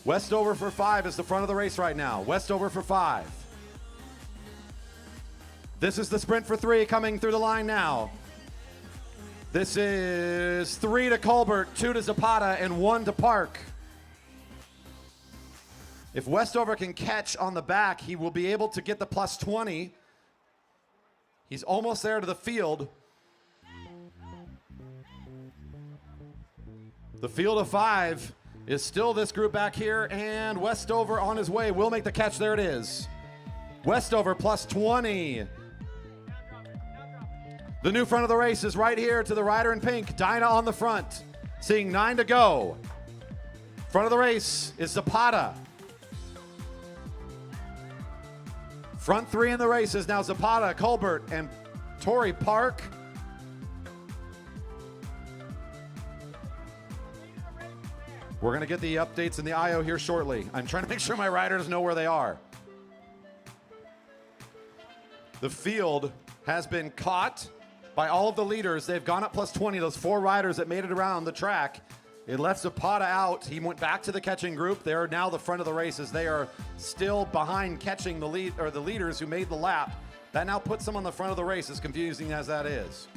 Westover for 5 is the front of the race right now. Westover for 5. This is the sprint for 3 coming through the line now. This is 3 to Colbert, 2 to Zapata, and 1 to Park. If Westover can catch on the back, he will be able to get the plus 20. He's almost there to the field. The field of 5 is still this group back here, and Westover on his way will make the catch. There it is. Westover plus 20. The new front of the race is right here to the rider in pink, Dinah on the front, seeing 9 to go. Front of the race is Zapata. Front 3 in the race is now Zapata, Colbert, and Tori Park. We're going to get the updates in the IO here shortly. I'm trying to make sure my riders know where they are. The field has been caught by all of the leaders. They've gone up plus 20. Those 4 riders that made it around the track. It left Zapata out. He went back to the catching group. They're now the front of the race as they are still behind catching the lead or the leaders who made the lap. That now puts them on the front of the race, as confusing as that is.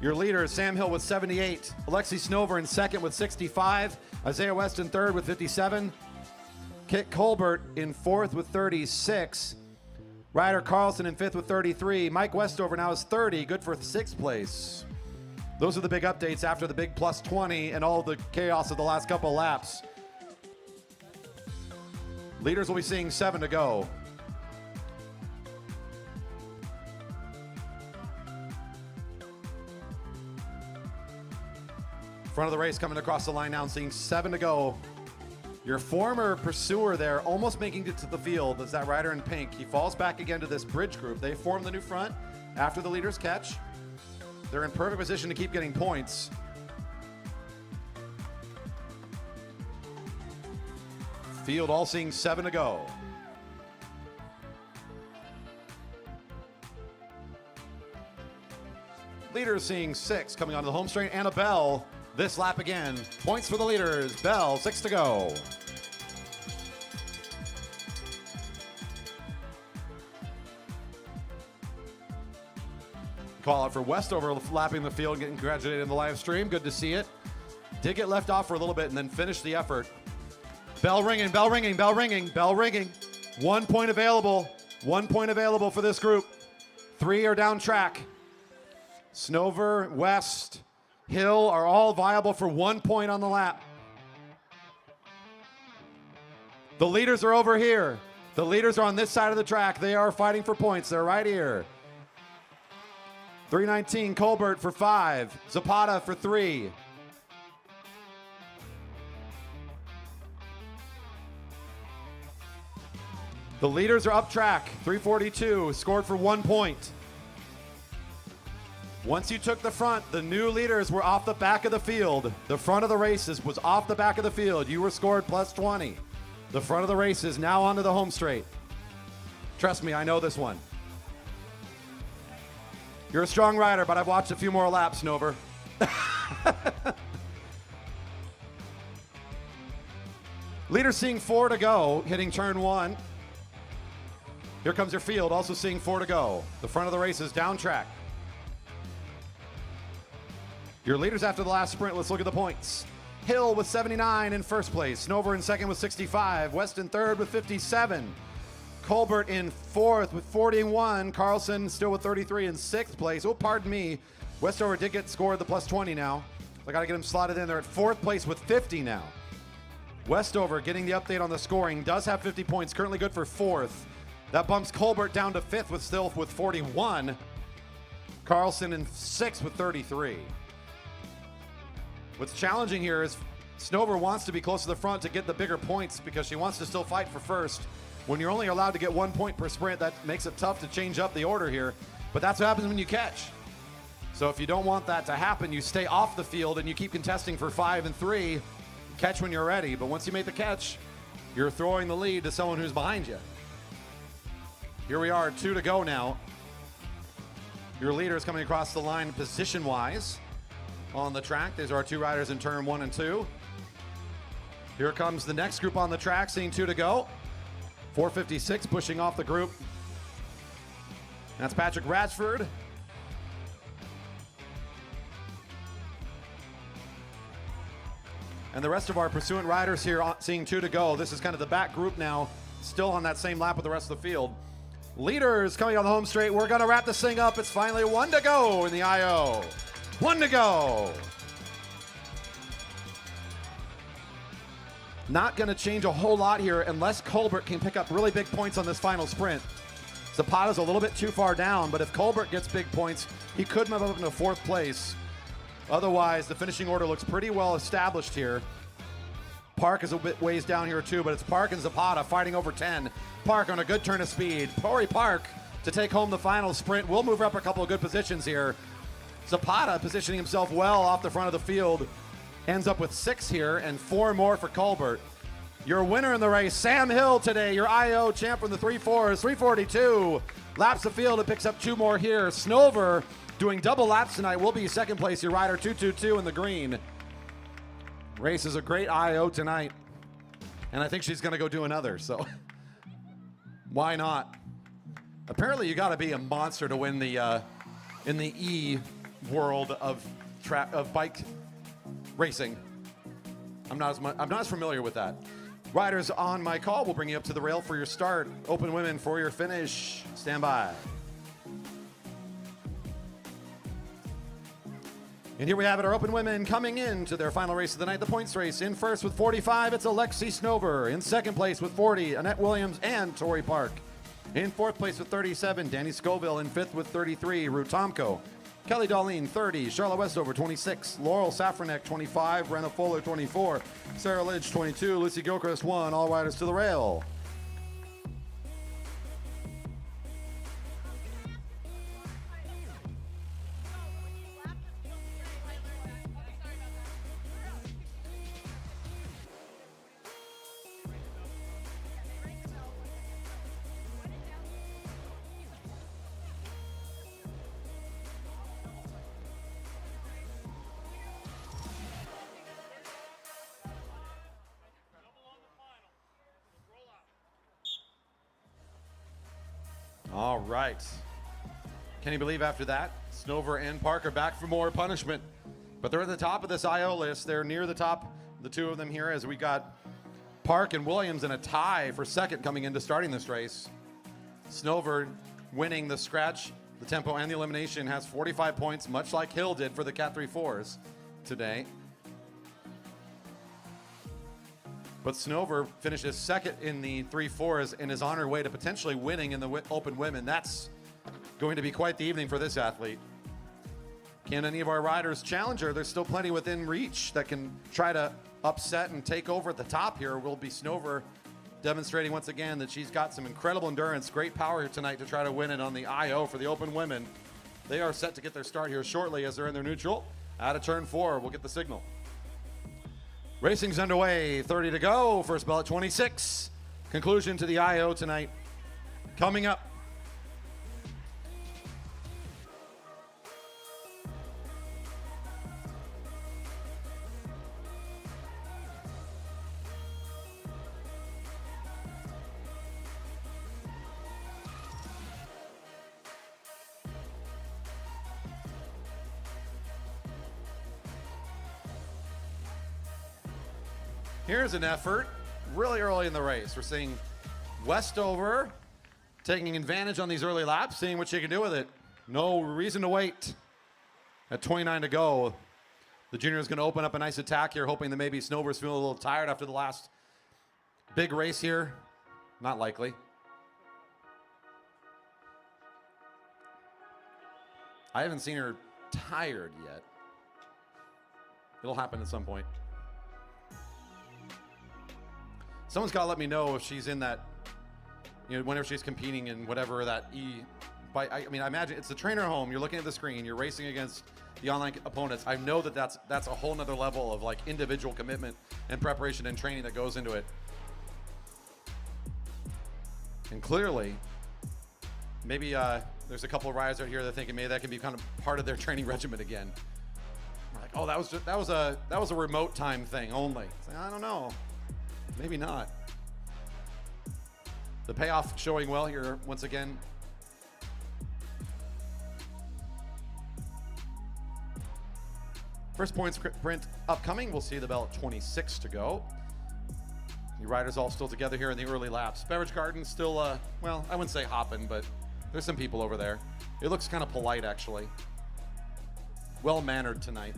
Your leaders, Sam Hill with 78, Alexi Snover in second with 65, Isaiah West in third with 57, Kit Colbert in fourth with 36, Ryder Carlson in fifth with 33, Mike Westover now is 30, good for 6th place. Those are the big updates after the big plus 20 and all the chaos of the last couple laps. Leaders will be seeing 7 to go. Front of the race coming across the line now and seeing 7 to go. Your former pursuer there almost making it to the field is that rider in pink. He falls back again to this bridge group. They form the new front after the leaders catch. They're in perfect position to keep getting points. Field all seeing 7 to go. Leaders seeing 6 coming onto the home straight. Annabelle this lap again. Points for the leaders. Bell, 6 to go. Call out for Westover lapping the field, getting congratulated in the live stream. Good to see it. Did get left off for a little bit and then finished the effort. Bell ringing, bell ringing, bell ringing, bell ringing. 1 point available. 1 point available for this group. 3 are down track. Snover, West, Hill are all viable for 1 point on the lap. The leaders are over here. The leaders are on this side of the track. They are fighting for points. They're right here. 319, Colbert for 5. Zapata for 3. The leaders are up track. 342, scored for 1 point. Once you took the front, the new leaders were off the back of the field. The front of the races was off the back of the field. You were scored plus 20. The front of the race is now onto the home straight. Trust me, I know this one. You're a strong rider, but I've watched a few more laps, Snover. Leader seeing 4 to go, hitting turn 1. Here comes your field, also seeing 4 to go. The front of the race is down track. Your leaders after the last sprint, let's look at the points. Hill with 79 in first place. Snover in second with 65. West in third with 57. Colbert in fourth with 41. Carlson still with 33 in 6th place. Oh, pardon me. Westover did get scored the plus 20 now. I got to get him slotted in there at 4th place with 50 now. Westover getting the update on the scoring. Does have 50 points. Currently good for 4th. That bumps Colbert down to 5th with still with 41. Carlson in 6th with 33. What's challenging here is Snover wants to be close to the front to get the bigger points because she wants to still fight for first. When you're only allowed to get 1 point per sprint, that makes it tough to change up the order here. But that's what happens when you catch. So if you don't want that to happen, you stay off the field and you keep contesting for 5 and 3. Catch when you're ready. But once you make the catch, you're throwing the lead to someone who's behind you. Here we are, 2 to go now. Your leader is coming across the line position-wise on the track. These are our 2 riders in turn 1 and 2. Here comes the next group on the track, seeing 2 to go. 4:56 pushing off the group. That's Patrick Ratchford. And the rest of our pursuant riders here seeing 2 to go. This is kind of the back group now, still on that same lap with the rest of the field. Leaders coming on the home straight. We're going to wrap this thing up. It's finally 1 to go in the IO. 1 to go. Not going to change a whole lot here unless Colbert can pick up really big points on this final sprint. Zapata's a little bit too far down, but if Colbert gets big points, he could move up into 4th place. Otherwise, the finishing order looks pretty well established here. Park is a bit ways down here too, but it's Park and Zapata fighting over 10. Park on a good turn of speed. Torrey Park to take home the final sprint. We'll move up a couple of good positions here. Zapata positioning himself well off the front of the field. Ends up with 6 here and 4 more for Colbert. Your winner in the race, Sam Hill today, your IO champ from the 3-4s, 3:42. Laps the field and picks up 2 more here. Snover doing double laps tonight will be 2nd place, your rider 222 in the green. Race is a great IO tonight. And I think she's going to go do another, so why not? Apparently you got to be a monster to win the in the E world of bike racing. I'm not as familiar with that. Riders on my call will bring you up to the rail for your start. Open women for your finish. Stand by. And here we have it, our open women coming in to their final race of the night, the points race. In first with 45, it's Alexi Snover. In 2nd place with 40, Annette Williams and Torrey Park. In 4th place with 37, Danny Scoville. In 5th with 33, Ruth Tomko. Kelly Darlene, 30. Charlotte Westover, 26. Laurel Safranek, 25. Brenna Fuller, 24. Sarah Lidge, 22. Lucy Gilchrist, 1. All riders to the rail. All right. Can you believe after that, Snover and Park are back for more punishment? But they're at the top of this IO list. They're near the top, the 2 of them here, as we got Park and Williams in a tie for 2nd coming into starting this race. Snover winning the scratch, the tempo, and the elimination has 45 points, much like Hill did for the Cat 3-4s today. But Snover finishes 2nd in the 3-4s and is on her way to potentially winning in the open women. That's going to be quite the evening for this athlete. Can any of our riders challenge her? There's still plenty within reach that can try to upset and take over at the top here. Will be Snover demonstrating once again that she's got some incredible endurance, great power here tonight to try to win it on the IO for the open women. They are set to get their start here shortly as they're in their neutral. Out of turn 4, we'll get the signal. Racing's underway, 30 to go, first bell at 26. Conclusion to the IO tonight. Coming up. Here's an effort really early in the race. We're seeing Westover taking advantage on these early laps, seeing what she can do with it. No reason to wait. At 29 to go, the junior is going to open up a nice attack here, hoping that maybe Snover's feeling a little tired after the last big race here. Not likely. I haven't seen her tired yet. It'll happen at some point. Someone's got to let me know if she's in that whenever she's competing in whatever that I imagine it's the trainer home. You're looking at the screen. You're racing against the online opponents. I know that's a whole nother level of like individual commitment and preparation and training that goes into it. And clearly, maybe there's a couple of riders out here that are thinking maybe that can be kind of part of their training regimen again. We're like, oh, that was a remote time thing only. It's like, I don't know, maybe not. The payoff showing well here once again. First point sprint upcoming. We'll see the bell at 26 to go. The riders all still together here in the early laps. Beverage Garden still, well, I wouldn't say hopping, but there's some people over there. It looks kind of polite, actually. Well-mannered tonight.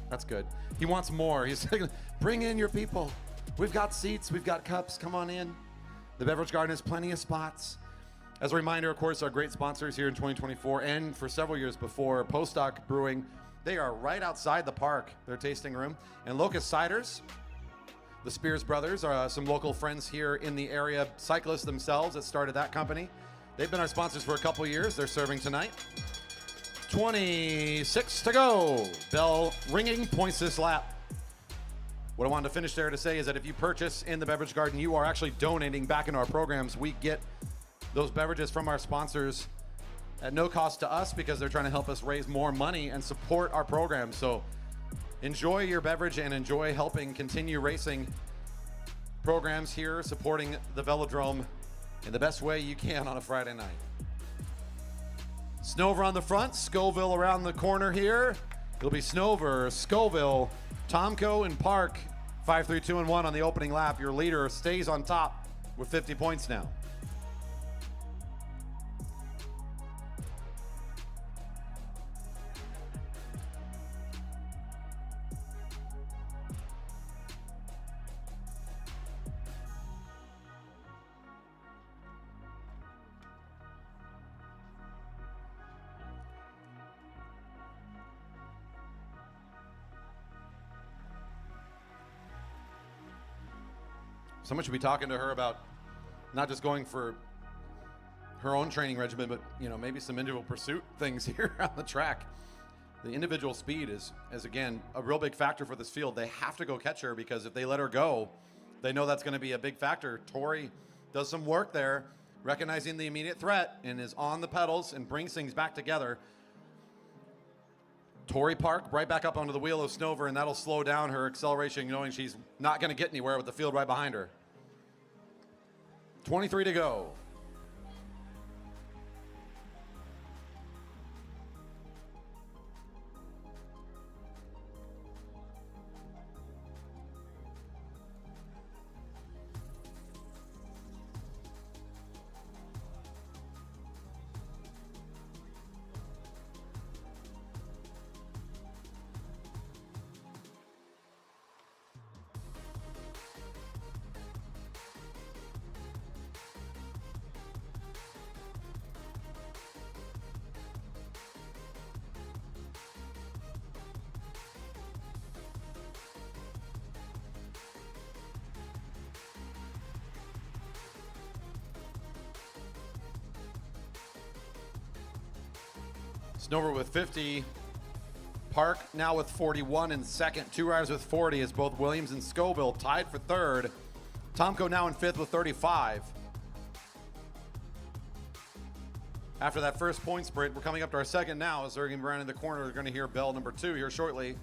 That's good. He wants more. He's like, bring in your people. We've got seats. We've got cups. Come on in. The Beverage Garden has plenty of spots. As a reminder, of course, our great sponsors here in 2024 and for several years before, Postdoc Brewing. They are right outside the park, their tasting room. And Locust Ciders, the Spears brothers, are some local friends here in the area, cyclists themselves that started that company. They've been our sponsors for a couple years. They're serving tonight. 26 to go. Bell ringing, points this lap. What I wanted to finish there to say is that if you purchase in the Beverage Garden, you are actually donating back into our programs. We get those beverages from our sponsors at no cost to us because they're trying to help us raise more money and support our program. So enjoy your beverage and enjoy helping continue racing programs here, supporting the Velodrome in the best way you can on a Friday night. Snover on the front, Scoville around the corner here. It'll be Snover, Scoville, Tomko, and Park. 5, 3, 2, and 1 on the opening lap. Your leader stays on top with 50 points now. Someone should be talking to her about not just going for her own training regimen, but maybe some individual pursuit things here on the track. The individual speed is again a real big factor for this field. They have to go catch her because if they let her go, they know that's going to be a big factor. Tori does some work there, recognizing the immediate threat and is on the pedals and brings things back together. Tori Park right back up onto the wheel of Snover, and that'll slow down her acceleration, knowing she's not going to get anywhere with the field right behind her. 23 to go. Snover with 50. Park now with 41 in second. Two riders with 40 as both Williams and Scoville tied for third. Tomko now in fifth with 35. After that first point sprint, we're coming up to our second now as they're going to be around in the corner. We're going to hear bell number 2 here shortly.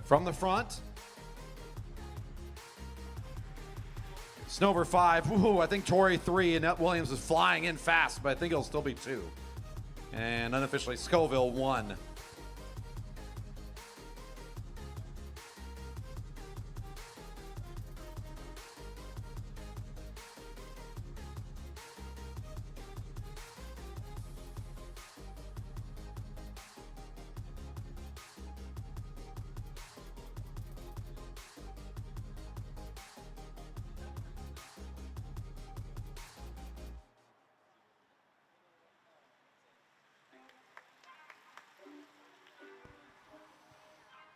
From the front, Snover 5. Ooh, I think Tori 3, and Nett Williams is flying in fast, but I think it'll still be 2. And unofficially, Scoville 1.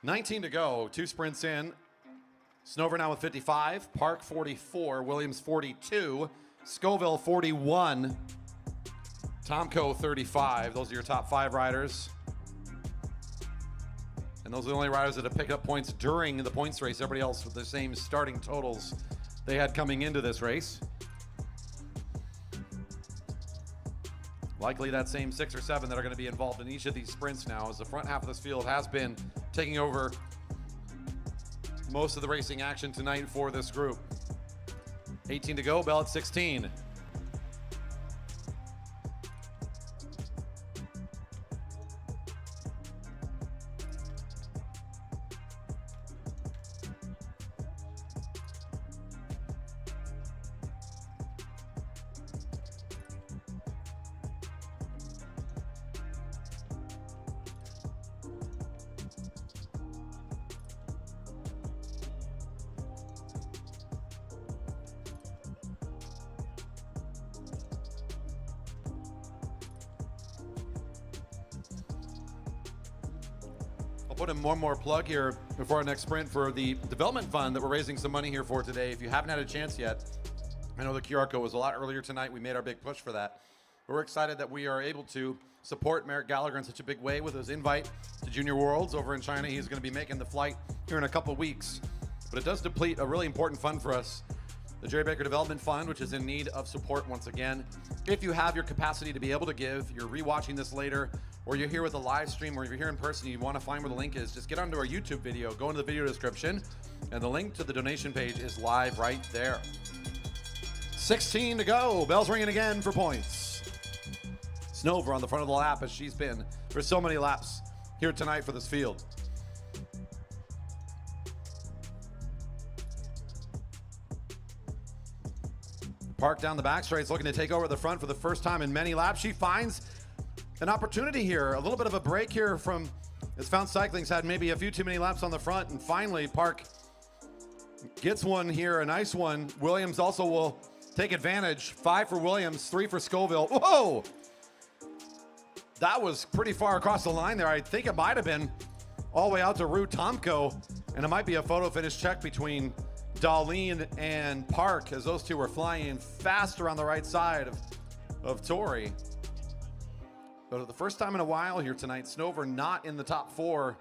19 to go, 2 sprints in. Snover now with 55, Park 44, Williams 42, Scoville 41, Tomko 35. Those are your top 5 riders. And those are the only riders that have picked up points during the points race. Everybody else with the same starting totals they had coming into this race. Likely that same 6 or 7 that are going to be involved in each of these sprints now, as the front half of this field has been taking over most of the racing action tonight for this group. 18 to go, bell at 16. Put in one more plug here before our next sprint for the development fund that we're raising some money here for today. If you haven't had a chance yet, I know the QR code was a lot earlier tonight. We made our big push for that. We're excited that we are able to support Merrick Gallagher in such a big way with his invite to Junior Worlds over in China. He's going to be making the flight here in a couple weeks. But it does deplete a really important fund for us, the Jerry Baker Development Fund, which is in need of support once again. If you have your capacity to be able to give, you're rewatching this later, or you're here with a live stream, or if you're here in person and you want to find where the link is, just get onto our YouTube video, go into the video description, and the link to the donation page is live right there. 16 to go. Bell's ringing again for points. Snover on the front of the lap, as she's been for so many laps here tonight for this field. Park down the back straights, looking to take over the front for the first time in many laps. She finds an opportunity here, a little bit of a break here from, as Found Cycling's had maybe a few too many laps on the front, and finally Park gets one here, a nice one. Williams also will take advantage. 5 for Williams, 3 for Scoville. Whoa! That was pretty far across the line there. I think it might have been all the way out to Rue Tomko, and it might be a photo finish check between Darlene and Park, as those two were flying fast around the right side of Tori. But for the first time in a while here tonight, Snover not in the top 4.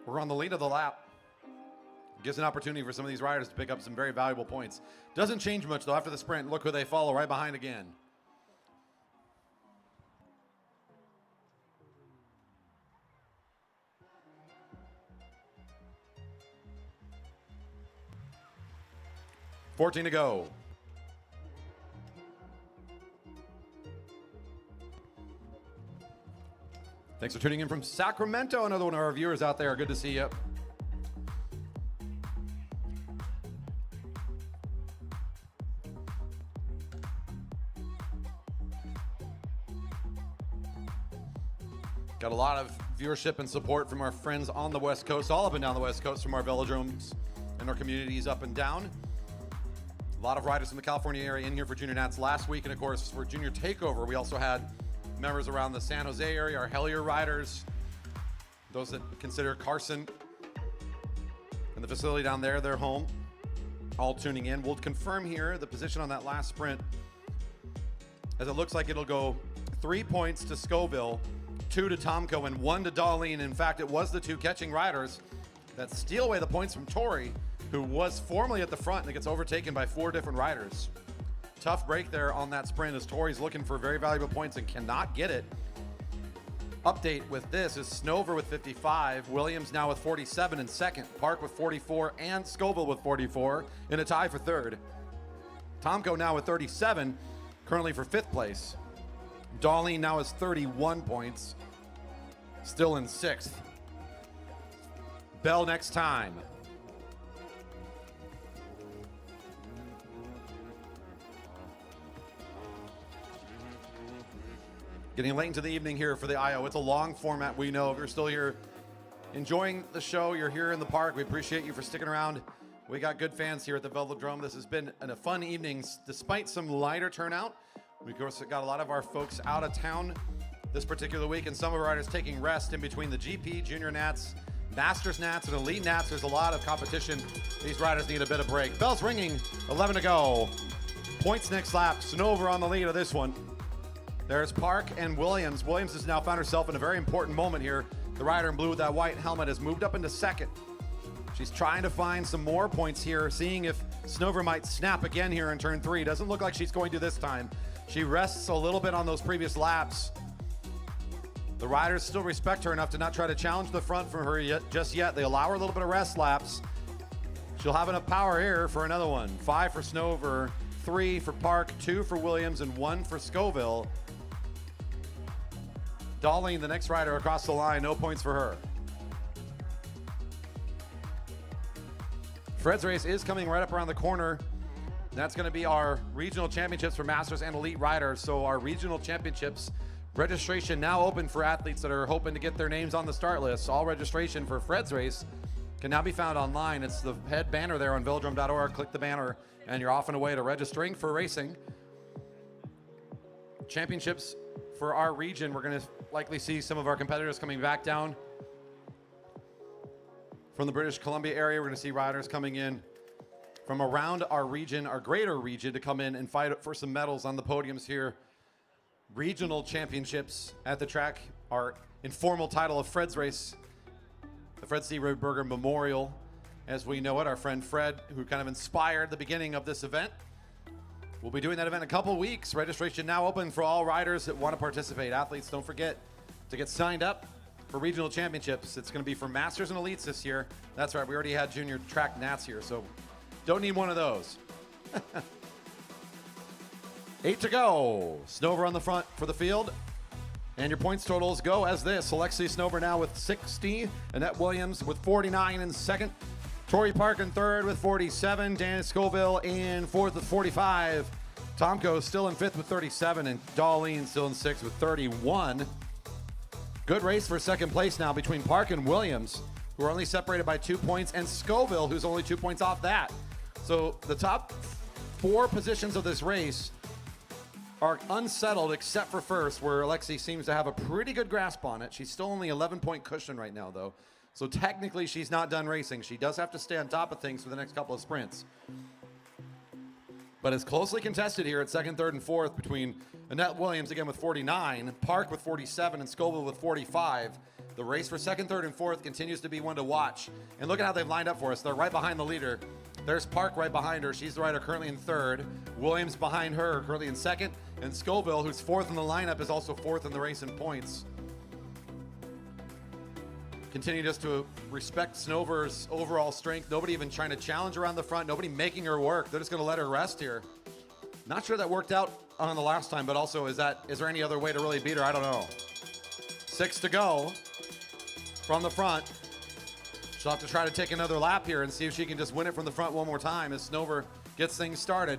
We're on the lead of the lap. Gives an opportunity for some of these riders to pick up some very valuable points. Doesn't change much though after the sprint. Look who they follow right behind again. $14 to go. Thanks for tuning in from Sacramento. Another one of our viewers out there. Good to see you. Got a lot of viewership and support from our friends on the West Coast, all up and down the West Coast, from our velodromes and our communities up and down. A lot of riders from the California area in here for Junior Nats last week, and of course for Junior Takeover, we also had members around the San Jose area, our Hellier riders, those that consider Carson and the facility down there their home, all tuning in. We'll confirm here the position on that last sprint, as it looks like it'll go 3 points to Scoville, 2 to Tomko, and 1 to Darlene. In fact, it was the 2 catching riders that steal away the points from Tori, who was formerly at the front and gets overtaken by 4 different riders. Tough break there on that sprint, as Tori's looking for very valuable points and cannot get it. Update with this is Snover with 55, Williams now with 47 in second, Park with 44, and Scoville with 44 in a tie for third. Tomko now with 37, currently for 5th place. Darlene now has 31 points, still in 6th. Bell next time. Getting late into the evening here for the IO. It's a long format, we know. If you're still here enjoying the show, you're here in the park, we appreciate you for sticking around. We got good fans here at the Velodrome. This has been a fun evening, despite some lighter turnout. We, of course, got a lot of our folks out of town this particular week, and some of our riders taking rest in between the GP, Junior Nats, Masters Nats and Elite Nats. There's a lot of competition. These riders need a bit of break. Bell's ringing, 11 to go. Points next lap. Snover on the lead of this one. There's Park and Williams. Williams has now found herself in a very important moment here. The rider in blue with that white helmet has moved up into second. She's trying to find some more points here, seeing if Snover might snap again here in turn 3. Doesn't look like she's going to this time. She rests a little bit on those previous laps. The riders still respect her enough to not try to challenge the front from her just yet. They allow her a little bit of rest laps. She'll have enough power here for another one. 5 for Snover, 3 for Park, 2 for Williams, and 1 for Scoville. Darlene, the next rider across the line, no points for her. Fred's race is coming right up around the corner. That's going to be our regional championships for Masters and Elite riders. So our regional championships registration now open for athletes that are hoping to get their names on the start list. All registration for Fred's race can now be found online. It's the head banner there on velodrome.org. Click the banner and you're off and away to registering for racing. Championships for our region, we're going to likely see some of our competitors coming back down from the British Columbia area. We're going to see riders coming in from around our region, our greater region, to come in and fight for some medals on the podiums here. Regional championships at the track, our informal title of Fred's race, the Fred C. Rydberger Memorial, as we know it. Our friend Fred, who kind of inspired the beginning of this event, we'll be doing that event in a couple weeks. Registration now open for all riders that want to participate. Athletes, don't forget to get signed up for regional championships. It's going to be for Masters and Elites this year. That's right, we already had junior track Nats here, so don't need one of those. 8 to go. Snover on the front for the field. And your points totals go as this. Alexi Snover now with 60. Annette Williams with 49 in second. Tori Park in third with 47. Dan Scoville in fourth with 45. Tomko still in fifth with 37. And Darlene still in sixth with 31. Good race for second place now between Park and Williams, who are only separated by 2 points, and Scoville, who's only 2 points off that. So the top 4 positions of this race are unsettled except for first, where Alexi seems to have a pretty good grasp on it. She's still only 11-point cushion right now, though. So technically, she's not done racing. She does have to stay on top of things for the next couple of sprints. But it's closely contested here at second, third, and fourth between Annette Williams, again, with 49, Park with 47, and Scoville with 45. The race for second, third, and fourth continues to be one to watch. And look at how they've lined up for us. They're right behind the leader. There's Park right behind her. She's the rider currently in third. Williams behind her, currently in second. And Scoville, who's fourth in the lineup, is also fourth in the race in points. Continue just to respect Snover's overall strength. Nobody even trying to challenge her on the front. Nobody making her work. They're just going to let her rest here. Not sure that worked out on the last time, but also is there any other way to really beat her? I don't know. 6 to go from the front. She'll have to try to take another lap here and see if she can just win it from the front one more time as Snover gets things started.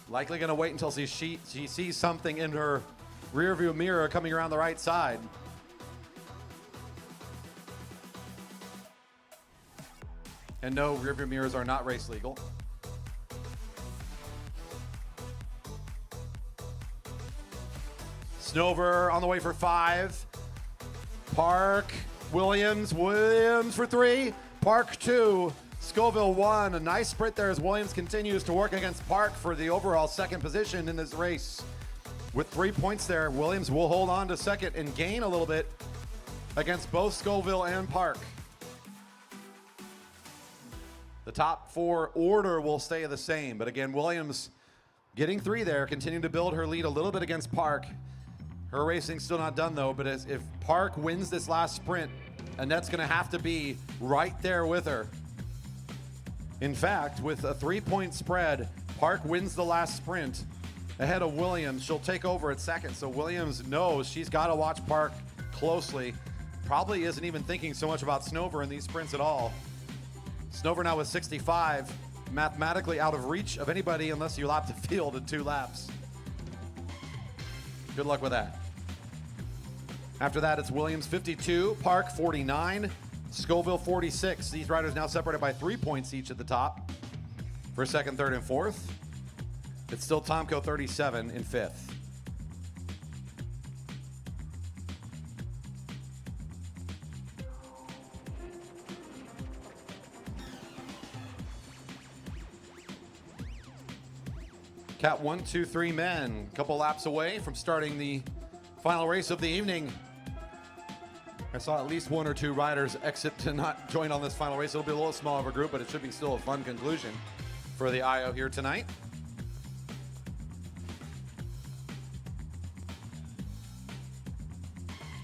Likely going to wait until she sees something in her rearview mirror coming around the right side. And no, rearview mirrors are not race legal. Snover on the way for 5. Park, Williams for 3. Park 2, Scoville 1. A nice sprint there as Williams continues to work against Park for the overall second position in this race. With 3 points there, Williams will hold on to second and gain a little bit against both Scoville and Park. The top 4 order will stay the same, but again, Williams getting 3 there, continuing to build her lead a little bit against Park. Her racing's still not done though, but if Park wins this last sprint, Annette's gonna have to be right there with her. In fact, with a 3-point spread, Park wins the last sprint ahead of Williams. She'll take over at second, so Williams knows she's gotta watch Park closely. Probably isn't even thinking so much about Snover in these sprints at all. Snover now with 65, mathematically out of reach of anybody unless you lap the field in 2 laps. Good luck with that. After that, it's Williams 52, Park 49, Scoville 46. These riders now separated by 3 points each at the top for second, third, and fourth. It's still Tomko 37 in fifth. Cat 1, 2, 3 men. Couple laps away from starting the final race of the evening. I saw at least 1 or 2 riders exit to not join on this final race. It'll be a little small of a group, but it should be still a fun conclusion for the IO here tonight.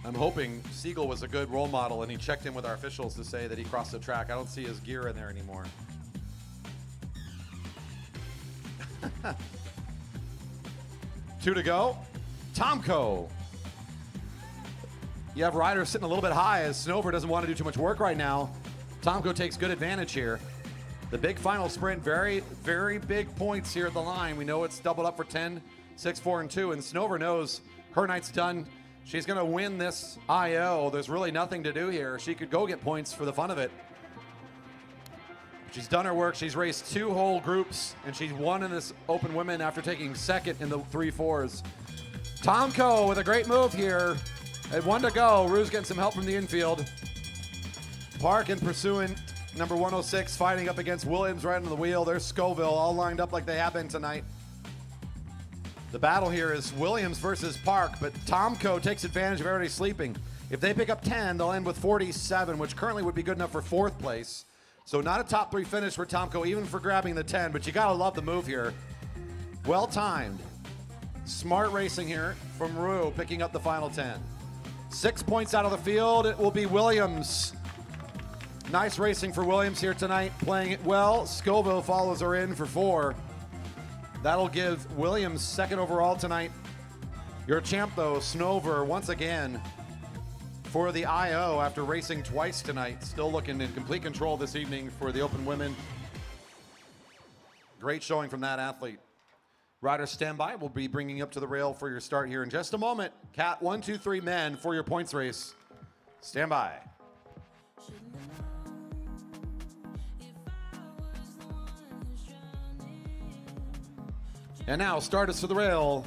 I'm hoping Siegel was a good role model and he checked in with our officials to say that he crossed the track. I don't see his gear in there anymore. 2 to go. Tomko. You have riders sitting a little bit high as Snover doesn't want to do too much work right now. Tomko takes good advantage here. The big final sprint, very, very big points here at the line. We know it's doubled up for 10, 6, 4, and 2, and Snover knows her night's done. She's going to win this IO. There's really nothing to do here. She could go get points for the fun of it. She's done her work. She's raced 2 whole groups, and she's won in this Open Women after taking second in the 3-4s. Tomko with a great move here. At 1 to go. Rue's getting some help from the infield. Park and pursuing number 106, fighting up against Williams right on the wheel. There's Scoville all lined up like they have been tonight. The battle here is Williams versus Park, but Tomko takes advantage of everybody sleeping. If they pick up 10, they'll end with 47, which currently would be good enough for 4th place. So not a top 3 finish for Tomko, even for grabbing the 10, but you gotta love the move here. Well timed. Smart racing here from Rue, picking up the final 10. 6 points out of the field, it will be Williams. Nice racing for Williams here tonight, playing it well. Scoville follows her in for 4. That'll give Williams 2nd overall tonight. Your champ, though, Snover, once again, for the IO after racing twice tonight. Still looking in complete control this evening for the Open Women. Great showing from that athlete. Riders stand by. We'll be bringing you up to the rail for your start here in just a moment. Cat 1, 2, 3 men for your points race. Stand by. And now, starters to the rail.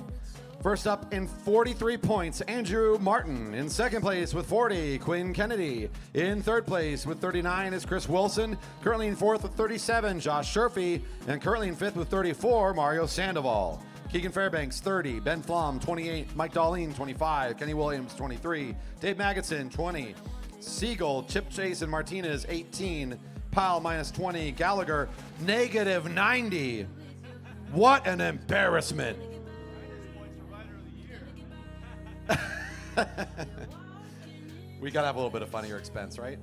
First up in 43 points, Andrew Martin. In 2nd place with 40, Quinn Kennedy. In 3rd place with 39 is Chris Wilson. Currently in 4th with 37, Josh Sherfy. And currently in 5th with 34, Mario Sandoval. Keegan Fairbanks, 30. Ben Flom, 28. Mike Darlene, 25. Kenny Williams, 23. Dave Magidson, 20. Siegel, Chip Chase, and Martinez, 18. Powell, minus 20. Gallagher, negative 90. What an embarrassment. We gotta have a little bit of fun at your expense, right?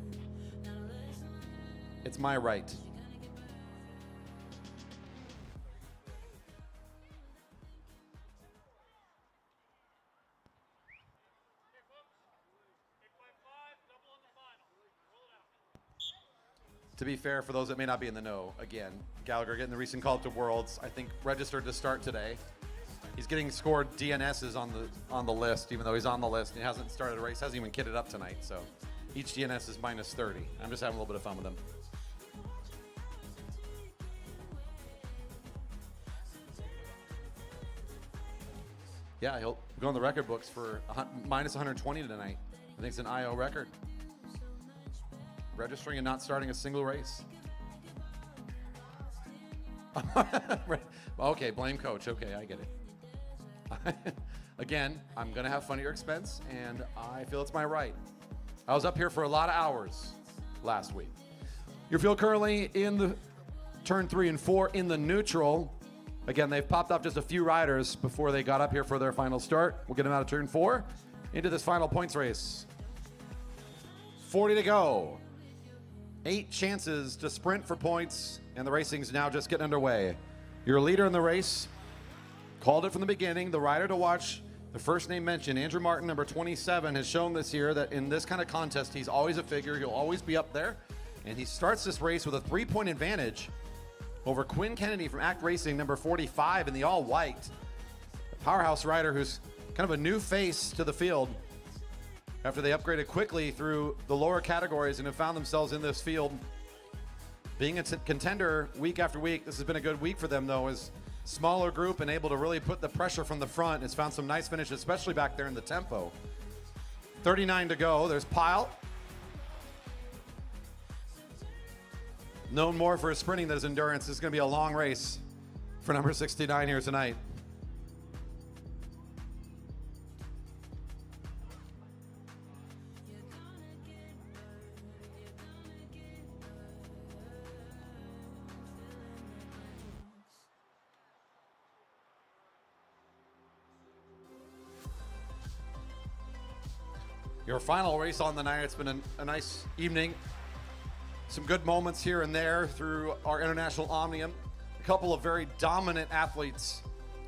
It's my right. To be fair, for those that may not be in the know, again, Gallagher getting the recent call up to Worlds, I think registered to start today. He's getting scored DNSs on the list, even though he's on the list and he hasn't started a race, hasn't even kitted up tonight. So each DNS is minus 30. I'm just having a little bit of fun with him. Yeah, he'll go on the record books for minus 120 tonight. I think it's an IO record. Registering and not starting a single race. Okay, blame coach. Okay, I get it. Again, I'm going to have fun at your expense, and I feel it's my right. I was up here for a lot of hours last week. Your field currently in the turn 3 and 4 in the neutral. Again, they've popped up just a few riders before they got up here for their final start. We'll get them out of turn 4 into this final points race. 40 to go. 8 chances to sprint for points, and the racing's now just getting underway. Your leader in the race, called it from the beginning, the rider to watch, the first name mentioned, Andrew Martin, number 27, has shown this year that in this kind of contest, he's always a figure. He'll always be up there, and he starts this race with a 3-point advantage over Quinn Kennedy from Act Racing, number 45 in the all-white. A powerhouse rider who's kind of a new face to the field after they upgraded quickly through the lower categories and have found themselves in this field. Being a contender week after week, this has been a good week for them, though, as smaller group and able to really put the pressure from the front. Has found some nice finishes, especially back there in the tempo. 39 to go. There's Pyatt. Known more for his sprinting than his endurance. This is going to be a long race. for number 69 here tonight. Your final race on the night. It's been a nice evening. Some good moments here and there through our International Omnium. A couple of very dominant athletes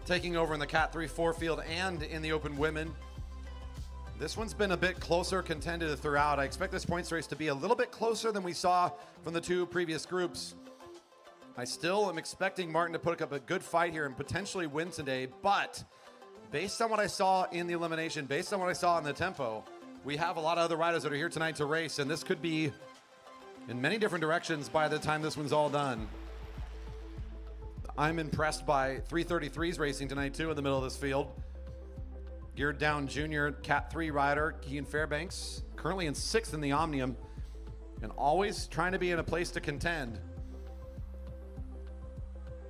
taking over in the Cat 3-4 field and in the open women. This one's been a bit closer contended throughout. I expect this points race to be a little bit closer than we saw from the two previous groups. I still am expecting Martin to put up a good fight here and potentially win today, but based on what I saw in the elimination, based on what I saw in the tempo, we have a lot of other riders that are here tonight to race, and this could be in many different directions by the time this one's all done. I'm impressed by 333's racing tonight, too, in the middle of this field. Geared down junior Cat 3 rider, Kean Fairbanks, currently in 6th in the Omnium, and always trying to be in a place to contend.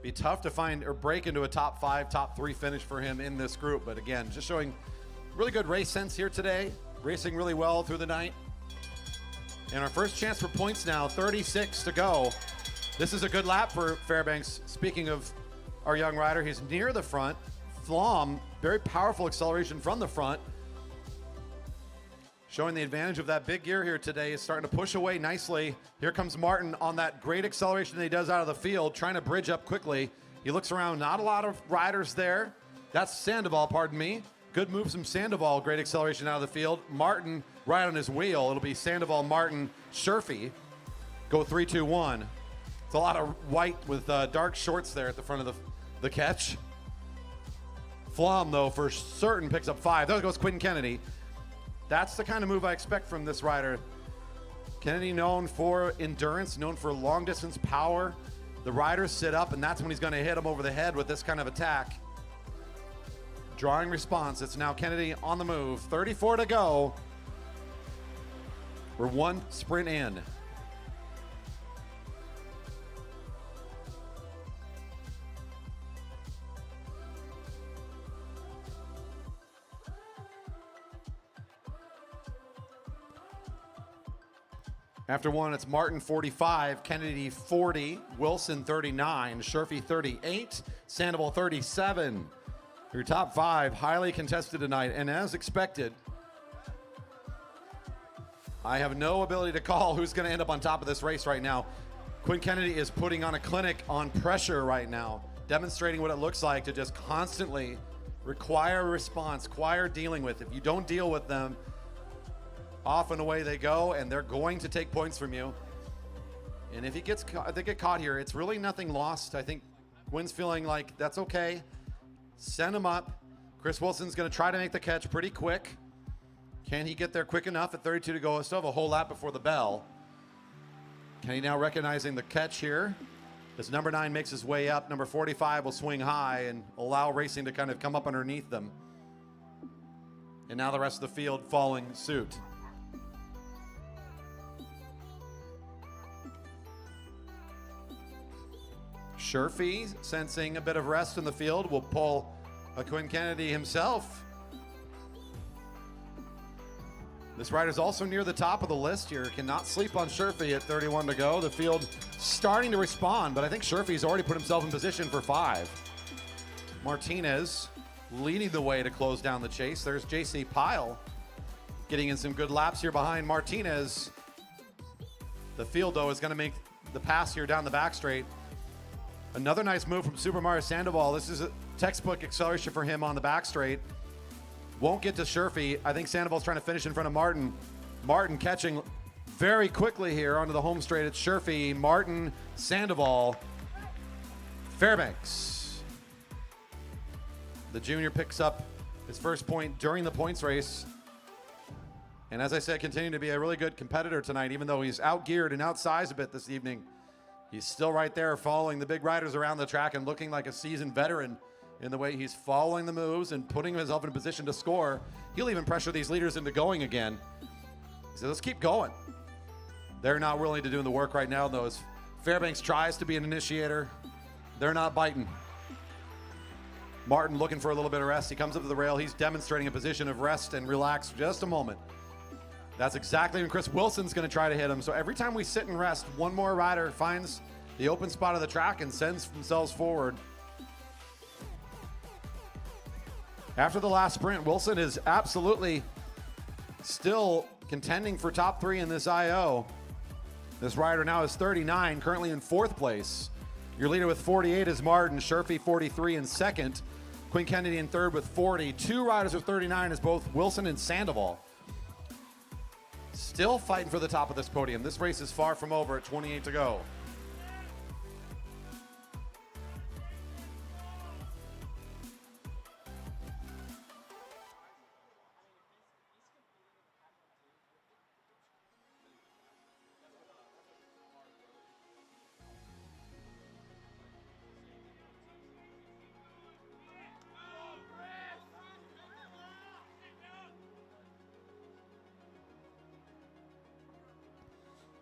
Be tough to find or break into a top 5, top 3 finish for him in this group, but again, just showing really good race sense here today. Racing really well through the night. And our first chance for points now, 36 to go. This is a good lap for Fairbanks. Speaking of our young rider, he's near the front. Flom, very powerful acceleration from the front. Showing the advantage of that big gear here today, is starting to push away nicely. Here comes Martin on that great acceleration that he does out of the field, trying to bridge up quickly. He looks around, not a lot of riders there. That's Sandoval, pardon me. Good move from Sandoval, great acceleration out of the field. Martin right on his wheel. It'll be Sandoval, Martin, Sherfy. Go 3-2-1. It's a lot of white with dark shorts there at the front of the catch. Flom, though, for certain picks up 5. There goes Quinn Kennedy. That's the kind of move I expect from this rider. Kennedy known for endurance, known for long distance power. The riders sit up, and that's when he's going to hit him over the head with this kind of attack. Drawing response. It's now Kennedy on the move. 34 to go. We're one sprint in. After one, it's Martin 45, Kennedy 40, Wilson 39, Sherfy 38, Sandoval 37. Your top 5 highly contested tonight, and as expected, I have no ability to call who's going to end up on top of this race right now. Quinn Kennedy is putting on a clinic on pressure right now, demonstrating what it looks like to just constantly require a response, require dealing with. If you don't deal with them, off and away they go, and they're going to take points from you. And if he gets they get caught here, it's really nothing lost. I think Quinn's feeling like that's okay. Send him up. Chris Wilson's going to try to make the catch pretty quick. Can he get there quick enough at 32 to go? Still have a whole lap before the bell. Kenny now recognizing the catch here. As number 9 makes his way up, number 45 will swing high and allow racing to kind of come up underneath them. And now the rest of the field following suit. Sherfy, sensing a bit of rest in the field, will pull a Quinn Kennedy himself. This rider's also near the top of the list here. Cannot sleep on Sherfy at 31 to go. The field starting to respond, but I think Sherfy's already put himself in position for 5. Martinez leading the way to close down the chase. There's JC Pyle getting in some good laps here behind Martinez. The field, though, is going to make the pass here down the back straight. Another nice move from Super Mario Sandoval. This is a textbook acceleration for him on the back straight. Won't get to Sherfy. I think Sandoval's trying to finish in front of Martin. Martin catching very quickly here onto the home straight. It's Sherfy, Martin, Sandoval, Fairbanks. The junior picks up his first point during the points race. And as I said, continuing to be a really good competitor tonight, even though he's outgeared and outsized a bit this evening. He's still right there following the big riders around the track and looking like a seasoned veteran in the way he's following the moves and putting himself in a position to score. He'll even pressure these leaders into going again. So let's keep going. They're not willing to do the work right now, though. As Fairbanks tries to be an initiator, they're not biting. Martin looking for a little bit of rest. He comes up to the rail. He's demonstrating a position of rest and relax for just a moment. That's exactly when Chris Wilson's going to try to hit him. So every time we sit and rest, one more rider finds the open spot of the track and sends themselves forward. After the last sprint, Wilson is absolutely still contending for top 3 in this IO. This rider now is 39, currently in 4th place. Your leader with 48 is Martin. Sherfy 43 in 2nd. Quinn Kennedy in 3rd with 40. 2 riders with 39 is both Wilson and Sandoval. Still fighting for the top of this podium. This race is far from over at 28 to go.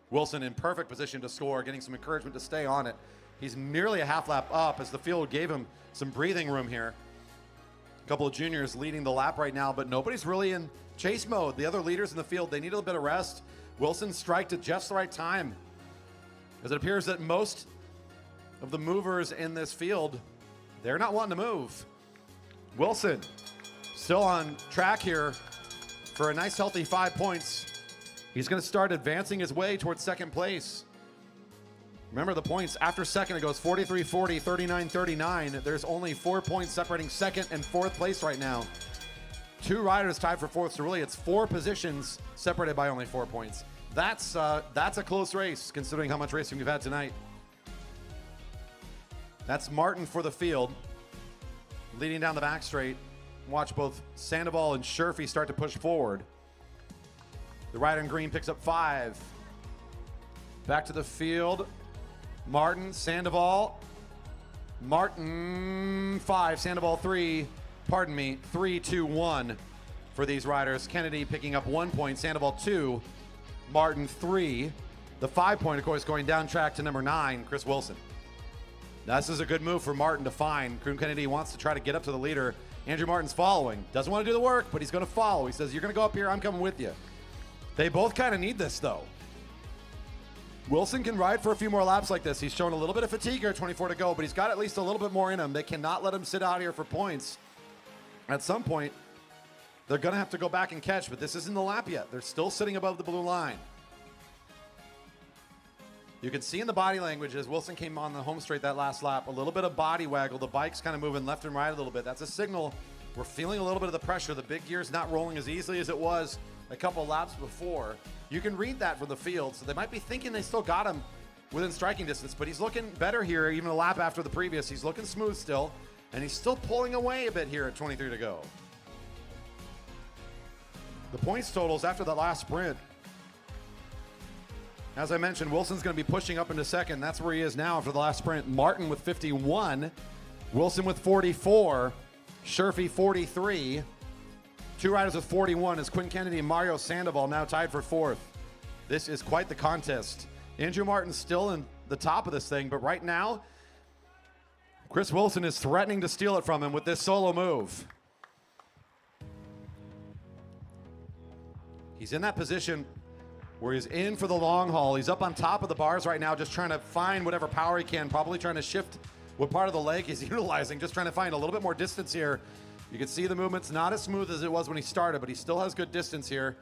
Wilson in perfect position to score, getting some encouragement to stay on it. He's merely a half lap up as the field gave him some breathing room here. A couple of juniors leading the lap right now, but nobody's really in chase mode. The other leaders in the field, they need a little bit of rest. Wilson striked at just the right time, as it appears that most of the movers in this field, they're not wanting to move. Wilson still on track here for a nice healthy 5 points. He's going to start advancing his way towards 2nd place. Remember the points after 2nd, it goes 43-40, 39-39. There's only 4 points separating 2nd and 4th place right now. 2 riders tied for 4th, so really it's 4 positions separated by only 4 points. That's a close race considering how much racing we've had tonight. That's Martin for the field, leading down the back straight. Watch both Sandoval and Sherfy start to push forward. The rider in green picks up 5. Back to the field. Martin, Sandoval. Martin 5, Sandoval 3. Pardon me, 3, 2, 1 for these riders. Kennedy picking up 1 point, Sandoval 2, Martin 3. The 5 point, of course, going down track to number 9, Chris Wilson. Now, this is a good move for Martin to find. Quinn Kennedy wants to try to get up to the leader. Andrew Martin's following. Doesn't want to do the work, but he's going to follow. He says, you're going to go up here, I'm coming with you. They both kind of need this, though. Wilson can ride for a few more laps like this. He's shown a little bit of fatigue here, 24 to go, but he's got at least a little bit more in him. They cannot let him sit out here for points. At some point, they're going to have to go back and catch, but this isn't the lap yet. They're still sitting above the blue line. You can see in the body language as Wilson came on the home straight that last lap, a little bit of body waggle. The bike's kind of moving left and right a little bit. That's a signal. We're feeling a little bit of the pressure. The big gear's not rolling as easily as it was a couple laps before. You can read that from the field, so they might be thinking they still got him within striking distance, but he's looking better here, even a lap after the previous. He's looking smooth still, and he's still pulling away a bit here at 23 to go. The points totals after the last sprint, as I mentioned, Wilson's going to be pushing up into 2nd. That's where he is now after the last sprint. Martin with 51, Wilson with 44, Sherfy 43. 2 riders with 41 is Quinn Kennedy and Mario Sandoval, now tied for 4th. This is quite the contest. Andrew Martin's still in the top of this thing, but right now, Chris Wilson is threatening to steal it from him with this solo move. He's in that position where he's in for the long haul. He's up on top of the bars right now, just trying to find whatever power he can, probably trying to shift what part of the leg he's utilizing, just trying to find a little bit more distance here. You can see the movement's not as smooth as it was when he started, but he still has good distance here.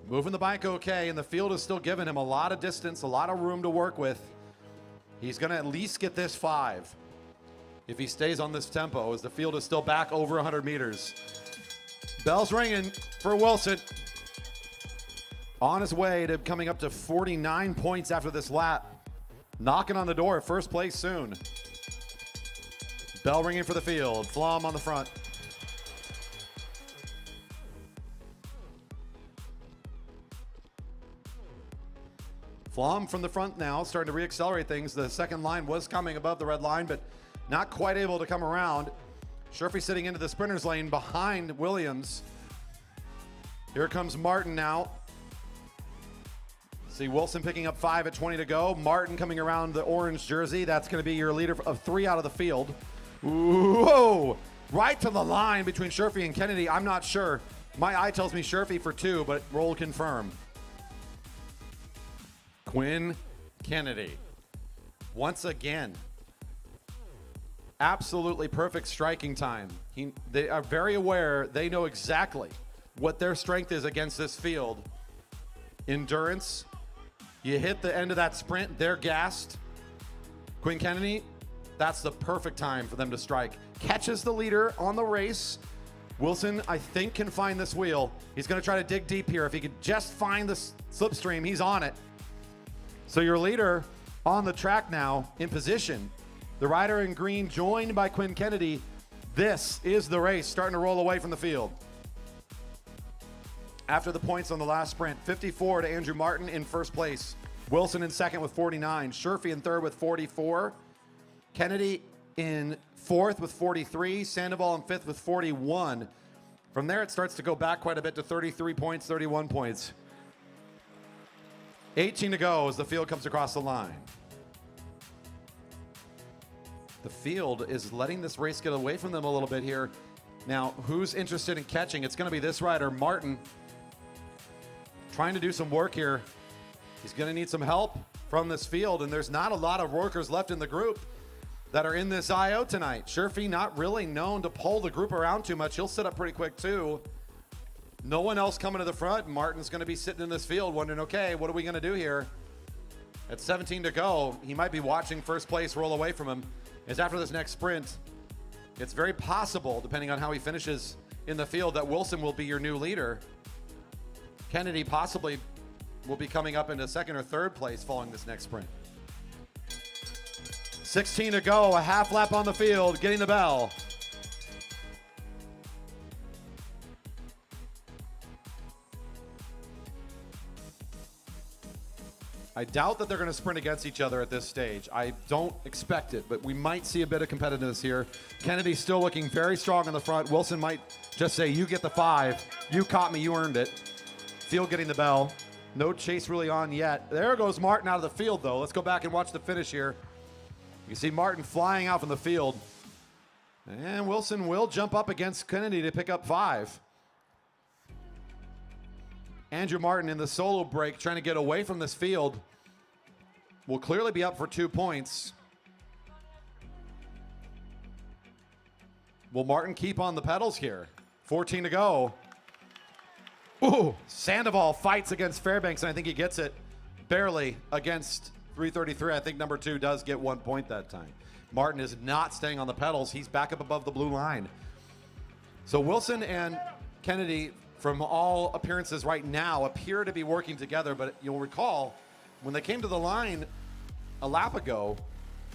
Moving the bike okay, and the field is still giving him a lot of distance, a lot of room to work with. He's going to at least get this 5 if he stays on this tempo, as the field is still back over 100 meters. Bell's ringing for Wilson. On his way to coming up to 49 points after this lap. Knocking on the door, first place soon. Bell ringing for the field. Flom on the front. Flom from the front now, starting to reaccelerate things. The second line was coming above the red line, but not quite able to come around. Sherfy sitting into the sprinter's lane behind Williams. Here comes Martin now. See Wilson picking up 5 at 20 to go. Martin coming around the orange jersey. That's going to be your leader of 3 out of the field. Whoa! right to the line between Sherfy and Kennedy. I'm not sure. My eye tells me Sherfy for 2, but roll confirm. Quinn Kennedy. Once again, absolutely perfect striking time. They are very aware. They know exactly what their strength is against this field. Endurance. You hit the end of that sprint, they're gassed. Quinn Kennedy, that's the perfect time for them to strike. Catches the leader on the race. Wilson, I think, can find this wheel. He's going to try to dig deep here. If he could just find the slipstream, he's on it. So your leader on the track now in position. The rider in green joined by Quinn Kennedy. This is the race starting to roll away from the field. After the points on the last sprint, 54 to Andrew Martin in first place. Wilson in second with 49. Sherfy in third with 44. Kennedy in fourth with 43. Sandoval in fifth with 41. From there, it starts to go back quite a bit to 33 points, 31 points. 18 to go as the field comes across the line. The field is letting this race get away from them a little bit here. Now, who's interested in catching? It's going to be this rider, Martin, trying to do some work here. He's going to need some help from this field, and there's not a lot of workers left in the group that are in this IO tonight. Sherfy not really known to pull the group around too much. He'll sit up pretty quick too. No one else coming to the front. Martin's going to be sitting in this field wondering, okay, what are we going to do here? At 17 to go, he might be watching first place roll away from him. As after this next sprint, it's very possible, depending on how he finishes in the field, that Wilson will be your new leader. Kennedy possibly will be coming up into second or third place following this next sprint. 16 to go, a half lap on the field, getting the bell. I doubt that they're going to sprint against each other at this stage. I don't expect it, but we might see a bit of competitiveness here. Kennedy's still looking very strong in the front. Wilson might just say, you get the 5. You caught me, you earned it. Field getting the bell. No chase really on yet. There goes Martin out of the field, though. Let's go back and watch the finish here. You see Martin flying out from the field. And Wilson will jump up against Kennedy to pick up 5. Andrew Martin in the solo break trying to get away from this field will clearly be up for 2 points. Will Martin keep on the pedals here? 14 to go. Ooh, Sandoval fights against Fairbanks, and I think he gets it barely against 333. I think number 2 does get 1 point that time. Martin is not staying on the pedals. He's back up above the blue line. So Wilson and Kennedy, from all appearances right now, appear to be working together, but you'll recall when they came to the line a lap ago,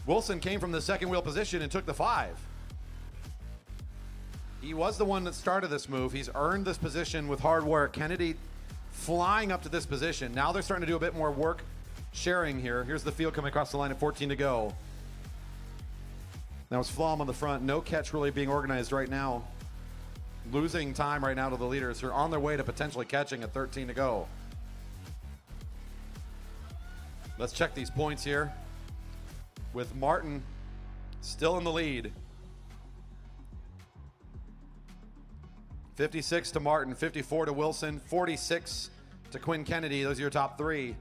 Wilson came from the second wheel position and took the 5. He was the one that started this move. He's earned this position with hard work. Kennedy flying up to this position. Now they're starting to do a bit more work sharing here. Here's the field coming across the line at 14 to go. Now it's Flom on the front. No catch really being organized right now. Losing time right now to the leaders who are on their way to potentially catching at 13 to go. Let's check these points here. With Martin still in the lead. 56 to Martin, 54 to Wilson, 46 to Quinn Kennedy. Those are your top 3.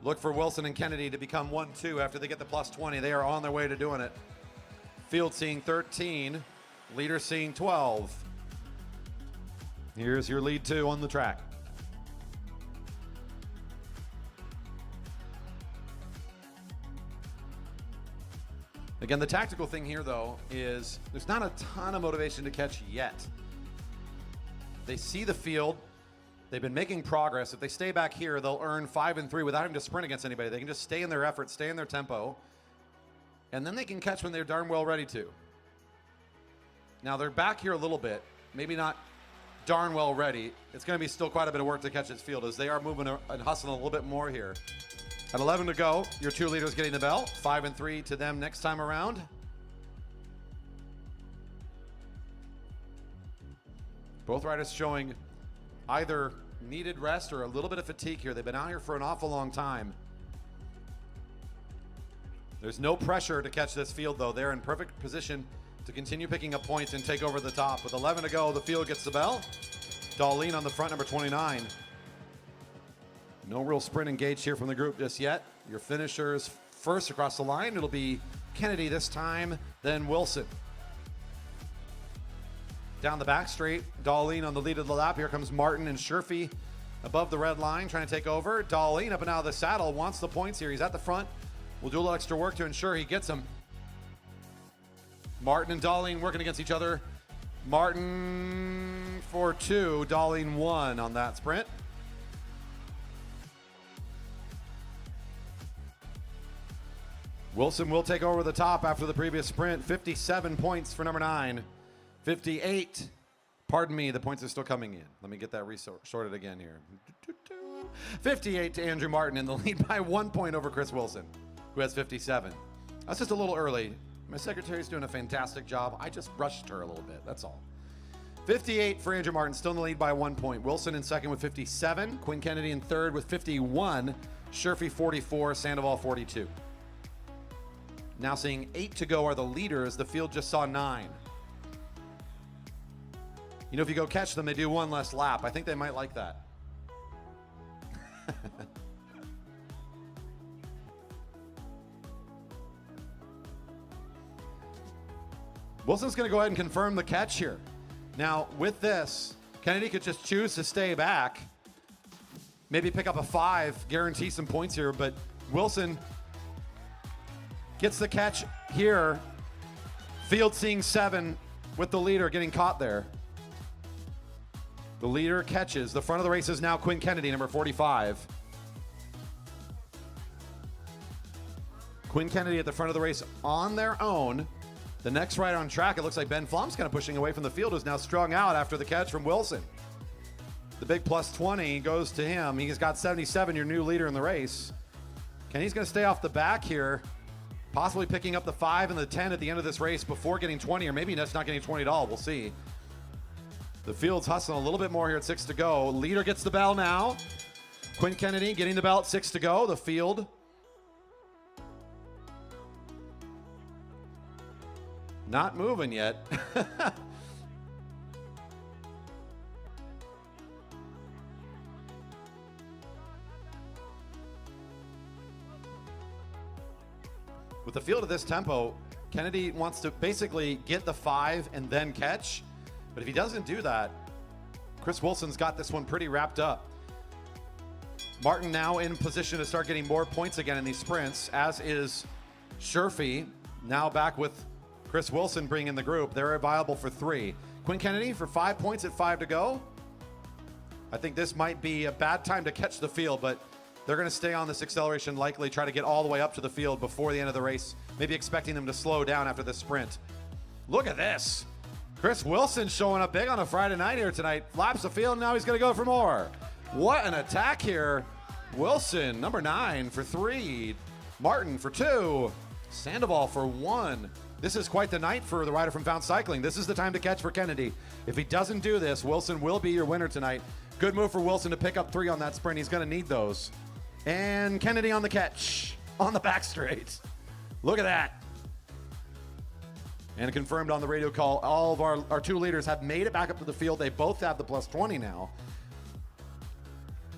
Look for Wilson and Kennedy to become 1-2 after they get the plus 20. They are on their way to doing it. Field seeing 13, leader seeing 12. Here's your lead 2 on the track. Again, the tactical thing here, though, is there's not a ton of motivation to catch yet. They see the field. They've been making progress. If they stay back here, they'll earn 5 and 3 without having to sprint against anybody. They can just stay in their effort, stay in their tempo, and then they can catch when they're darn well ready to. Now, they're back here a little bit, maybe not darn well ready. It's going to be still quite a bit of work to catch this field as they are moving and hustling a little bit more here. At 11 to go, your 2 leaders getting the bell. 5 and 3 to them next time around. Both riders showing either needed rest or a little bit of fatigue here. They've been out here for an awful long time. There's no pressure to catch this field, though. They're in perfect position to continue picking up points and take over the top. With 11 to go, the field gets the bell. Darlene on the front, number 29. No real sprint engaged here from the group just yet. Your finishers first across the line. It'll be Kennedy this time, then Wilson. Down the back straight, Darlene on the lead of the lap. Here comes Martin and Sherfy above the red line, trying to take over. Darlene up and out of the saddle, wants the points here. He's at the front. We'll do a little extra work to ensure he gets them. Martin and Darlene working against each other. Martin for 2, Darlene 1 on that sprint. Wilson will take over the top after the previous sprint. 57 points for number 9. 58. Pardon me, the points are still coming in. Let me get that sorted again here. 58 to Andrew Martin in the lead by 1 point over Chris Wilson, who has 57. That's just a little early. My secretary's doing a fantastic job. I just rushed her a little bit, that's all. 58 for Andrew Martin, still in the lead by 1 point. Wilson in second with 57. Quinn Kennedy in third with 51. Sherfy 44, Sandoval 42. Now seeing 8 to go are the leaders. The field just saw 9. You know, if you go catch them, they do one less lap. I think they might like that. Wilson's going to go ahead and confirm the catch here. Now, with this, Kennedy could just choose to stay back, maybe pick up a 5, guarantee some points here, but Wilson gets the catch here. Field seeing 7 with the leader getting caught there. The leader catches. The front of the race is now Quinn Kennedy, number 45. Quinn Kennedy at the front of the race on their own. The next rider on track, it looks like Ben Flom's kind of pushing away from the field, who's now strung out after the catch from Wilson. The big plus 20 goes to him. He's got 77, your new leader in the race. Kenny's going to stay off the back here, possibly picking up the 5 and the 10 at the end of this race before getting 20, or maybe that's not getting 20 at all. We'll see. The field's hustling a little bit more here at 6 to go. Leader gets the bell now. Quinn Kennedy getting the bell at 6 to go. The field not moving yet. With the field at this tempo, Kennedy wants to basically get the 5 and then catch. But if he doesn't do that, Chris Wilson's got this one pretty wrapped up. Martin now in position to start getting more points again in these sprints, as is Sherfy, now back with Chris Wilson bringing the group. They're viable for 3. Quinn Kennedy for 5 points at 5 to go. I think this might be a bad time to catch the field, but they're going to stay on this acceleration, likely try to get all the way up to the field before the end of the race, maybe expecting them to slow down after this sprint. Look at this. Chris Wilson showing up big on a Friday night here tonight. Laps the field, now he's going to go for more. What an attack here. Wilson, number 9 for 3. Martin for 2. Sandoval for 1. This is quite the night for the rider from Found Cycling. This is the time to catch for Kennedy. If he doesn't do this, Wilson will be your winner tonight. Good move for Wilson to pick up 3 on that sprint. He's going to need those. And Kennedy on the catch, on the back straight. Look at that. And confirmed on the radio call, all of our 2 leaders have made it back up to the field. They both have the plus 20 now.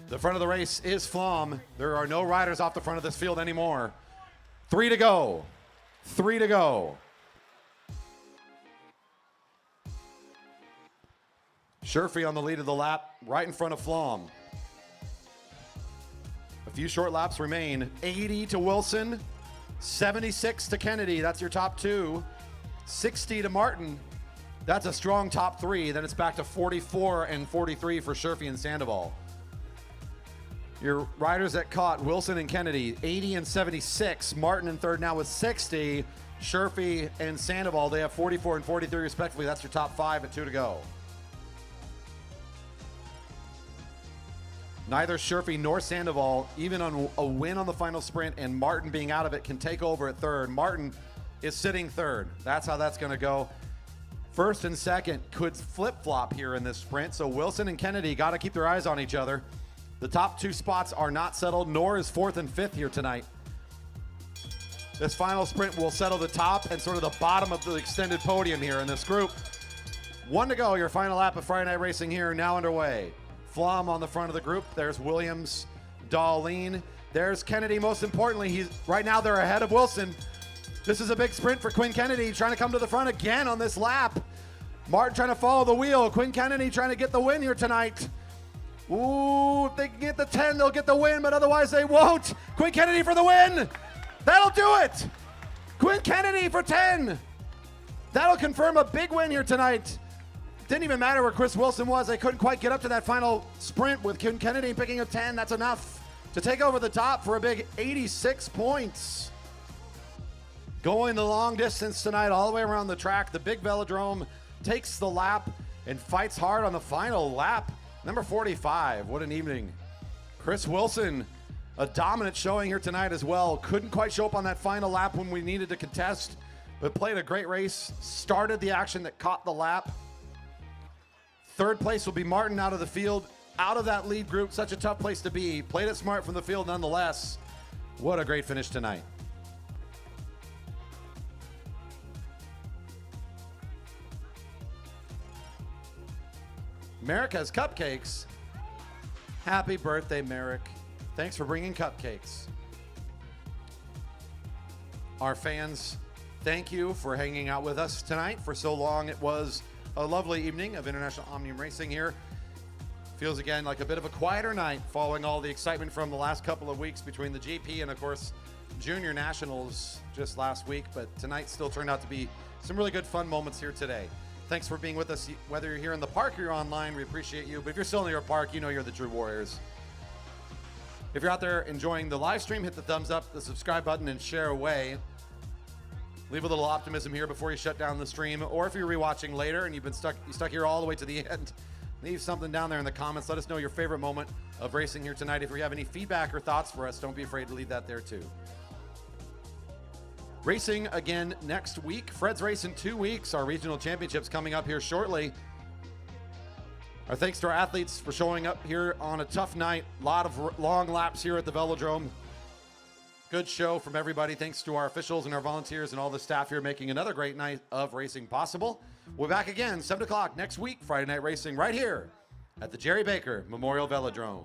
The front of the race is Flom. There are no riders off the front of this field anymore. 3 to go. 3 to go. Sherfy on the lead of the lap, right in front of Flom. A few short laps remain. 80 to Wilson, 76 to Kennedy. That's your top 2. 60 to Martin. That's a strong top 3. Then it's back to 44 and 43 for Sherfy and Sandoval. Your riders that caught Wilson and Kennedy, 80 and 76. Martin in third now with 60. Sherfy and Sandoval, they have 44 and 43 respectively. That's your top 5 at 2 to go. Neither Sherfy nor Sandoval, even on a win on the final sprint and Martin being out of it, can take over at third. Martin is sitting third. That's how that's going to go. First and second could flip-flop here in this sprint, so Wilson and Kennedy got to keep their eyes on each other. The top 2 spots are not settled, nor is 4th and 5th here tonight. This final sprint will settle the top and sort of the bottom of the extended podium here in this group. 1 to go, your final lap of Friday Night Racing here now underway. Flom on the front of the group. There's Williams, Darlene. There's Kennedy. Most importantly, right now they're ahead of Wilson. This is a big sprint for Quinn Kennedy, trying to come to the front again on this lap. Martin trying to follow the wheel. Quinn Kennedy trying to get the win here tonight. Ooh, if they can get the 10, they'll get the win, but otherwise they won't. Quinn Kennedy for the win. That'll do it. Quinn Kennedy for 10. That'll confirm a big win here tonight. Didn't even matter where Chris Wilson was. They couldn't quite get up to that final sprint with Quinn Kennedy picking up 10. That's enough to take over the top for a big 86 points. Going the long distance tonight all the way around the track. The big velodrome takes the lap and fights hard on the final lap. Number 45, what an evening. Chris Wilson, a dominant showing here tonight as well. Couldn't quite show up on that final lap when we needed to contest, but played a great race. Started the action that caught the lap. Third place will be Martin out of the field, out of that lead group. Such a tough place to be. Played it smart from the field nonetheless. What a great finish tonight. Merrick has cupcakes. Happy birthday, Merrick. Thanks for bringing cupcakes. Our fans, thank you for hanging out with us tonight for so long. It was a lovely evening of International Omnium Racing here. Feels again like a bit of a quieter night following all the excitement from the last couple of weeks between the GP and of course Junior Nationals just last week, but tonight still turned out to be some really good fun moments here today. Thanks for being with us. Whether you're here in the park or you're online, we appreciate you. But if you're still in your park, you know you're the true warriors. If you're out there enjoying the live stream, hit the thumbs up, the subscribe button, and share away. Leave a little optimism here before you shut down the stream. Or if you're rewatching later and you've been stuck here all the way to the end, leave something down there in the comments. Let us know your favorite moment of racing here tonight. If you have any feedback or thoughts for us, don't be afraid to leave that there too. Racing again next week. Fred's race in 2 weeks. Our regional championships coming up here shortly. Our thanks to our athletes for showing up here on a tough night. A lot of long laps here at the Velodrome. Good show from everybody. Thanks to our officials and our volunteers and all the staff here making another great night of racing possible. We're back again 7 o'clock next week, Friday Night Racing, right here at the Jerry Baker Memorial Velodrome.